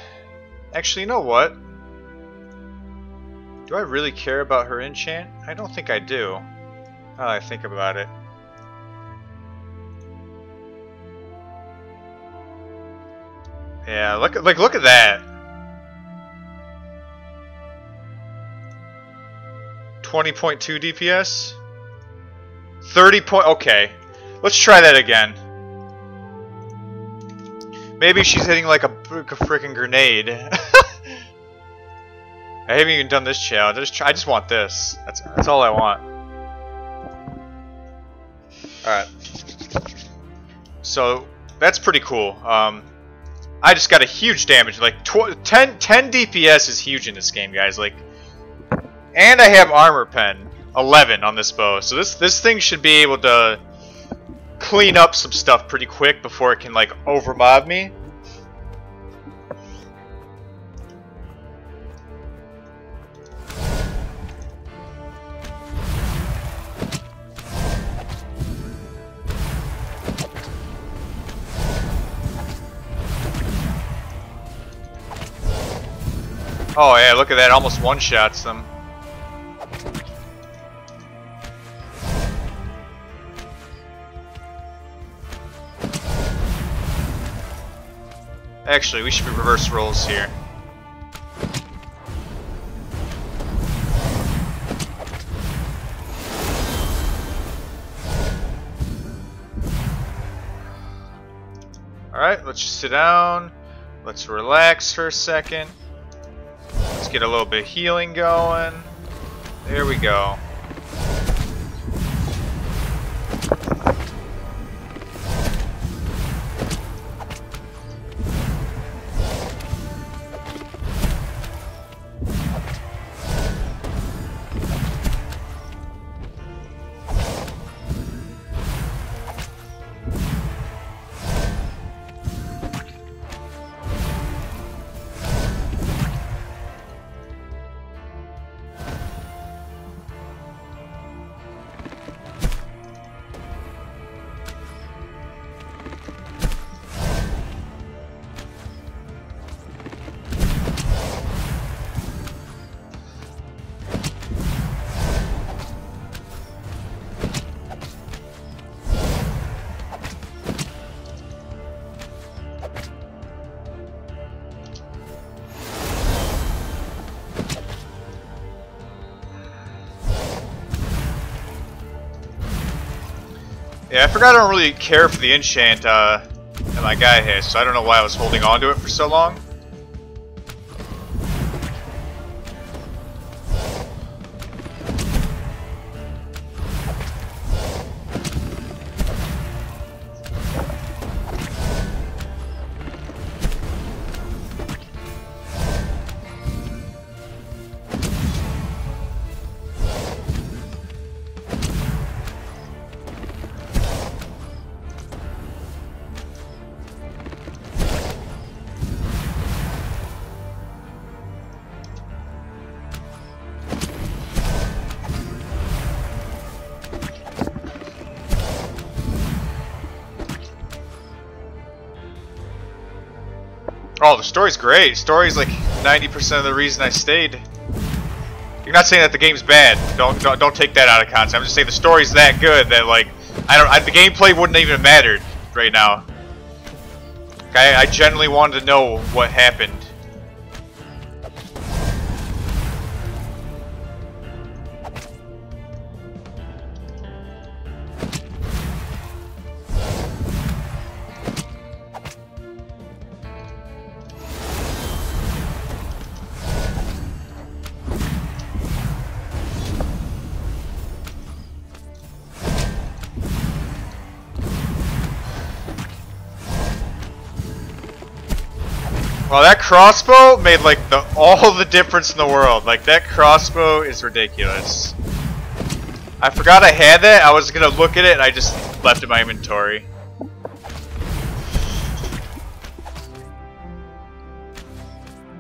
actually, you know what? Do I really care about her enchant? I don't think I do. Now that I think about it. Yeah, look at that. 20.2 DPS. 30 point. Okay, let's try that again. Maybe she's hitting like a freaking grenade. I haven't even done this challenge. I just want this. That's all I want. Alright. So, that's pretty cool. I just got a huge damage. Like, 10 DPS is huge in this game, guys. Like, and I have armor pen. 11 on this bow. So this thing should be able to clean up some stuff pretty quick before it can, like, overmob me. Oh yeah, look at that, almost one-shots them. Actually, we should be reverse rolls here. Alright, let's just sit down. Let's relax for a second. Let's get a little bit of healing going. There we go. Yeah, I forgot I don't really care for the enchant that my guy has, so I don't know why I was holding on to it for so long. Oh, the story's great. Story's like 90% of the reason I stayed. You're not saying that the game's bad. Don't take that out of context. I'm just saying the story's that good that, like, the gameplay wouldn't even have mattered right now. I genuinely wanted to know what happened. Well, that crossbow made like all the difference in the world. Like, that crossbow is ridiculous. I forgot I had that. I was gonna look at it and I just left it in my inventory.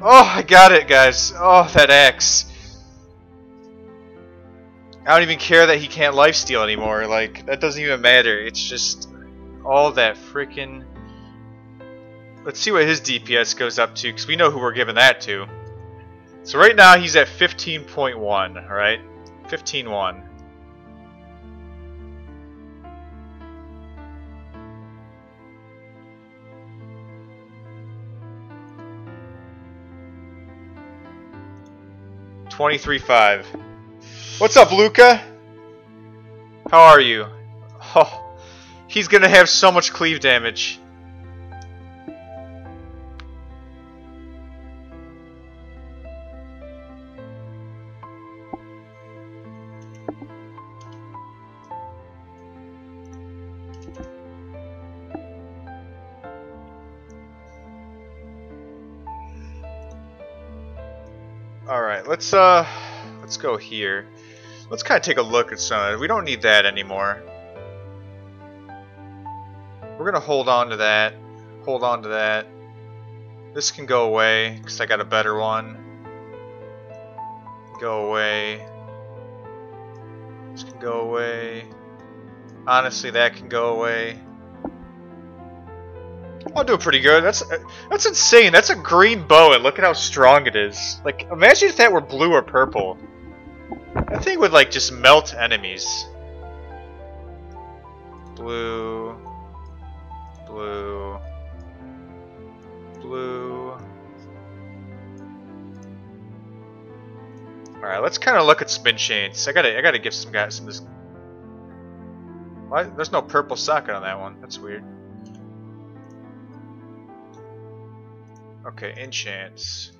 Oh, I got it, guys. Oh, that axe. I don't even care that he can't lifesteal anymore. Like, that doesn't even matter. It's just all that freaking... Let's see what his DPS goes up to, because we know who we're giving that to. So right now he's at 15.1, alright? 15.1. $23.5. What's up, Luca? How are you? Oh, he's gonna have so much cleave damage. Alright, let's go here. Let's kind of take a look at some of it. We don't need that anymore. We're gonna hold on to that. Hold on to that. This can go away, because I got a better one. Go away. This can go away. Honestly, that can go away. I'll do pretty good. That's insane. That's a green bow, and look at how strong it is. Like, imagine if that were blue or purple. That thing would, like, just melt enemies. Blue. Blue. Blue. Alright, let's kind of look at spin chains. I gotta give some guys some of this. Why? There's no purple socket on that one. That's weird. Okay, enchants.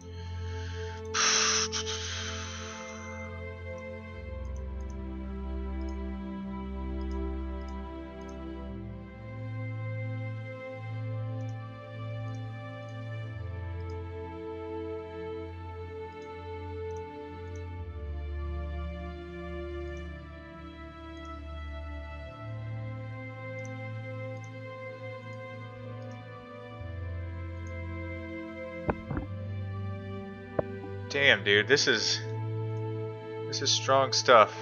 Damn, dude, this is strong stuff.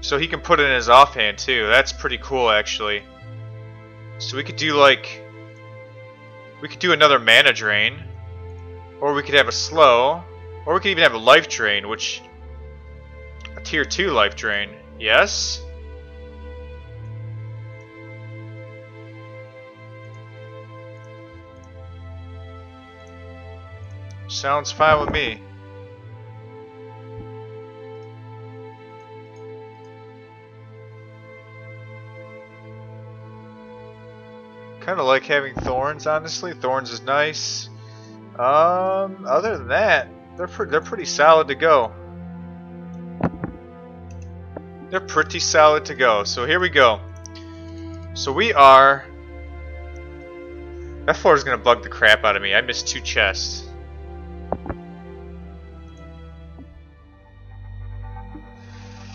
So he can put it in his offhand too. That's pretty cool, actually. So we could do another mana drain, or we could have a slow, or we could even have a life drain, a tier 2 life drain. Yes. Sounds fine with me. Kind of like having thorns, honestly. Thorns is nice. Other than that, they're pretty solid to go. They're pretty solid to go. So here we go. So we are. That floor is gonna bug the crap out of me. I missed 2 chests.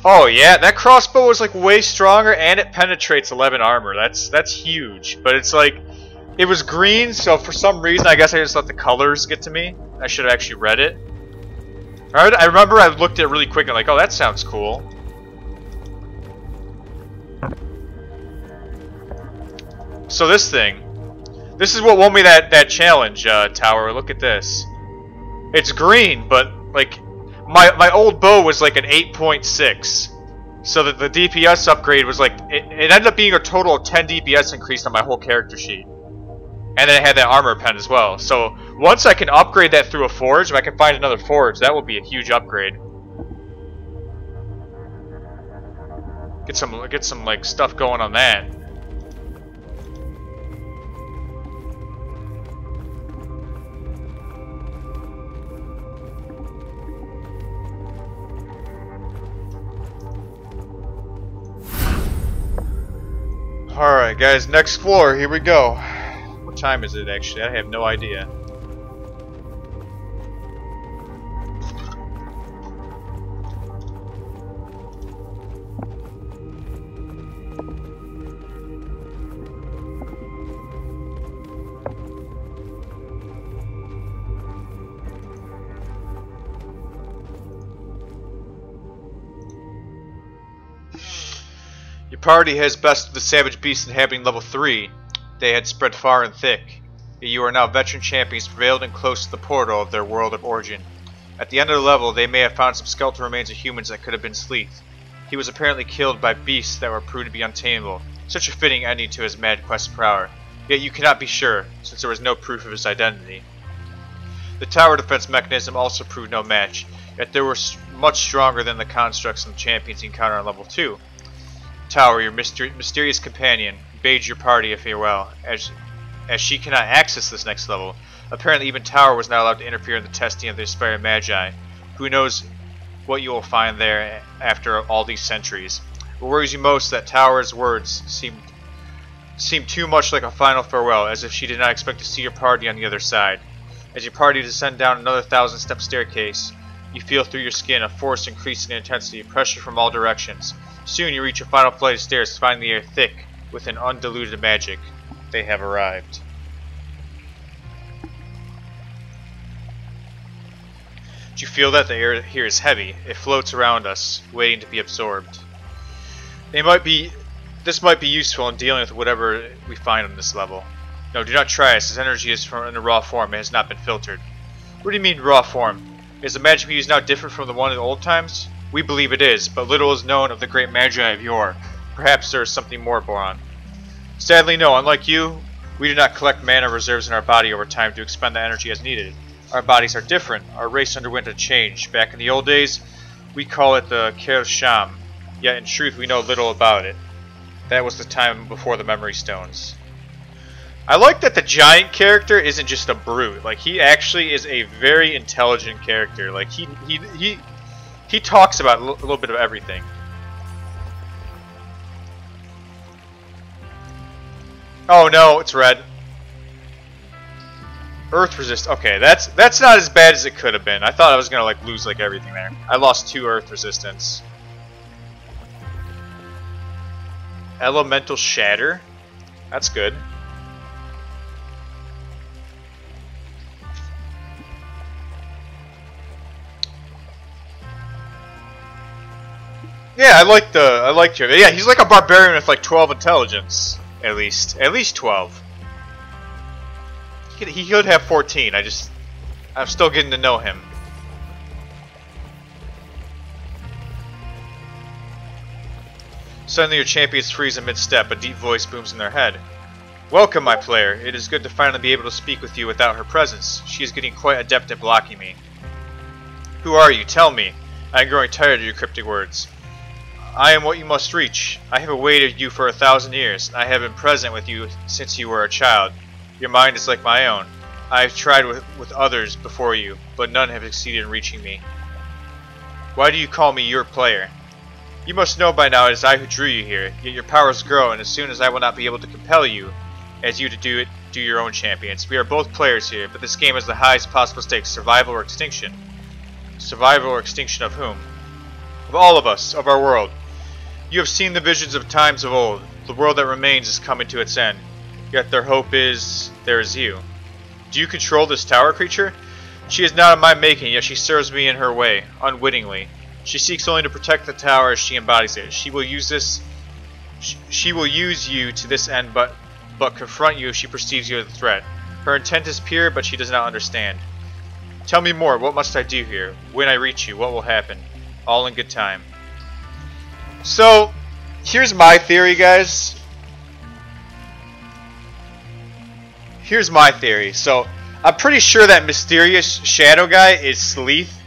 Oh yeah, that crossbow is like way stronger, and it penetrates 11 armor. That's huge. But it's like, it was green, so for some reason I guess I just let the colors get to me. I should have actually read it. I remember I looked at it really quick and like, oh, that sounds cool. So this is what won me that challenge, Tower. Look at this. It's green, but like. My old bow was like an 8.6, so that the DPS upgrade was like, it ended up being a total of 10 DPS increase on my whole character sheet. And then it had that armor pen as well. So once I can upgrade that through a forge, if I can find another forge, that will be a huge upgrade. Get some like stuff going on that. Alright guys, next floor, here we go. What time is it actually? I have no idea. Your party has bested the savage beasts inhabiting level 3. They had spread far and thick. Yet you are now veteran champions prevailed and close to the portal of their world of origin. At the end of the level, they may have found some skeletal remains of humans that could have been Sleeth. He was apparently killed by beasts that were proved to be untamable. Such a fitting ending to his mad quest for power. Yet you cannot be sure, since there was no proof of his identity. The tower defense mechanism also proved no match, yet they were much stronger than the constructs and champions you encounter on level 2. Tower, your mysterious companion, bade your party a farewell, as she cannot access this next level. Apparently even Tower was not allowed to interfere in the testing of the Aspiring Magi. Who knows what you will find there after all these centuries. What worries you most is that Tower's words seem seemed too much like a final farewell, as if she did not expect to see your party on the other side. As your party descend down another 1,000-step staircase, you feel through your skin a force increasing in intensity, pressure from all directions. Soon you reach a final flight of stairs, finding the air thick with an undiluted magic. They have arrived. Do you feel that the air here is heavy? It floats around us, waiting to be absorbed. This might be useful in dealing with whatever we find on this level. No, do not try us. This energy is in a raw form. It has not been filtered. What do you mean, raw form? Is the magic we use now different from the one in the old times? We believe it is, but little is known of the great magi of yore. Perhaps there is something more, Boron. Sadly, no. Unlike you, we do not collect mana reserves in our body over time to expend the energy as needed. Our bodies are different. Our race underwent a change. Back in the old days, we call it the Kaius Sham. Yet in truth, we know little about it. That was the time before the memory stones. I like that the giant character isn't just a brute. Like, he actually is a very intelligent character. Like, he talks about a little bit of everything. Oh no, it's red. Earth resist. Okay, that's not as bad as it could have been. I thought I was gonna like lose like everything there. I lost 2 earth resistance. Elemental shatter. That's good. Yeah, I liked him. Yeah, he's like a barbarian with like 12 intelligence, at least 12. He could have 14. I'm still getting to know him. Suddenly your champions freeze in mid-step. A deep voice booms in their head. Welcome, my player. It is good to finally be able to speak with you without her presence. She is getting quite adept at blocking me. Who are you? Tell me. I am growing tired of your cryptic words. I am what you must reach. I have awaited you for 1,000 years. I have been present with you since you were a child. Your mind is like my own. I have tried with others before you, but none have succeeded in reaching me. Why do you call me your player? You must know by now it is I who drew you here, yet your powers grow, and as soon as I will not be able to compel you, as you to do your own champions. We are both players here, but this game has the highest possible stakes, survival or extinction. Survival or extinction of whom? Of all of us, of our world. You have seen the visions of times of old. The world that remains is coming to its end. Yet their hope is, there is you. Do you control this tower creature? She is not of my making, yet she serves me in her way, unwittingly. She seeks only to protect the tower as she embodies it. She will use you to this end, but confront you if she perceives you as a threat. Her intent is pure, but she does not understand. Tell me more. What must I do here? When I reach you, what will happen? All in good time. So, here's my theory, guys. Here's my theory. So, I'm pretty sure that mysterious shadow guy is Sleeth.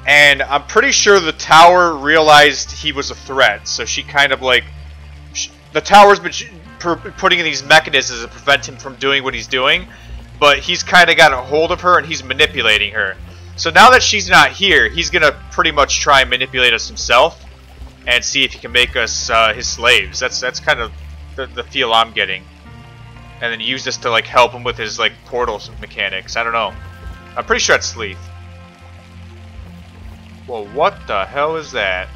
And I'm pretty sure the tower realized he was a threat. So she kind of like... The tower's been putting in these mechanisms to prevent him from doing what he's doing. But he's kind of got a hold of her and he's manipulating her. So now that she's not here, he's going to pretty much try and manipulate us himself. And see if he can make us his slaves. That's kind of the feel I'm getting. And then use this to like help him with his like portal mechanics. I don't know. I'm pretty sure that's Sleeth. Well, what the hell is that?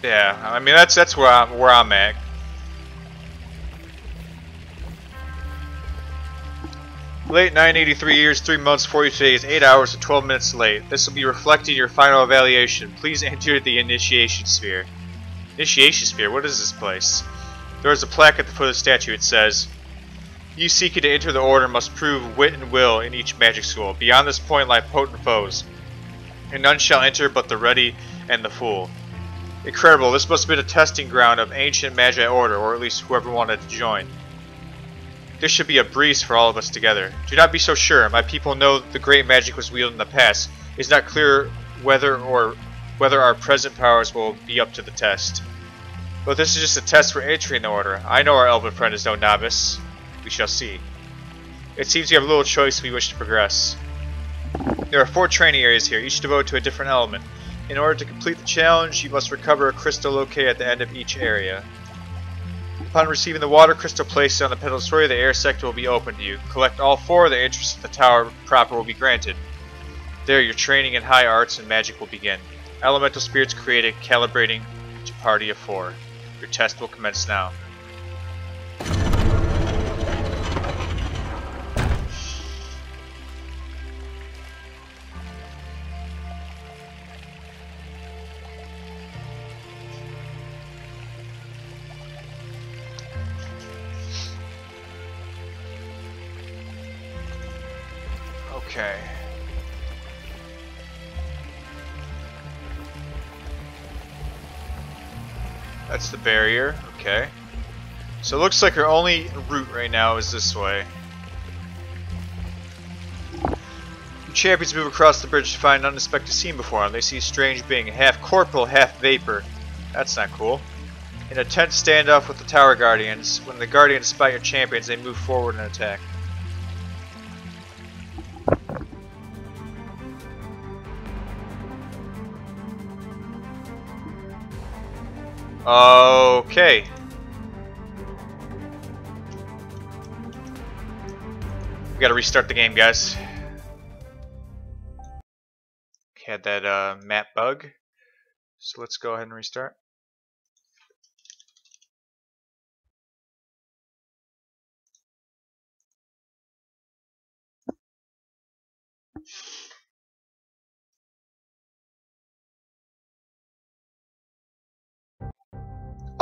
Yeah, I mean that's where I'm at. Late 983 years, 3 months, 42 days, 8 hours, and 12 minutes late. This will be reflected in your final evaluation. Please enter the Initiation Sphere. Initiation Sphere? What is this place? There is a plaque at the foot of the statue. It says, you seeking to enter the Order must prove wit and will in each magic school. Beyond this point lie potent foes, and none shall enter but the ready and the fool. Incredible. This must have been a testing ground of ancient Magi Order, or at least whoever wanted to join. This should be a breeze for all of us together. Do not be so sure. My people know the great magic was wielded in the past. It is not clear whether our present powers will be up to the test. But this is just a test for entering the Order. I know our elven friend is no novice. We shall see. It seems you have little choice if you wish to progress. There are 4 training areas here, each devoted to a different element. In order to complete the challenge, you must recover a crystal located at the end of each area. Upon receiving the water crystal placed on the pedal story, the air sector will be open to you. Collect all 4, the interest in the tower proper will be granted. There, your training in high arts and magic will begin. Elemental spirits created, calibrating to party of 4. Your test will commence now. Okay. That's the barrier. Okay. So it looks like our only route right now is this way. The champions move across the bridge to find an unexpected scene before them. They see a strange being, half corporeal, half vapor. That's not cool. In a tense standoff with the tower guardians, when the guardians spot your champions, they move forward and attack. Okay. We gotta restart the game, guys. Had that map bug. So let's go ahead and restart.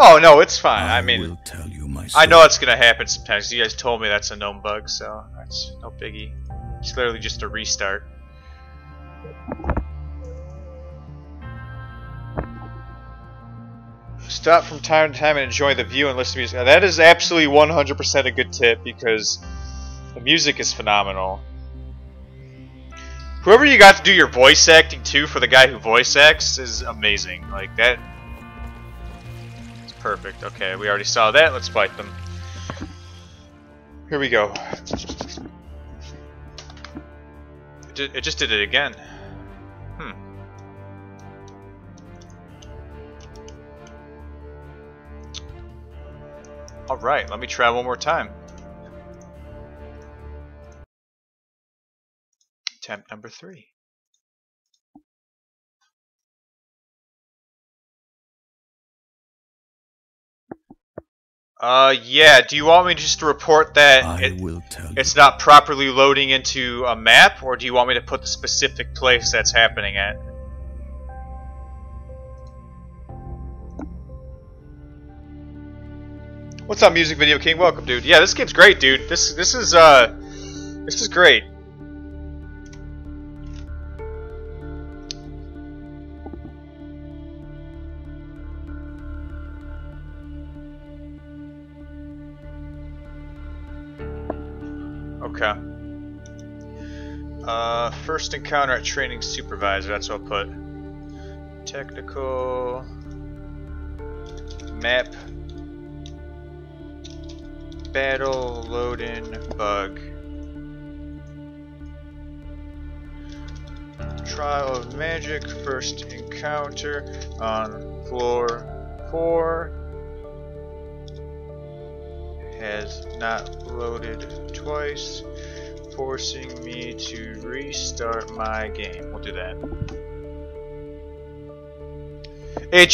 Oh no, it's fine. I mean, will tell you my I know it's gonna happen sometimes. You guys told me that's a known bug, so that's no biggie. It's literally just a restart. Stop from time to time and enjoy the view and listen to music. Now, that is absolutely 100% a good tip because the music is phenomenal. Whoever you got to do your voice acting too for the guy who voice acts is amazing. Like that. Perfect. Okay, we already saw that. Let's fight them. Here we go. It just did it again. Alright, let me try one more time. Attempt number 3. Yeah, do you want me just to report that it's not properly loading into a map, or do you want me to put the specific place that's happening at? What's up, Music Video King? Welcome, dude. Yeah, this game's great, dude. This is great. Okay. First encounter at training supervisor, that's what I'll put. Technical map battle load-in bug. Trial of magic first encounter on floor 4 has not loaded twice, forcing me to restart my game. We'll do that. It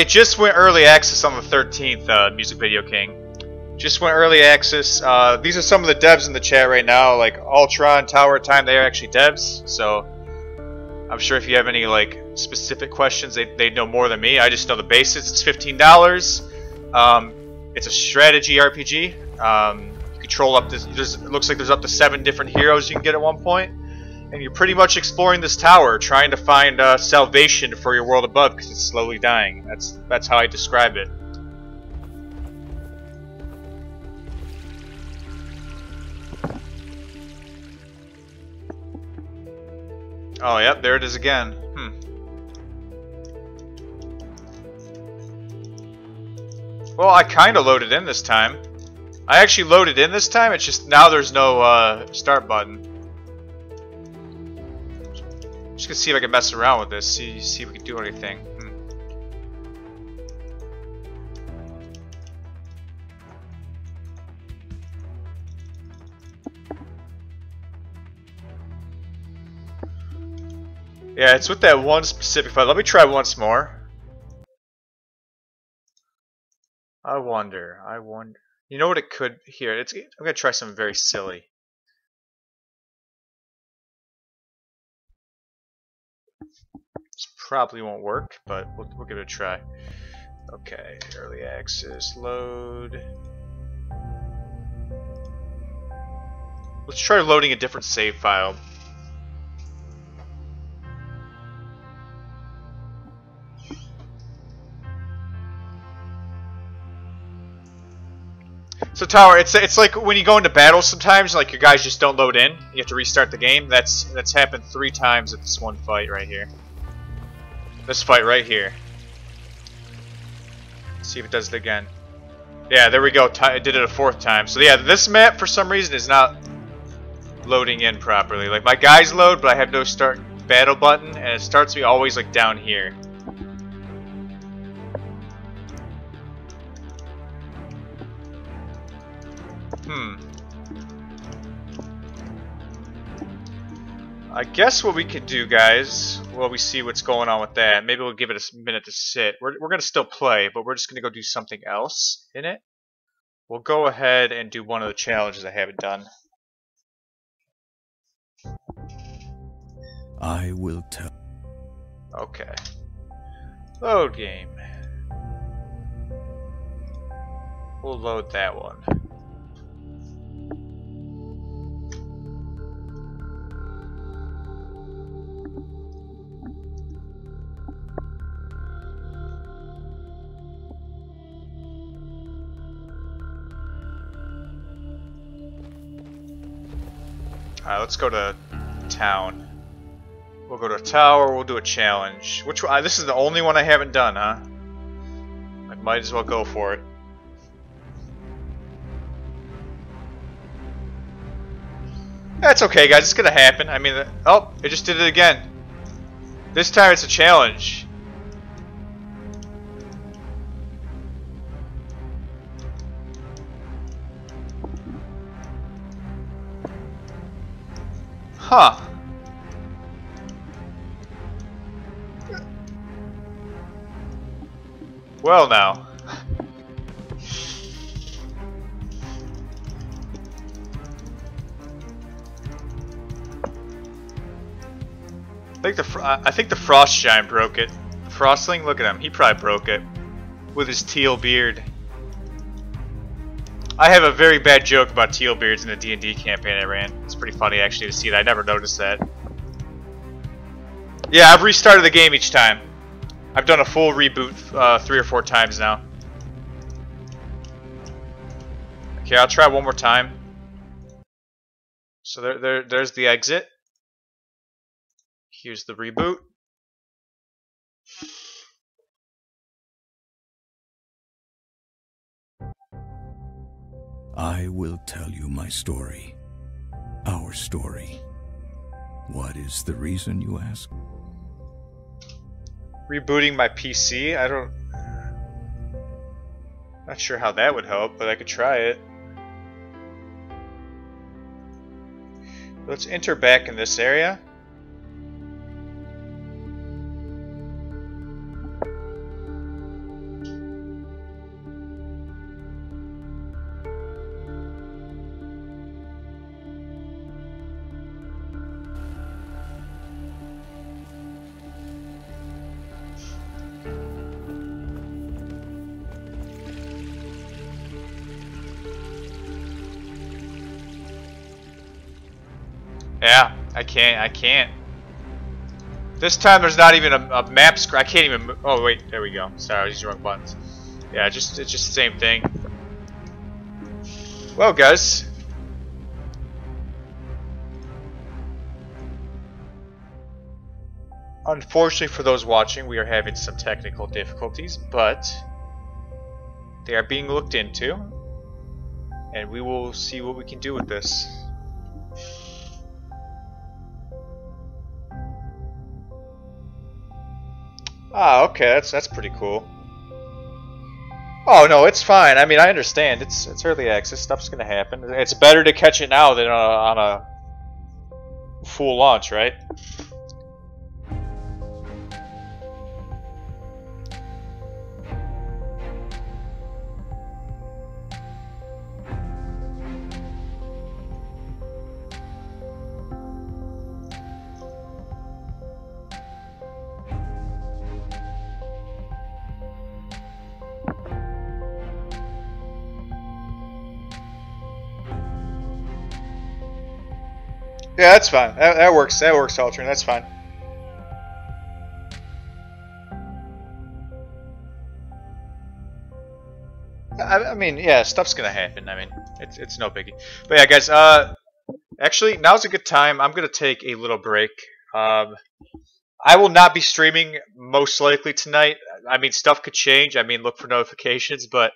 just went early access on the 13th, Music Video King. Just went early access. These are some of the devs in the chat right now, like Ultron, Tower Time. They are actually devs, so I'm sure if you have any like specific questions, they know more than me. I just know the basics. It's $15. It's a strategy RPG. You control up this. It looks like there's up to 7 different heroes you can get at one point, and you're pretty much exploring this tower, trying to find salvation for your world above because it's slowly dying. That's how I describe it. Oh, yep, there it is again. Well, I kind of loaded in this time. I actually loaded in this time. It's just now there's no start button. Just gonna see if I can mess around with this. See if we can do anything. Yeah, it's with that one specific file. Let me try once more. I wonder. You know what it could here? I'm gonna try something very silly. This probably won't work, but we'll give it a try. Okay, early access load. Let's try loading a different save file. So Tower, it's like when you go into battle sometimes, like your guys just don't load in. You have to restart the game. That's happened 3 times at this one fight right here. This fight right here. Let's see if it does it again. Yeah, there we go. It did it a 4th time. So yeah, this map for some reason is not loading in properly. Like my guys load, but I have no start battle button, and it starts me always like down here. I guess what we could do, guys, while we see what's going on with that, maybe we'll give it a minute to sit. We're going to still play, but we're just going to go do something else in it. We'll go ahead and do one of the challenges I haven't done. I will tell. Okay. Load game. We'll load that one. Alright, let's go to town. We'll go to a tower, we'll do a challenge. Which one? This is the only one I haven't done, huh? I might as well go for it. That's okay, guys. It's gonna happen. I mean, oh, it just did it again. This time it's a challenge. Huh. Well now. I think the Frost Giant broke it. The Frostling, look at him. He probably broke it with his teal beard. I have a very bad joke about teal beards in the D&D campaign I ran. It's pretty funny actually to see that. I never noticed that. Yeah, I've restarted the game each time. I've done a full reboot 3 or 4 times now. Okay, I'll try one more time. So there's the exit. Here's the reboot. I will tell you my story. Our story. What is the reason, you ask? Rebooting my PC? Not sure how that would help, but I could try it. Let's enter back in this area. Yeah, I can't. This time there's not even a map screen. I can't even. Oh wait, there we go. Sorry, I was using the wrong buttons. Yeah, it's just the same thing. Well, guys. Unfortunately for those watching, we are having some technical difficulties, but they are being looked into. and we will see what we can do with this. Ah, okay, that's pretty cool. Oh no, it's fine. I mean, I understand. It's early access. Stuff's gonna happen. It's better to catch it now than on a full launch, right? Yeah, that's fine. That works. That works, Altern. That's fine. I mean, yeah, stuff's gonna happen. I mean, it's no biggie. But yeah, guys. Actually, now's a good time. I'm gonna take a little break. I will not be streaming most likely tonight. I mean, stuff could change. I mean, look for notifications, but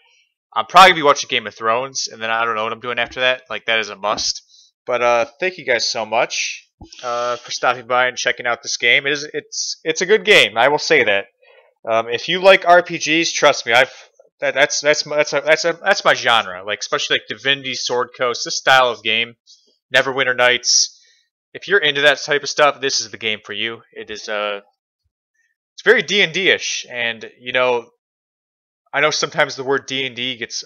I'm probably gonna be watching Game of Thrones, and then I don't know what I'm doing after that. Like, that is a must. But thank you guys so much for stopping by and checking out this game. It's a good game. I will say that. If you like RPGs, trust me, that's my genre. Like, especially like Divinity, Sword Coast, this style of game, Neverwinter Nights. If you're into that type of stuff, this is the game for you. It is it's very D&D-ish, and you know, I know sometimes the word D&D gets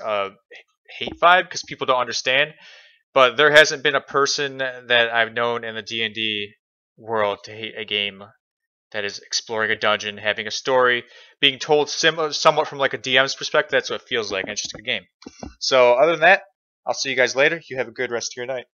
hate vibe because people don't understand. But there hasn't been a person that I've known in the D&D world to hate a game that is exploring a dungeon, having a story, being told somewhat from like a DM's perspective. That's what it feels like, and it's just a good game. So other than that, I'll see you guys later. You have a good rest of your night.